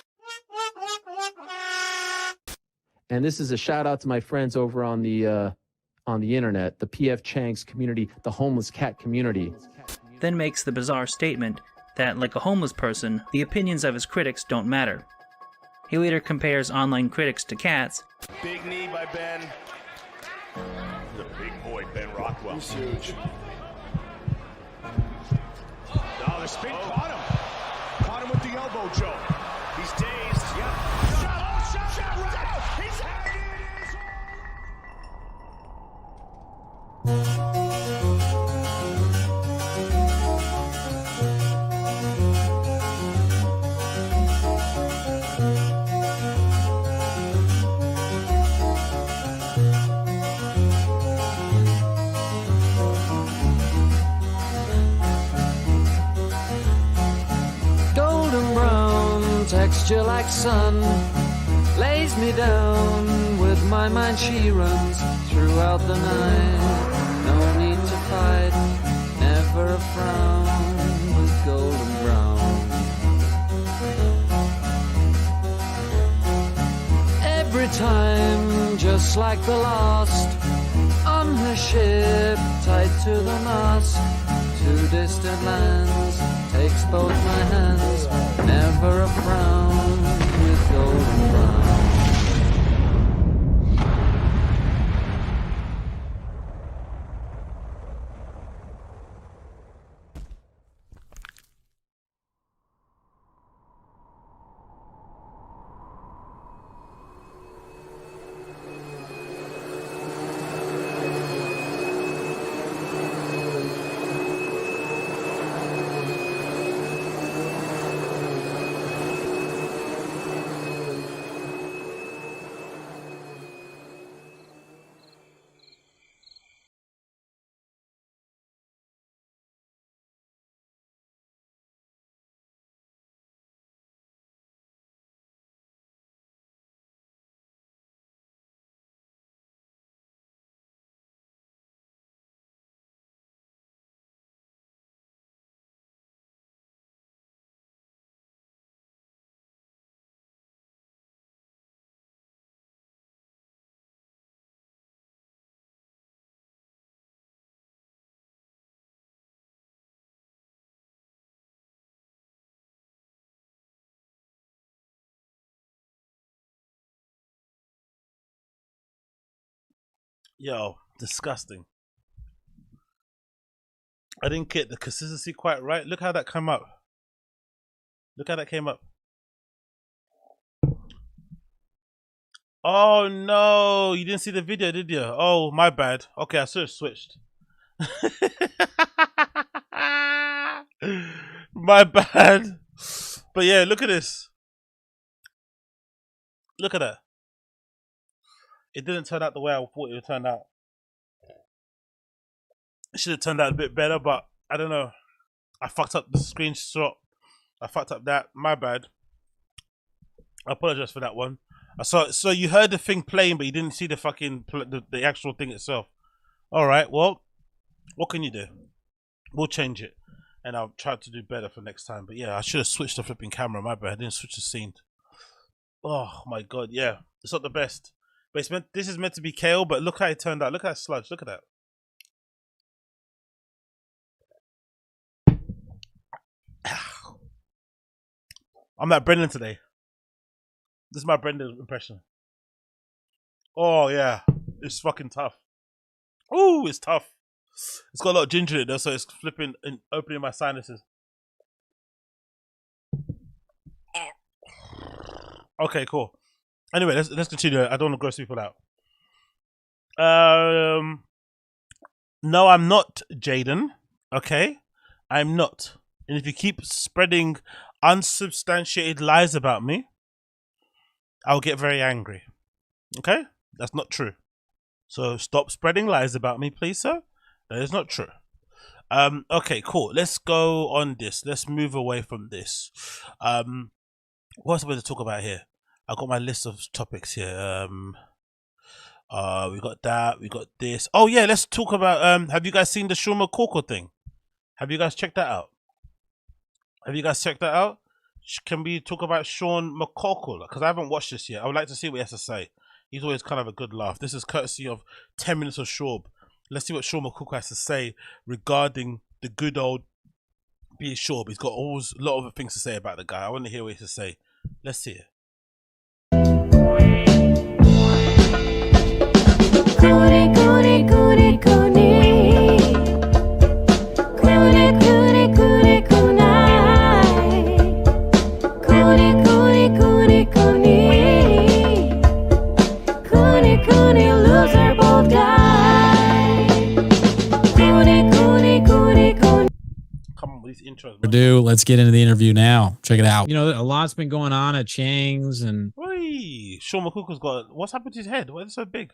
And this is a shout out to my friends over on the internet, the PF Chang's community, the homeless cat community. Then makes the bizarre statement that, like a homeless person, the opinions of his critics don't matter. He later compares online critics to cats. Big knee by Ben. The big boy Ben Rockwell. He's huge. Oh, the spin caught him. Caught him with the elbow choke. He's dazed. Yeah. Shot, right. He's had it. Golden brown, texture like sun, lace weighs me down. With my mind she runs throughout the night. No need to fight, never a frown with golden brown. Every time, just like the last, on her ship, tied to the mast, to distant lands, takes both my hands, never a frown with golden brown. Yo, disgusting. I didn't get the consistency quite right. Look how that came up. Look how that came up. Oh no, you didn't see the video, did you? Oh, my bad. Okay, I should have switched. My bad. But yeah, look at this. Look at that. It didn't turn out the way I thought it would turn out. It should have turned out a bit better, but I don't know. I fucked up the screenshot. I fucked up that. My bad. I apologize for that one. So you heard the thing playing, but you didn't see the fucking the actual thing itself. All right. Well, what can you do? We'll change it, and I'll try to do better for next time. But yeah, I should have switched the flipping camera. My bad. I didn't switch the scene. Oh my god. Yeah, it's not the best. But it's meant, this is meant to be kale, but look how it turned out. Look at that sludge. Look at that. I'm like Brendan today. This is my Brendan impression. Oh yeah, it's fucking tough. Ooh, it's tough. It's got a lot of ginger in it though, so it's flipping and opening my sinuses. Okay, cool. Anyway, let's continue. I don't want to gross people out. No, I'm not, Jaden. Okay, I'm not. And if you keep spreading unsubstantiated lies about me, I'll get very angry. Okay, that's not true. So stop spreading lies about me, please, sir. That is not true. Okay, cool. Let's go on this. Let's move away from this. What else am I going to talk about here? I got my list of topics here. We got that. We got this. Oh yeah, let's talk about. Have you guys seen the Sean McCorkle thing? Have you guys checked that out? Have you guys checked that out? Can we talk about Sean McCorkle? Because I haven't watched this yet. I would like to see what he has to say. He's always kind of a good laugh. This is courtesy of 10 Minutes of Schaub. Let's see what Sean McCorkle has to say regarding the good old B. Schaub. He's got always a lot of things to say about the guy. I want to hear what he has to say. Let's see it. Goody, goody, goody, goody. Goody, goody, goody, goody. Goody, goody, goody, goody. Goody, goody, loser, bold guy. Goody, goody, goody, goody. Come on with these intros. Let's get into the interview now. Check it out. You know, a lot's been going on at Chang's and Sean McCorkle's got, what's happened to his head? Why is it so big?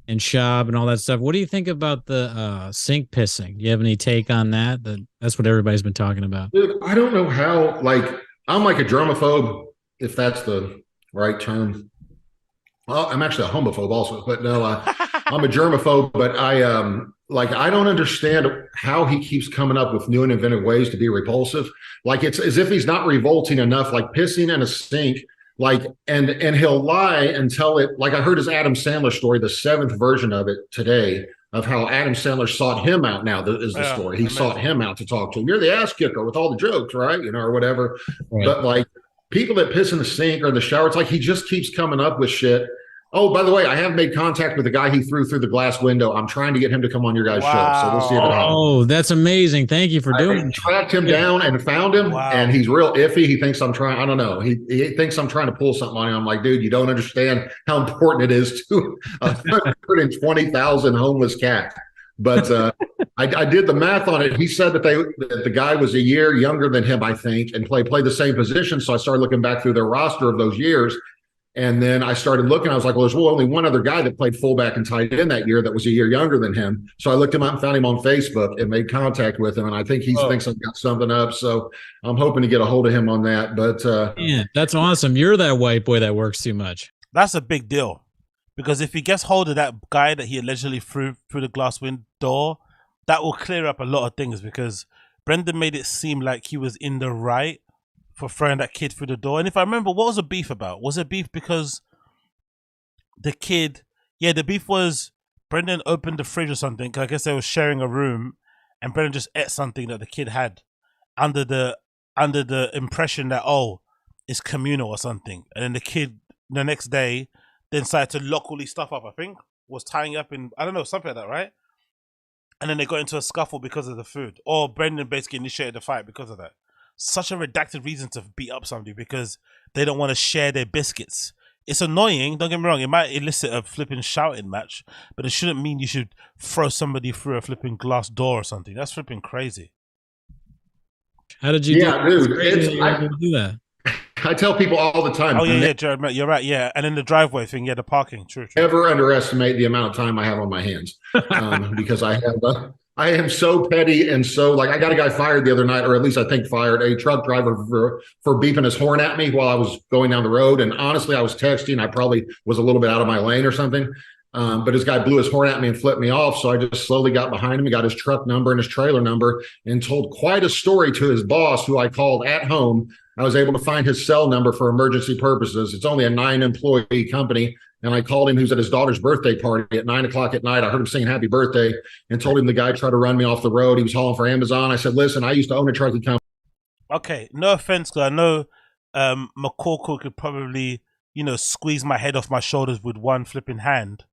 and Schaub and all that stuff. What do you think about the sink pissing? Do you have any take on that? That's what everybody's been talking about. Dude, I don't know how, like, I'm like a germaphobe, if that's the right term. Well, I'm actually a homophobe also, but no, I'm a germaphobe. But I don't understand how he keeps coming up with new and inventive ways to be repulsive. Like it's as if he's not revolting enough, like pissing in a sink. Like, and he'll lie and tell it. Like I heard his Adam Sandler story, the 7th version of it today, of how Adam Sandler sought him out. Now is the story. He sought him out to talk to him. You're the ass kicker with all the jokes, right? You know, or whatever. Right. But like people that piss in the sink or in the shower, it's like he just keeps coming up with shit. Oh, by the way, I have made contact with the guy he threw through the glass window. I'm trying to get him to come on your guys' show. So we'll see if it happens. Oh, that's amazing. Thank you for doing it. I tracked him down and found him, and he's real iffy. He thinks I'm trying. I don't know. He thinks I'm trying to pull something on him. I'm like, dude, you don't understand how important it is to 120,000 homeless cats. But I did the math on it. He said that the guy was a year younger than him, I think, and played the same position. So I started looking back through their roster of those years. And then I started looking. I was like, well, there's only one other guy that played fullback and tight end that year that was a year younger than him. So I looked him up and found him on Facebook and made contact with him. And I think he thinks I've got something up. So I'm hoping to get a hold of him on that. But yeah, that's awesome. You're that white boy that works too much. That's a big deal. Because if he gets hold of that guy that he allegedly threw through the glass window door, that will clear up a lot of things. Because Brendan made it seem like he was in the right for throwing that kid through the door. And if I remember, what was the beef about? Was it beef because the kid, the beef was Brendan opened the fridge or something. I guess they were sharing a room and Brendan just ate something that the kid had under the impression that, oh, it's communal or something. And then the kid the next day then decided to lock all these stuff up, I think, was tying up in, I don't know, something like that, right? And then they got into a scuffle because of the food. Or Brendan basically initiated the fight because of that. Such a redacted reason to beat up somebody because they don't want to share their biscuits. It's annoying, don't get me wrong, it might elicit a flipping shouting match, but it shouldn't mean you should throw somebody through a flipping glass door or something. That's flipping crazy. How did you do that? I tell people all the time. Oh, yeah, Jared, you're right, yeah. And in the driveway thing, the parking, true. Never underestimate the amount of time I have on my hands because I am so petty and so I got a guy fired the other night, or at least I think fired, a truck driver for beeping his horn at me while I was going down the road. And honestly, I was texting. I probably was a little bit out of my lane or something. But this guy blew his horn at me and flipped me off. So I just slowly got behind him and got his truck number and his trailer number and told quite a story to his boss, who I called at home. I was able to find his cell number for emergency purposes. It's only a 9-employee company. And I called him. He was at his daughter's birthday party at 9 o'clock at night. I heard him singing happy birthday and told him the guy tried to run me off the road. He was hauling for Amazon. I said, listen, I used to own a trucking company. Okay, no offense, because I know McCorkle could probably, squeeze my head off my shoulders with one flipping hand.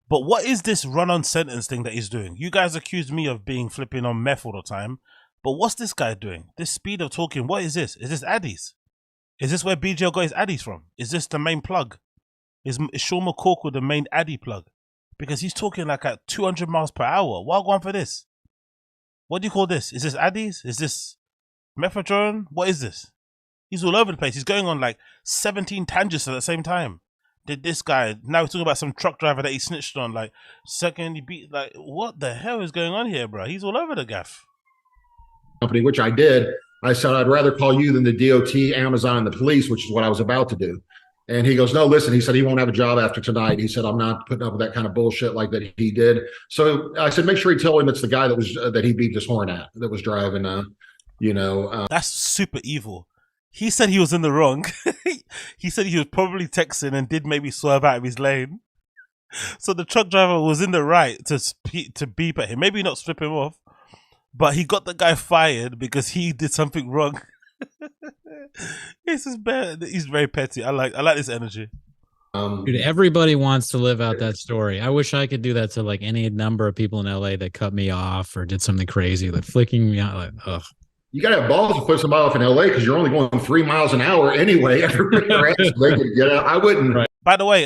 But what is this run-on sentence thing that he's doing? You guys accused me of being flipping on meth all the time. But what's this guy doing? This speed of talking, what is this? Is this Addies? Is this where BGL got his Addies from? Is this the main plug? Is Sean McCorkle the main Addy plug? Because he's talking like at 200 miles per hour. Why go on for this? What do you call this? Is this Addies? Is this methadone? What is this? He's all over the place. He's going on like 17 tangents at the same time. Did this guy, now we're talking about some truck driver that he snitched on, like, second he beat, like, what the hell is going on here, bro? He's all over the gaff. Company, which I did. I said, I'd rather call you than the DOT, Amazon, and the police, which is what I was about to do. And he goes, no, listen, he said, he won't have a job after tonight. He said, I'm not putting up with that kind of bullshit like that he did. So I said, make sure you tell him it's the guy that was, that he beat his horn at, that was driving, That's super evil. He said he was in the wrong. He said he was probably texting and did maybe swerve out of his lane. So the truck driver was in the right to beep at him. Maybe not strip him off, but he got the guy fired because he did something wrong. This is bad. He's very petty. I like this energy. Dude, everybody wants to live out that story. I wish I could do that to like any number of people in LA that cut me off or did something crazy, like flicking me out. Like, ugh. You got to have balls to put somebody off in LA because you're only going 3 miles an hour anyway. Everybody they could get out. I wouldn't. Right. By the way,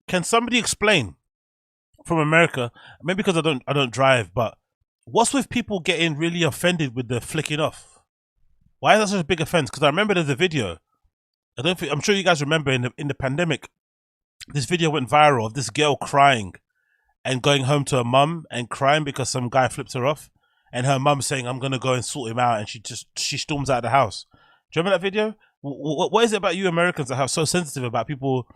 can somebody explain from America? Maybe because I don't drive, but what's with people getting really offended with the flicking off? Why is that such a big offense? Because I remember there's a video. I'm sure you guys remember in the pandemic, this video went viral of this girl crying and going home to her mum and crying because some guy flipped her off. And her mum saying, I'm going to go and sort him out. And she storms out of the house. Do you remember that video? What is it about you Americans that have so sensitive about people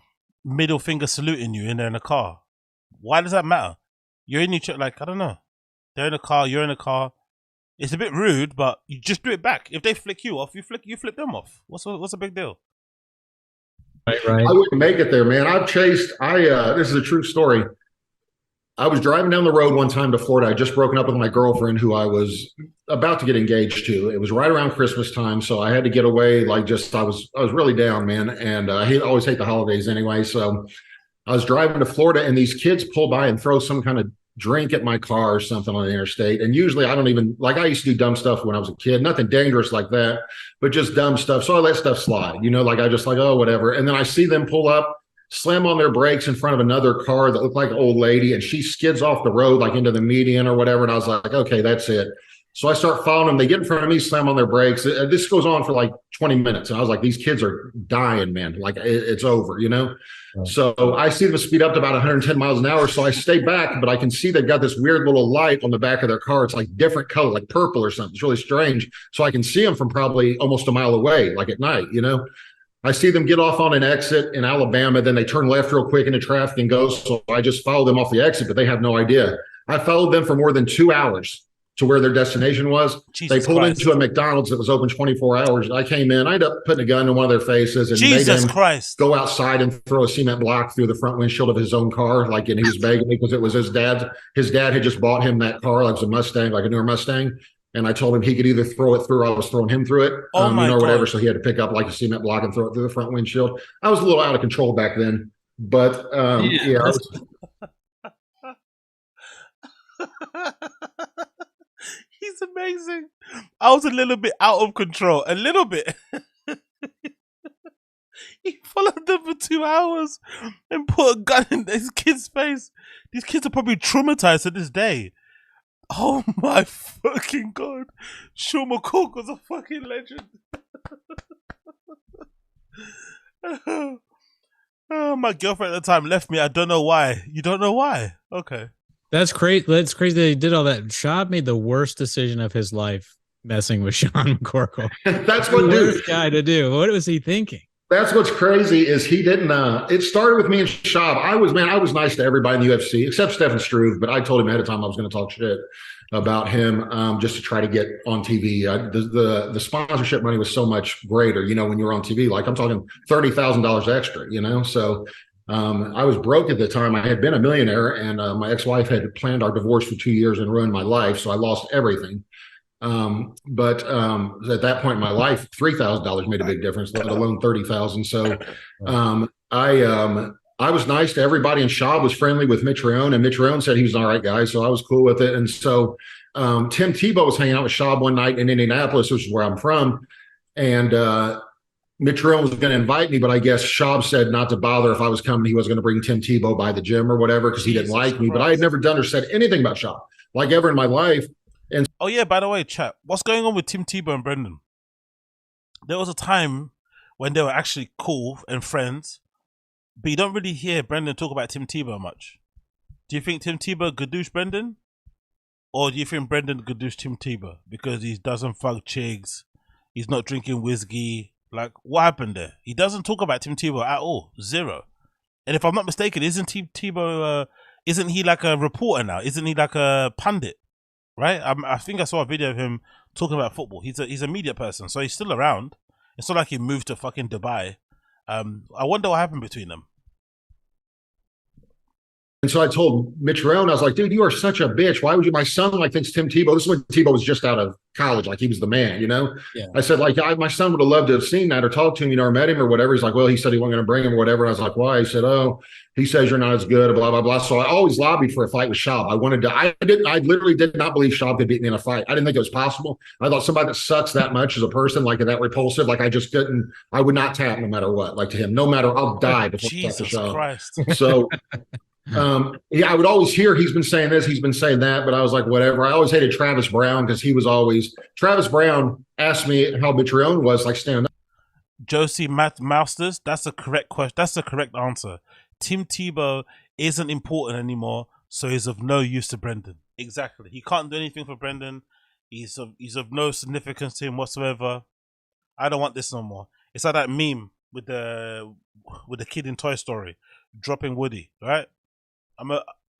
middle finger saluting you in a car? Why does that matter? You're in your like, I don't know. They're in a car, you're in a car. It's a bit rude, but you just do it back. If they flick you off, you flip them off. What's the big deal? Right. I wouldn't make it there, man. This is a true story. I was driving down the road one time to Florida. I just broken up with my girlfriend who I was about to get engaged to. It was right around Christmas time, so I had to get away. I was really down, man. And I always hate the holidays anyway. So I was driving to Florida, and these kids pull by and throw some kind of drink at my car or something on the interstate. And usually I don't even, I used to do dumb stuff when I was a kid, nothing dangerous like that, but just dumb stuff. So I let stuff slide, I just oh, whatever. And then I see them pull up, slam on their brakes in front of another car that looked like an old lady, and she skids off the road into the median or whatever. And I was like, okay, that's it. So I start following them. They get in front of me, slam on their brakes. This goes on for 20 minutes. And I was like, these kids are dying, man. It's over, So I see them speed up to about 110 miles an hour. So I stay back, but I can see they've got this weird little light on the back of their car. It's different color, like purple or something. It's really strange. So I can see them from probably almost a mile away, at night, I see them get off on an exit in Alabama. Then they turn left real quick into traffic and go. So I just follow them off the exit, but they have no idea. I followed them for more than 2 hours to where their destination was. They pulled into a McDonald's that was open 24 hours. I came in, I ended up putting a gun in one of their faces and made him go outside and throw a cement block through the front windshield of his own car. And he was begging me because it was his dad's. His dad had just bought him that car. It was a Mustang, a newer Mustang. And I told him he could either throw it through or I was throwing him through it, or whatever. So he had to pick up a cement block and throw it through the front windshield. I was a little out of control back then, but He's amazing. I was a little bit out of control. A little bit. He followed them for 2 hours and put a gun in this kid's face. These kids are probably traumatized to this day. Oh my fucking god. Sean McCook was a fucking legend. Oh, my girlfriend at the time left me. I don't know why. You don't know why? Okay. That's crazy. That's crazy that he did all that. Schaub made the worst decision of his life messing with Sean McCorkle. That's what worst guy to do. What was he thinking? That's what's crazy is he didn't. It started with me and Schaub. I was nice to everybody in the UFC except Stefan Struve, but I told him ahead of time I was going to talk shit about him just to try to get on TV. The sponsorship money was so much greater, when you were on TV. I'm talking $30,000 extra, So I was broke at the time. I had been a millionaire, and my ex-wife had planned our divorce for 2 years and ruined my life, so I lost everything. But at that point in my life, $3,000 made a big difference, let alone 30,000. So I was nice to everybody, and Schaub was friendly with Mitch Rayon, and Mitch Rayon said he was an all right guy, so I was cool with it. And so Tim Tebow was hanging out with Schaub one night in Indianapolis, which is where I'm from, and Mitch Rayon was going to invite me, but I guess Schaub said not to bother if I was coming. He was going to bring Tim Tebow by the gym or whatever because he didn't like me. But I had never done or said anything about Schaub ever in my life. And oh yeah, by the way, chat, what's going on with Tim Tebow and Brendan? There was a time when they were actually cool and friends, but you don't really hear Brendan talk about Tim Tebow much. Do you think Tim Tebow gadoosh Brendan? Or do you think Brendan gadoosh Tim Tebow because he doesn't fuck chicks, he's not drinking whiskey? What happened there? He doesn't talk about Tim Tebow at all. Zero. And if I'm not mistaken, isn't Tim Tebow, isn't he a reporter now? Isn't he a pundit? Right? I think I saw a video of him talking about football. He's a media person, so he's still around. It's not like he moved to fucking Dubai. I wonder what happened between them. And so I told Mitch Rayon, I was like, dude, you are such a bitch. Why would you? My son thinks Tim Tebow. This is when Tebow was just out of college, he was the man, Yeah. I said, my son would have loved to have seen that or talked to him, or met him or whatever. He's like, well, he said he wasn't going to bring him or whatever. And I was like, why? He said, oh, he says you're not as good, blah, blah, blah. So I always lobbied for a fight with Schaub. I literally did not believe Schaub could beat me in a fight. I didn't think it was possible. I thought somebody that sucks that much as a person, that repulsive, I just couldn't, I would not tap no matter what, to him, no matter, I'll die before Jesus Christ. So yeah, I would always hear he's been saying this, he's been saying that, but I was like, whatever. I always hated Travis Brown because he was always Travis Brown asked me how Mitch Rayon was standing up. Josie Mausters, that's the correct question. That's the correct answer. Tim Tebow isn't important anymore, so he's of no use to Brendan. Exactly. He can't do anything for Brendan. He's of no significance to him whatsoever. I don't want this no more. It's like that meme with the kid in Toy Story dropping Woody, right?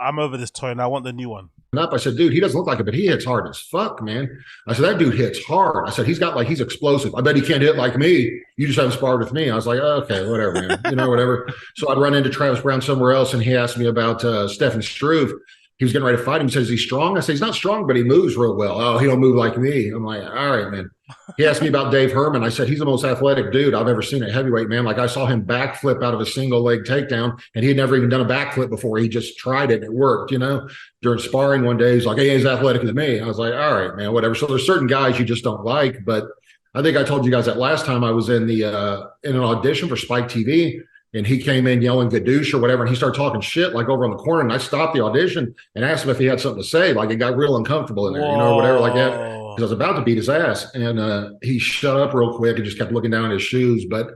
I'm over this toy and I want the new one. Up, I said, dude, he doesn't look like it, but he hits hard as fuck, man. I said, that dude hits hard. I said, he's explosive. I bet he can't hit like me. You just haven't sparred with me. I was like, okay, whatever, man. Whatever. So I'd run into Travis Brown somewhere else, and he asked me about Stefan Struve. He was getting ready to fight him. He says, he's strong. I said, he's not strong, but he moves real well. Oh, he don't move like me. I'm like, all right, man. He asked me about Dave Herman. I said, he's the most athletic dude I've ever seen at heavyweight, man. Like, I saw him backflip out of a single leg takedown, and he had never even done a backflip before. He just tried it, and it worked, During sparring one day, he's like, hey, he's athletic as me. I was like, all right, man, whatever. So there's certain guys you just don't like. But I think I told you guys that last time I was in an audition for Spike TV, and he came in yelling Gadoosh or whatever, and he started talking shit like over on the corner, and I stopped the audition and asked him if he had something to say. Like, it got real uncomfortable in there, or whatever like that, because I was about to beat his ass. And he shut up real quick and just kept looking down at his shoes. But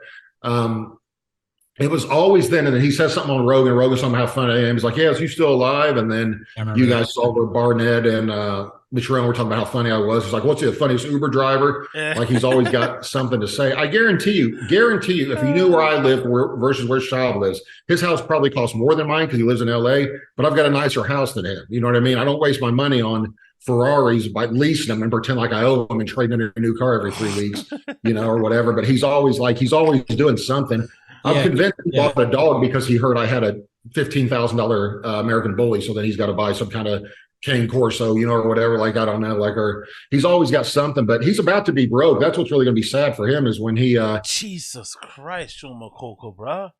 it was always then, and then he says something on Rogan. Rogan somehow how funny I am. He's like, yeah, is you still alive? And then you guys saw where Barnett and Michelle were talking about how funny I was. He's like, what's the funniest Uber driver? Like, he's always got something to say. I guarantee you, if you knew where I live versus where Schaub lives, his house probably costs more than mine because he lives in LA, but I've got a nicer house than him. You know what I mean? I don't waste my money on Ferraris by leasing them and pretend like I owe them and trading in a new car every 3 weeks, or whatever. But he's always doing something. I'm convinced he bought a dog because he heard I had a $15,000 American Bully, so then he's got to buy some kind of Cane Corso, or whatever. Like, I don't know, or he's always got something, but he's about to be broke. That's what's really going to be sad for him is when he. Jesus Christ, Sean McCorkle, bro.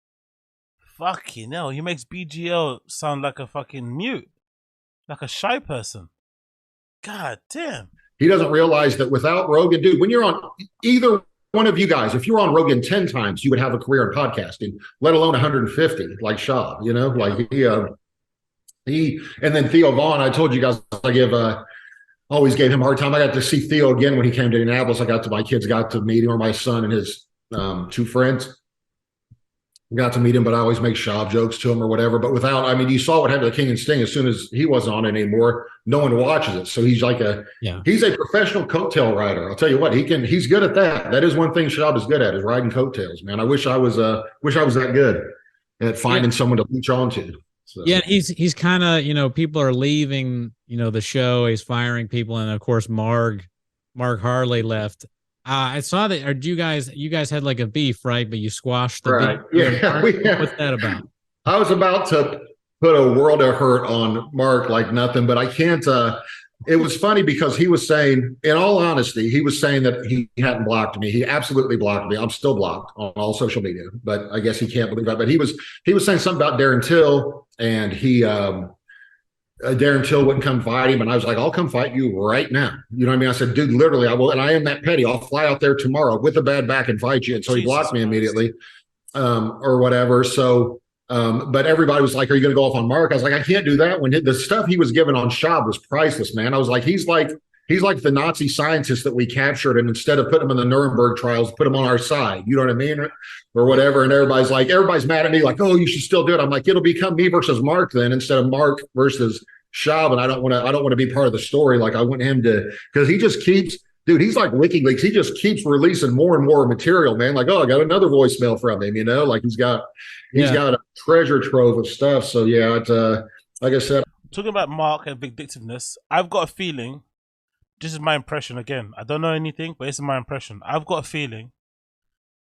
Fucking hell, he makes BGL sound like a fucking mute, like a shy person. God damn. He doesn't realize that without Rogan, dude, when you're on either one of you guys, if you're on Rogan 10 times, you would have a career in podcasting, let alone 150, like Schaub, like he and then Theo Vaughn, I told you guys, I always gave him a hard time. I got to see Theo again when he came to Indianapolis. My kids got to meet him, or my son and his 2 friends got to meet him, but I always make Schaub jokes to him or whatever. But you saw what happened to King and Sting. As soon as he wasn't on anymore, no one watches it. So he's like he's a professional coattail rider. I'll tell you what, he's good at that. That is one thing Schaub is good at, is riding coattails, man. I wish I was that good at finding someone to reach on to. So. Yeah, he's kind of, people are leaving, the show. He's firing people, and of course, Mark Harley left. I saw that. Or you guys had like a beef, right? But you squashed the beef. Yeah. What's that about? I was about to put a world of hurt on Mark like nothing, but I can't. It was funny because he was saying, in all honesty, he was saying that he hadn't blocked me. He absolutely blocked me. I'm still blocked on all social media, but I guess he can't believe that. But he was saying something about Darren Till, and Darren Till wouldn't come fight him, and I was like, I'll come fight you right now. You know what I mean? I said, dude, literally, I will, and I am that petty. I'll fly out there tomorrow with a bad back and fight you. And so he blocked me immediately, or whatever. So. But everybody was like, are you going to go off on Mark? I was like, I can't do that. When the stuff he was given on Schaub was priceless, man. I was like, he's like the Nazi scientist that we captured, and instead of putting him in the Nuremberg trials, put him on our side. You know what I mean? Or whatever. And everybody's mad at me, like, oh, you should still do it. I'm like, it'll become me versus Mark then, instead of Mark versus Schaub. And I don't want to be part of the story. Like, I want him to, because he just keeps. Dude, he's like WikiLeaks. He just keeps releasing more and more material, man. Like, oh, I got another voicemail from him, like he's got a treasure trove of stuff. So yeah, it's like I said. Talking about Mark and vindictiveness, I've got a feeling, this is my impression again. I don't know anything, but this is my impression. I've got a feeling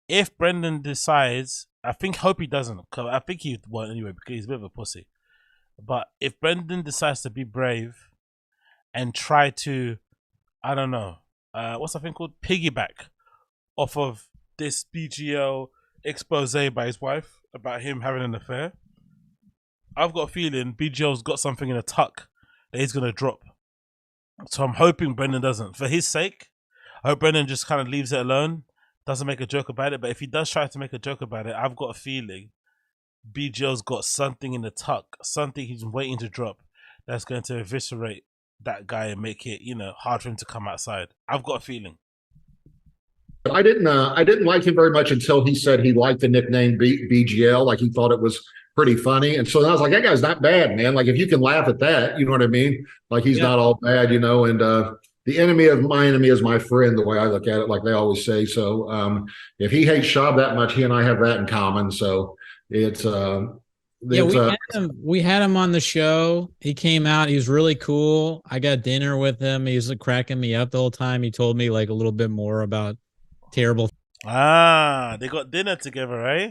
if Brendan decides, hope he doesn't, because I think he won't anyway, because he's a bit of a pussy. But if Brendan decides to be brave and try to, I don't know, what's that thing called? Piggyback off of this BGL expose by his wife about him having an affair. I've got a feeling BGL's got something in a tuck that he's going to drop. So I'm hoping Brendan doesn't. For his sake, I hope Brendan just kind of leaves it alone, doesn't make a joke about it. But if he does try to make a joke about it, I've got a feeling BGL's got something in the tuck, something he's waiting to drop that's going to eviscerate that guy and make it, hard for him to come outside. I've got a feeling. I didn't like him very much until he said he liked the nickname BGL, like he thought it was pretty funny. And so I was like, that guy's not bad, man. Like, if you can laugh at that, you know what I mean? Like, he's not all bad, and the enemy of my enemy is my friend, the way I look at it, like they always say. So if he hates Schaub that much, he and I have that in common. So it's we had him on the show. He came out. He was really cool. I got dinner with him. He was cracking me up the whole time. He told me like a little bit more about terrible. They got dinner together, eh?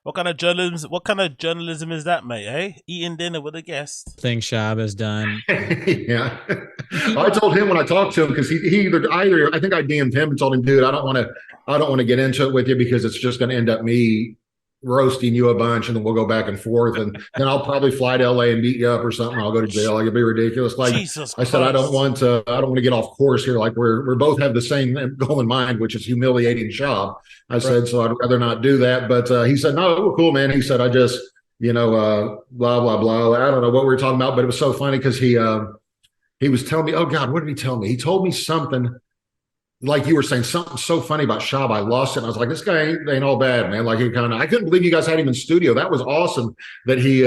What kind of journalism? What kind of journalism is that, mate? Eh? Eating dinner with a guest. Things Schaub has done. Yeah, I told him when I talked to him because he either I think I DM'd him and told him, dude, I don't want to get into it with you because it's just going to end up me roasting you a bunch, and then we'll go back and forth, and then I'll probably fly to LA and beat you up or something. I'll go to jail. Like, it'd be ridiculous. Like I said, I don't want to get off course here. Like we're both have the same goal in mind, which is humiliating Schaub. I said, so I'd rather not do that. But he said, no, we're cool, man. He said, I just, blah, blah, blah. I don't know what we were talking about, but it was so funny because he was telling me, oh God, what did he tell me? He told me something like you were saying, something so funny about Schaub. I lost it. And I was like, this guy ain't all bad, man. Like I couldn't believe you guys had him in studio. That was awesome that he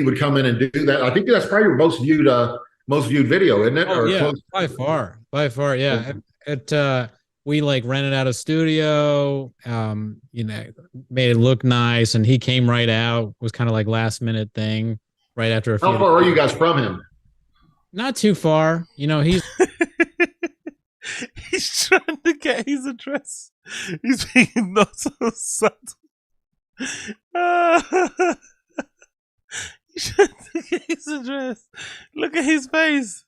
would come in and do that. I think that's probably your most viewed video, isn't it? Oh, yeah, by far. Yeah. We like rented out a studio, made it look nice. And he came right out, was kind of like last minute thing right after a few. How far are you guys from him? Not too far. He's he's trying to get his address. He's being not so subtle. He's trying to get his address. Look at his face.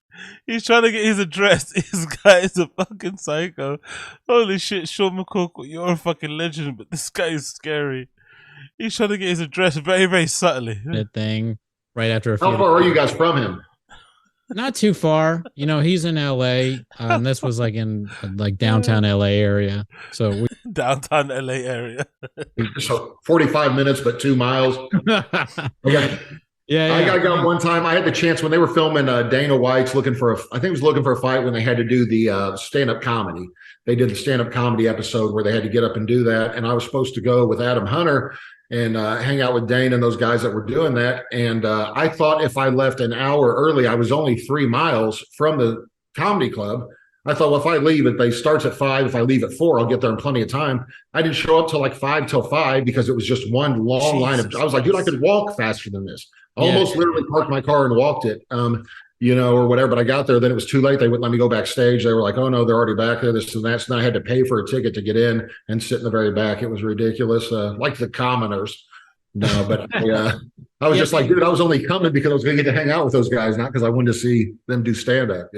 He's trying to get his address. This guy is a fucking psycho. Holy shit, Sean McCorkle, you're a fucking legend, but this guy is scary. He's trying to get his address very, very subtly. That thing right after a few. How far are you guys from him? Not too far. He's in LA. This was like in like downtown LA area. So downtown LA area. So 45 minutes, but 2 miles. Okay. Yeah. I got one time. I had the chance when they were filming Dana White's looking for a fight when they had to do the stand-up comedy. They did the stand-up comedy episode where they had to get up and do that. And I was supposed to go with Adam Hunter and hang out with Dane and those guys that were doing that. And I thought if I left an hour early, I was only 3 miles from the comedy club. I thought, well, if I leave, if they starts at 5, if I leave at 4, I'll get there in plenty of time. I didn't show up till like 5 because it was just one long line of, I was like, dude, I could walk faster than this. I almost literally parked my car and walked it, or whatever. But I got there, then it was too late. They wouldn't let me go backstage. They were like, oh no, they're already back there, this and that. So then I had to pay for a ticket to get in and sit in the very back. It was ridiculous. Like the commoners. No, but I was just like, dude, I was only coming because I was going to get to hang out with those guys, not because I wanted to see them do stand-up,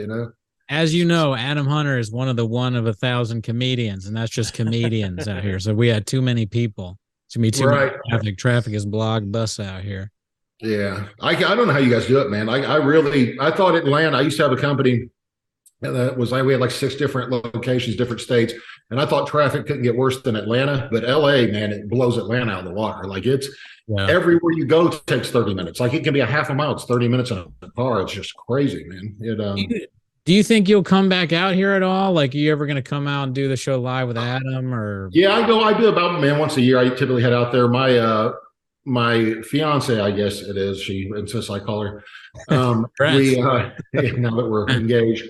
As you know, Adam Hunter is one of 1,000 comedians, and that's just comedians out here. So we had too many people. It's going to be too much traffic. Traffic is blocked bus out here. Yeah. I don't know how you guys do it, man. I thought Atlanta, I used to have a company that was we had like 6 different locations, different states. And I thought traffic couldn't get worse than Atlanta, but LA, man, it blows Atlanta out of the water. Like everywhere you go takes 30 minutes. Like it can be a half a mile. It's 30 minutes in a car. It's just crazy, man. Do you think you'll come back out here at all? Like, are you ever going to come out and do the show live with Adam or? Yeah, I do about, once a year. I typically head out there. My fiance, I guess it is. She insists I call her. Now that we're engaged,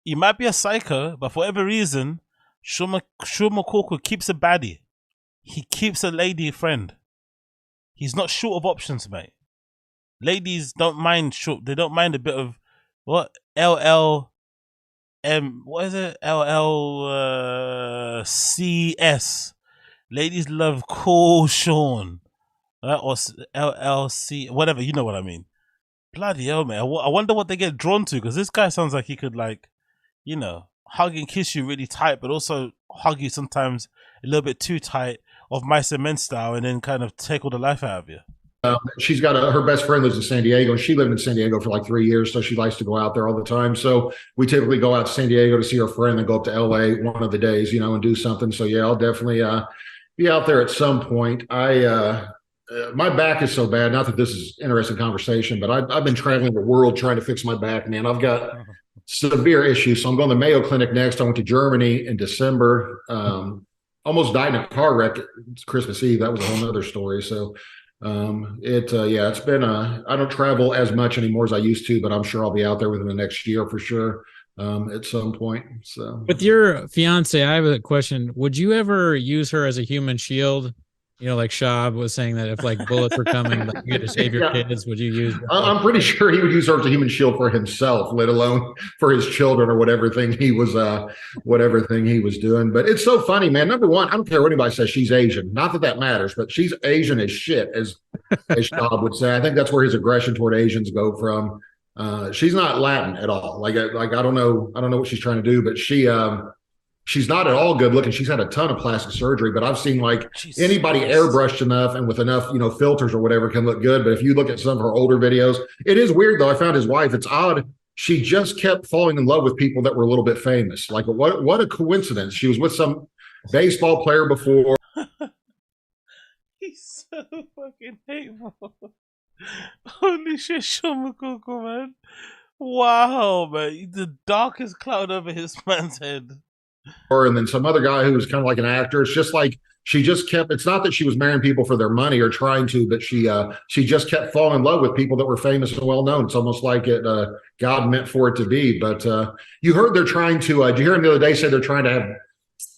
you might be a psycho, but for whatever reason, Sean McCorkle keeps a baddie. He keeps a lady friend. He's not short of options, mate. Ladies don't mind short. They don't mind a bit of what what is it? LLCS. Ladies love cool Sean, or LLC, whatever, you know what I mean. Bloody hell, man. I wonder what they get drawn to, because this guy sounds like he could, like, hug and kiss you really tight, but also hug you sometimes a little bit too tight, of Mice and Men style, and then kind of take all the life out of you. She's got her best friend lives in San Diego, and she lived in San Diego for like 3 years, so she likes to go out there all the time. So we typically go out to San Diego to see her friend, then go up to LA one of the days, and do something. So yeah, I'll definitely be out there at some point. My back is so bad. Not that this is interesting conversation, but I've been traveling the world trying to fix my back, man. I've got severe issues. So I'm going to the Mayo Clinic next. I went to Germany in December. Almost died in a car wreck. It's Christmas Eve. That was a whole other story. So It's been I don't travel as much anymore as I used to, but I'm sure I'll be out there within the next year for sure. At some point. So with your fiance, I have a question. Would you ever use her as a human shield? Like Schaub was saying that if like bullets were coming, like you had to save your kids, would you use her? I'm pretty sure he would use her as a human shield for himself, let alone for his children or whatever thing he was doing. But it's so funny, man. Number one, I don't care what anybody says, she's Asian. Not that that matters, but she's Asian as shit, as Schaub would say. I think that's where his aggression toward Asians go from. She's not Latin at all. Like I don't know what she's trying to do, but she's not at all good looking. She's had a ton of plastic surgery, but I've seen like anybody airbrushed enough and with enough, filters or whatever can look good. But if you look at some of her older videos, it is weird though. I found his wife. It's odd. She just kept falling in love with people that were a little bit famous. Like what a coincidence. She was with some baseball player before. He's so fucking hateful. Holy shit, Sean McCorkle, man. Wow, man. The darkest cloud over his man's head. And then some other guy who was kind of like an actor. It's just like she just kept, it's not that she was marrying people for their money or trying to, but she just kept falling in love with people that were famous and well known. It's almost like God meant for it to be. But you heard they're trying to, did you hear him the other day say they're trying to have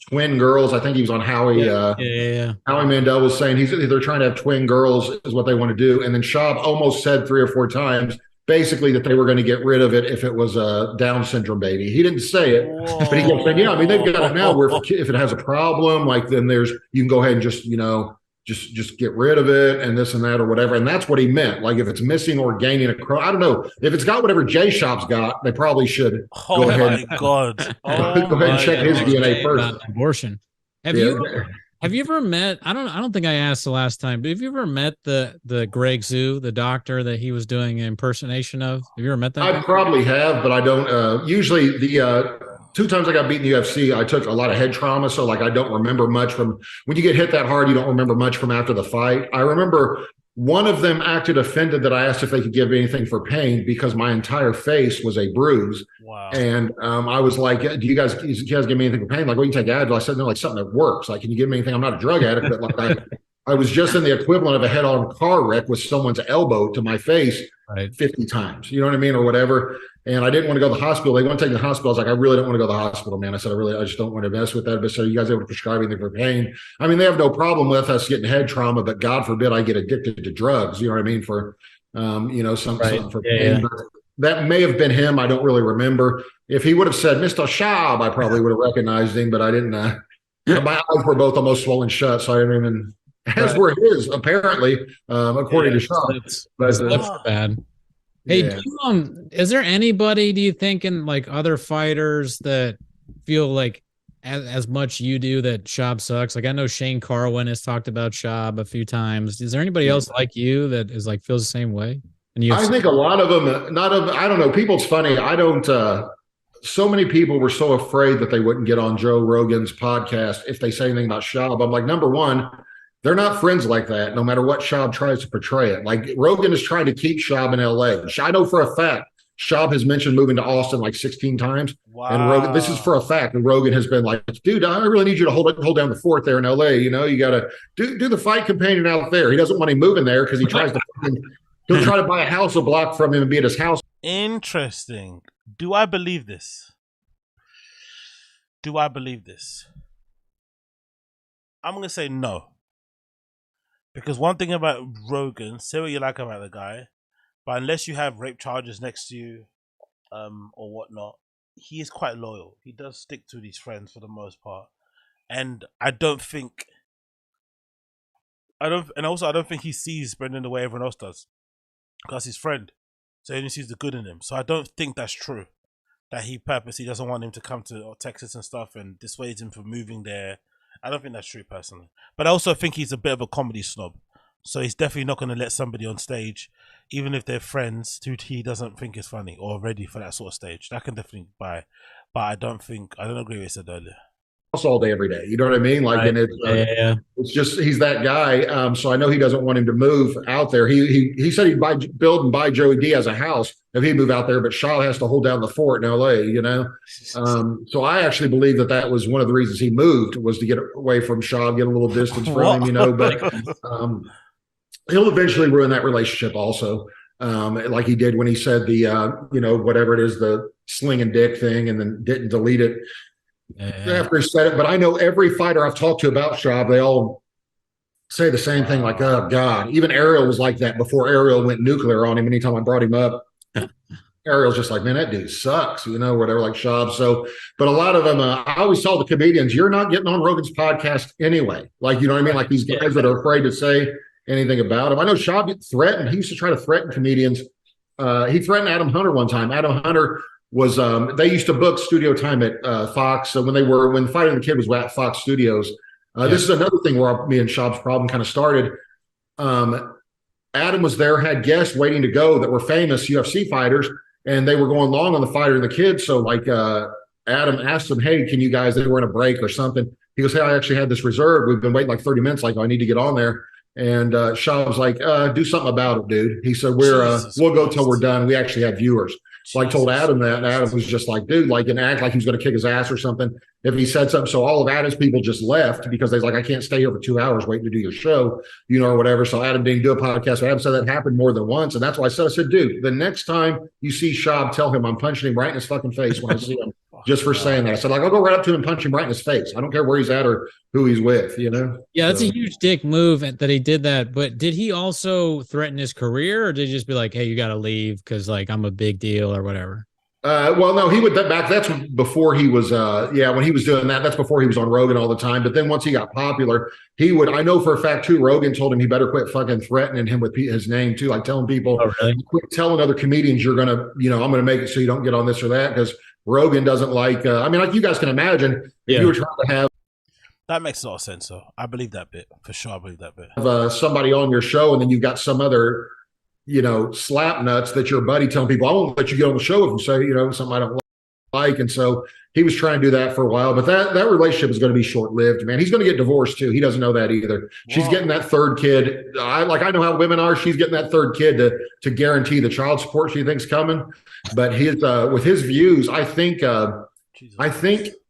twin girls? I think he was on Howie. Howie Mandel was saying they're trying to have twin girls is what they want to do. And then Schaub almost said 3 or 4 times basically that they were going to get rid of it if it was a Down syndrome baby. He didn't say it, but he kept saying, yeah, I mean, they've got it now where if it has a problem, like then you can go ahead and just get rid of it and this and that or whatever. And that's what he meant. Like if it's missing or gaining a I don't know. If it's got whatever J Shop's got, they probably should go ahead. God. Go ahead and check his DNA first. Abortion. Have you ever met, I don't think I asked the last time, but have you ever met the Greg Zoo, the doctor that he was doing an impersonation of? Have you ever met that I guy? probably have, but I don't. Usually the 2 times I got beat in the UFC, I took a lot of head trauma. So like, I don't remember much from when you get hit that hard, you don't remember much from after the fight. I remember one of them acted offended that I asked if they could give me anything for pain because my entire face was a bruise. Wow. And I was like, do you guys give me anything for pain? Like, well, you can take Advil. I said, no, like something that works. Like, can you give me anything? I'm not a drug addict, but like I was just in the equivalent of a head-on car wreck with someone's elbow to my face 50 times. You know what I mean? Or whatever. And I didn't want to go to the hospital. They want to take me to the hospital. I was like, I really don't want to go to the hospital, man. I said, I just don't want to mess with that. But so you guys able to prescribe anything for pain? I mean, they have no problem with us getting head trauma, but God forbid I get addicted to drugs. You know what I mean? For, something for pain. But that may have been him. I don't really remember. If he would have said, Mr. Schaub, I probably would have recognized him, but I didn't. My eyes were both almost swollen shut, so I didn't even, as were his, apparently, according to Schaub. His lips are bad. Hey, is there anybody, do you think, in like other fighters that feel like as much you do that Schaub sucks? Like I know Shane Carwin has talked about Schaub a few times. Is there anybody else like you that is like feels the same way? And I think a lot of them, I don't know. It's funny. I don't, so many people were so afraid that they wouldn't get on Joe Rogan's podcast if they say anything about Schaub. I'm like, number one, they're not friends like that, no matter what Schaub tries to portray it. Like Rogan is trying to keep Schaub in LA. I know for a fact Schaub has mentioned moving to Austin like 16 times. Wow. And Rogan, this is for a fact. And Rogan has been like, dude, I really need you to hold down the fort there in LA. You got to do the fight companion out there. He doesn't want him moving there because he tries to he'll try to buy a house a block from him and be at his house. Interesting. Do I believe this? I'm going to say no. Because one thing about Rogan, say what you like about the guy, but unless you have rape charges next to you or whatnot, he is quite loyal. He does stick to his friends for the most part. And I don't think he sees Brendan the way everyone else does. Because his friend. So he only sees the good in him. So I don't think that's true. That he purposely doesn't want him to come to Texas and stuff and dissuades him from moving there. I don't think that's true personally. But I also think he's a bit of a comedy snob. So he's definitely not going to let somebody on stage, even if they're friends, who he doesn't think is funny or ready for that sort of stage. That can definitely buy. But I don't agree with what you said earlier. All day, every day. You know what I mean? Like, and it's just, he's that guy. So I know he doesn't want him to move out there. He said he'd build and buy Joey Diaz a house if he'd move out there, but Shaw has to hold down the fort in LA, So I actually believe that was one of the reasons he moved, was to get away from Shaw, get a little distance from him, but he'll eventually ruin that relationship also. Like he did when he said the, whatever it is, the slinging dick thing, and then didn't delete it after he said it. But I know every fighter I've talked to about Schaub, they all say the same thing, like, oh, God. Even Ariel was like that before Ariel went nuclear on him. Anytime I brought him up, Ariel's just like, man, that dude sucks, whatever, like Schaub. So, but a lot of them, I always tell the comedians, you're not getting on Rogan's podcast anyway. Like, you know what I mean? Like these guys that are afraid to say anything about him. I know Schaub threatened. He used to try to threaten comedians. He threatened Adam Hunter one time. Adam Hunter was, they used to book studio time at Fox. So when Fighting the Kid was at Fox Studios. This is another thing where me and Schaub's problem kind of started. Adam was there, had guests waiting to go that were famous UFC fighters, and they were going long on the Fighter and the Kid. So like Adam asked them, hey, can you guys, they were in a break or something. He goes, hey, I actually had this reserved. We've been waiting like 30 minutes. Like, I need to get on there. And Schaub was like, do something about it, dude. He said, we'll go till we're done. We actually have viewers. So I told Adam that, and Adam was just like, dude, like, and act like he was going to kick his ass or something if he said something. So all of Adam's people just left because they was like, I can't stay here for 2 hours waiting to do your show, or whatever. So Adam didn't do a podcast. So Adam said that happened more than once. And that's why I said, dude, the next time you see Schaub, tell him I'm punching him right in his fucking face when I see him, just for saying that. I said, like, I'll go right up to him and punch him right in his face. I don't care where he's at or who he's with, Yeah, that's a huge dick move that he did that. But did he also threaten his career, or did he just be like, hey, you got to leave because, like, I'm a big deal or whatever? Well, no, he would back. That's before he was, when he was doing that, that's before he was on Rogan all the time. But then once he got popular, he would, I know for a fact too, Rogan told him he better quit fucking threatening him with his name too. Like telling people, quit telling other comedians you're going to, I'm going to make it so you don't get on this or that. Because Rogan doesn't like, like you guys can imagine if you were trying to have. That makes a lot of sense though. I believe that bit for sure. I believe that bit. Somebody on your show and then you've got some other, slap nuts that your buddy telling people, I won't let you get on the show if you say, something I don't like. And so he was trying to do that for a while, but that relationship is going to be short-lived, man. He's going to get divorced too. He doesn't know that either. She's getting that third kid. I know how women are. She's getting that third kid to guarantee the child support she thinks coming. But with his views, I think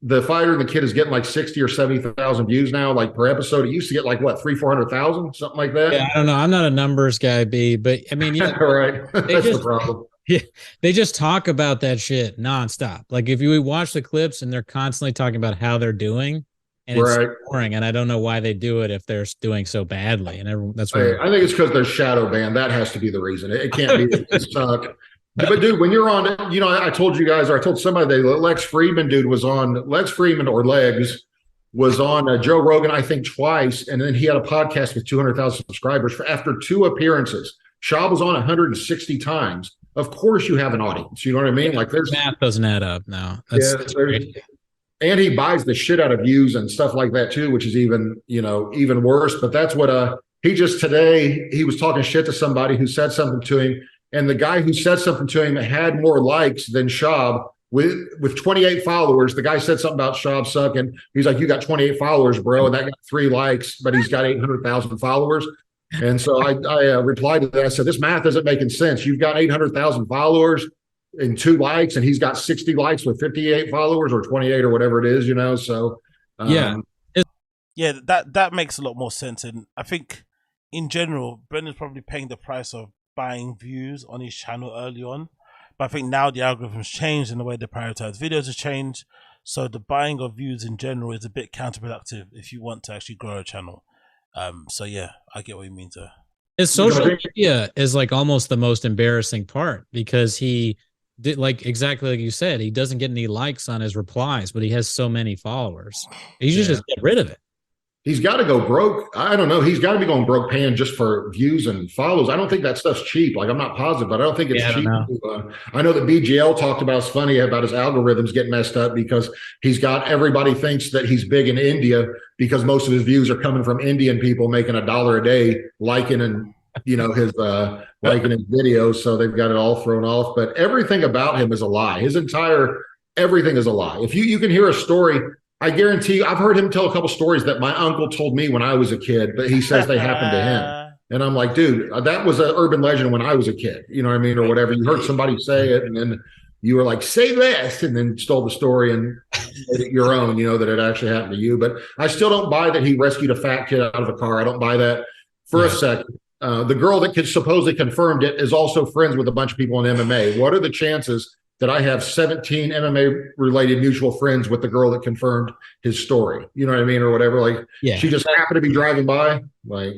the Fighter and the Kid is getting like 60 or 70,000 views now, like per episode. It used to get like what, 300,000-400,000, something like that. Yeah, I don't know. I'm not a numbers guy, B, but I mean, right. That's the problem. Yeah, they just talk about that shit nonstop. Like if you watch the clips and they're constantly talking about how they're doing, and it's boring. And I don't know why they do it if they're doing so badly. And that's why I think it's because they're shadow banned. That has to be the reason. It can't be that they suck. But dude, when you're on, I told you guys, or I told somebody that Lex Friedman, dude, was on Lex Friedman or Legs was on Joe Rogan, I think twice. And then he had a podcast with 200,000 subscribers after 2 appearances. Schaub was on 160 times. Of course you have an audience. You know what I mean? Like there's math doesn't add up now. That's crazy. And he buys the shit out of views and stuff like that too, which is even worse. But that's what he just today, he was talking shit to somebody who said something to him. And the guy who said something to him had more likes than Schaub with 28 followers. The guy said something about Schaub sucking. He's like, you got 28 followers, bro. And that got 3 likes, but he's got 800,000 followers. And so I replied to that. I said, this math isn't making sense. You've got 800,000 followers and 2 likes, and he's got 60 likes with 58 followers or 28 or whatever it is, So, yeah, that makes a lot more sense. And I think in general, Brendan's probably paying the price of buying views on his channel early on. But I think now the algorithm's changed and the way they prioritize videos has changed. So the buying of views in general is a bit counterproductive if you want to actually grow a channel. So yeah, I get what you mean there. His social media is like almost the most embarrassing part because he did, like exactly like you said, he doesn't get any likes on his replies, but he has so many followers. He should just get rid of it. He's got to go broke. I don't know. He's got to be going broke paying just for views and follows. I don't think that stuff's cheap. Like, I'm not positive, but I don't think it's cheap. I know that BGL talked about, it's funny about his algorithms getting messed up because he's got, everybody thinks that he's big in India because most of his views are coming from Indian people making $1 a day, liking and, his liking his videos. So they've got it all thrown off. But everything about him is a lie. Everything is a lie. If you can hear a story, I guarantee you, I've heard him tell a couple stories that my uncle told me when I was a kid, but he says they happened to him. And I'm like, dude, that was an urban legend when I was a kid, you know what I mean? Or whatever. You heard somebody say it and then you were like, say less, and then stole the story and made it your own, that it actually happened to you. But I still don't buy that he rescued a fat kid out of a car. I don't buy that for a second. The girl that supposedly confirmed it is also friends with a bunch of people in MMA. What are the chances that I have 17 MMA-related mutual friends with the girl that confirmed his story? You know what I mean, or whatever. Like, she just happened to be driving by. Like,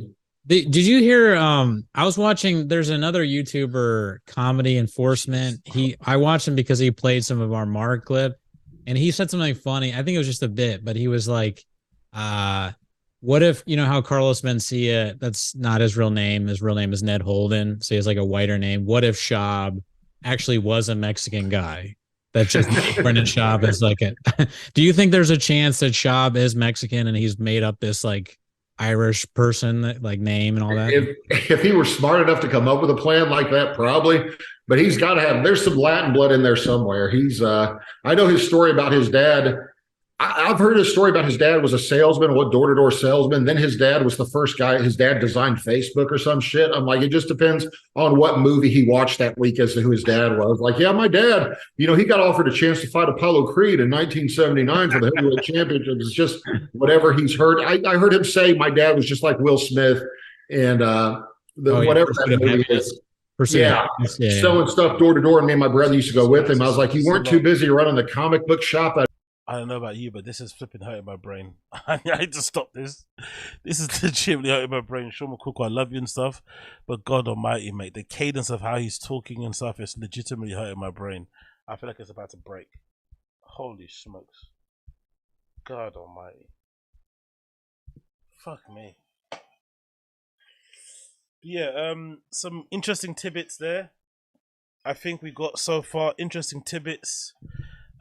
did you hear? I was watching. There's another YouTuber, Comedy Enforcement. I watched him because he played some of our Mark clip, and he said something funny. I think it was just a bit, but he was like, what if, you know how Carlos Mencia, that's not his real name. His real name is Ned Holden. So he has like a whiter name. What if Schaub actually was a Mexican guy? That just Brendan Schaub is like a, do you think there's a chance that Schaub is Mexican and he's made up this like Irish person, like name and all that? If he were smart enough to come up with a plan like that, probably, but he's got to have, there's some Latin blood in there somewhere. I know his story about his dad. I've heard his story about his dad was a salesman, door-to-door salesman. Then his dad was the first guy. His dad designed Facebook or some shit. I'm like, it just depends on what movie he watched that week as to who his dad was. Like, yeah, my dad, he got offered a chance to fight Apollo Creed in 1979 for the heavyweight championship. It's just whatever he's heard. I heard him say my dad was just like Will Smith and whatever that movie is. Yeah, selling stuff door to door. And me and my brother used to go with him. I was like, you weren't too busy running the comic book shop. I don't know about you, but this is flipping hurting my brain. I need to stop this. This is legitimately hurting my brain. Sean McCook, I love you and stuff, but God almighty, mate, the cadence of how he's talking and stuff is legitimately hurting my brain. I feel like it's about to break. Holy smokes. God almighty. Fuck me. Yeah, some interesting tidbits there. I think we got so far interesting tidbits.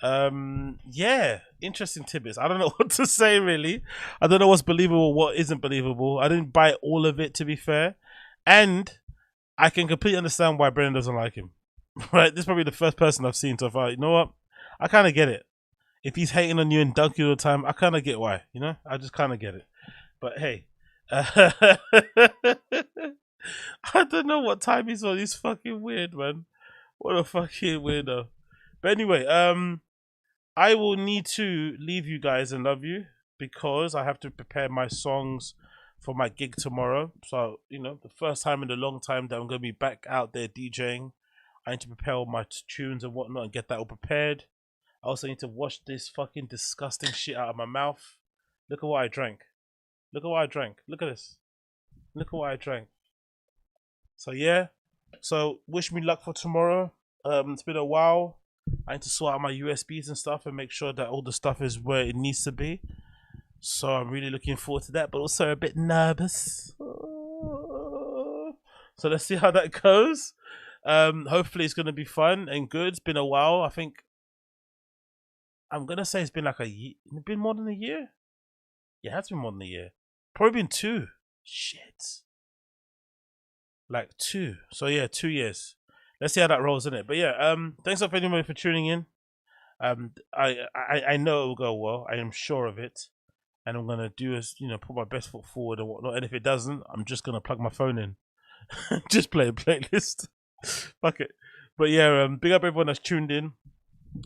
Yeah, interesting tidbits. I don't know what to say, really. I don't know what's believable, what isn't believable. I didn't buy all of it, to be fair. And I can completely understand why Brendan doesn't like him. Right? This is probably the first person I've seen so far. You know what? I kind of get it. If he's hating on you and dunking all the time, I kind of get why. You know? I just kind of get it. But hey. I don't know what time he's on. He's fucking weird, man. What a fucking weirdo. But anyway, I will need to leave you guys and love you because I have to prepare my songs for my gig tomorrow. So, the first time in a long time that I'm going to be back out there DJing. I need to prepare all my tunes and whatnot and get that all prepared. I also need to wash this fucking disgusting shit out of my mouth. Look at what I drank. Look at what I drank. Look at this. Look at what I drank. So, yeah. So, wish me luck for tomorrow. It's been a while. I need to sort out my USBs and stuff and make sure that all the stuff is where it needs to be. So I'm really looking forward to that, but also a bit nervous. So let's see how that goes. Hopefully it's going to be fun and good. It's been a while. I think I'm going to say it's been like a year. It's been more than a year? Yeah, it has been more than a year. Probably been 2. Shit. Like 2. So yeah, 2 years. Let's see how that rolls, in it. But yeah, thanks up anybody for tuning in. I know it will go well. I am sure of it. And I'm gonna do is put my best foot forward and whatnot. And if it doesn't, I'm just gonna plug my phone in. Just play a playlist. Fuck it. But yeah, big up everyone that's tuned in.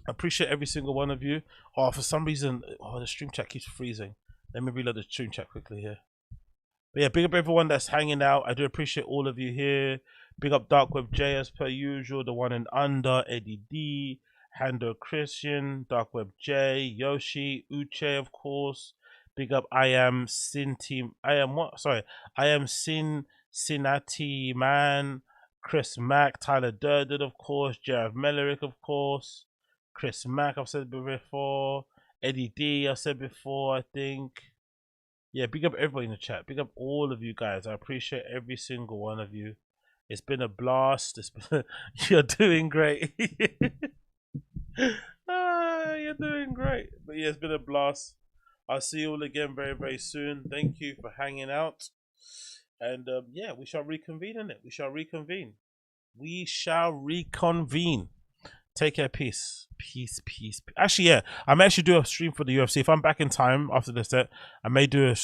I appreciate every single one of you. Oh, for some reason, the stream chat keeps freezing. Let me reload the stream chat quickly here. But yeah, big up everyone that's hanging out. I do appreciate all of you here. Big up Dark Web J as per usual, the one and under, Eddie D, Hando Christian, Dark Web J, Yoshi, Uche of course. Big up I am Sin Team. I am Cincinnati Man, Chris Mack, Tyler Durden of course, Jared Mellerick of course, Chris Mack I've said before, Eddie D I've said before I think. Yeah, big up everybody in the chat. Big up all of you guys. I appreciate every single one of you. It's been a blast. You're doing great. You're doing great. But yeah, it's been a blast. I'll see you all again very, very soon. Thank you for hanging out. And yeah, we shall reconvene in it. We shall reconvene. We shall reconvene. Take care. Peace. Peace. Actually, yeah, I may actually do a stream for the UFC. If I'm back in time after this set, I may do a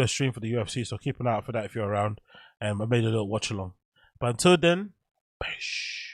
stream for the UFC. So keep an eye out for that if you're around. I made a little watch along. But until then, peace.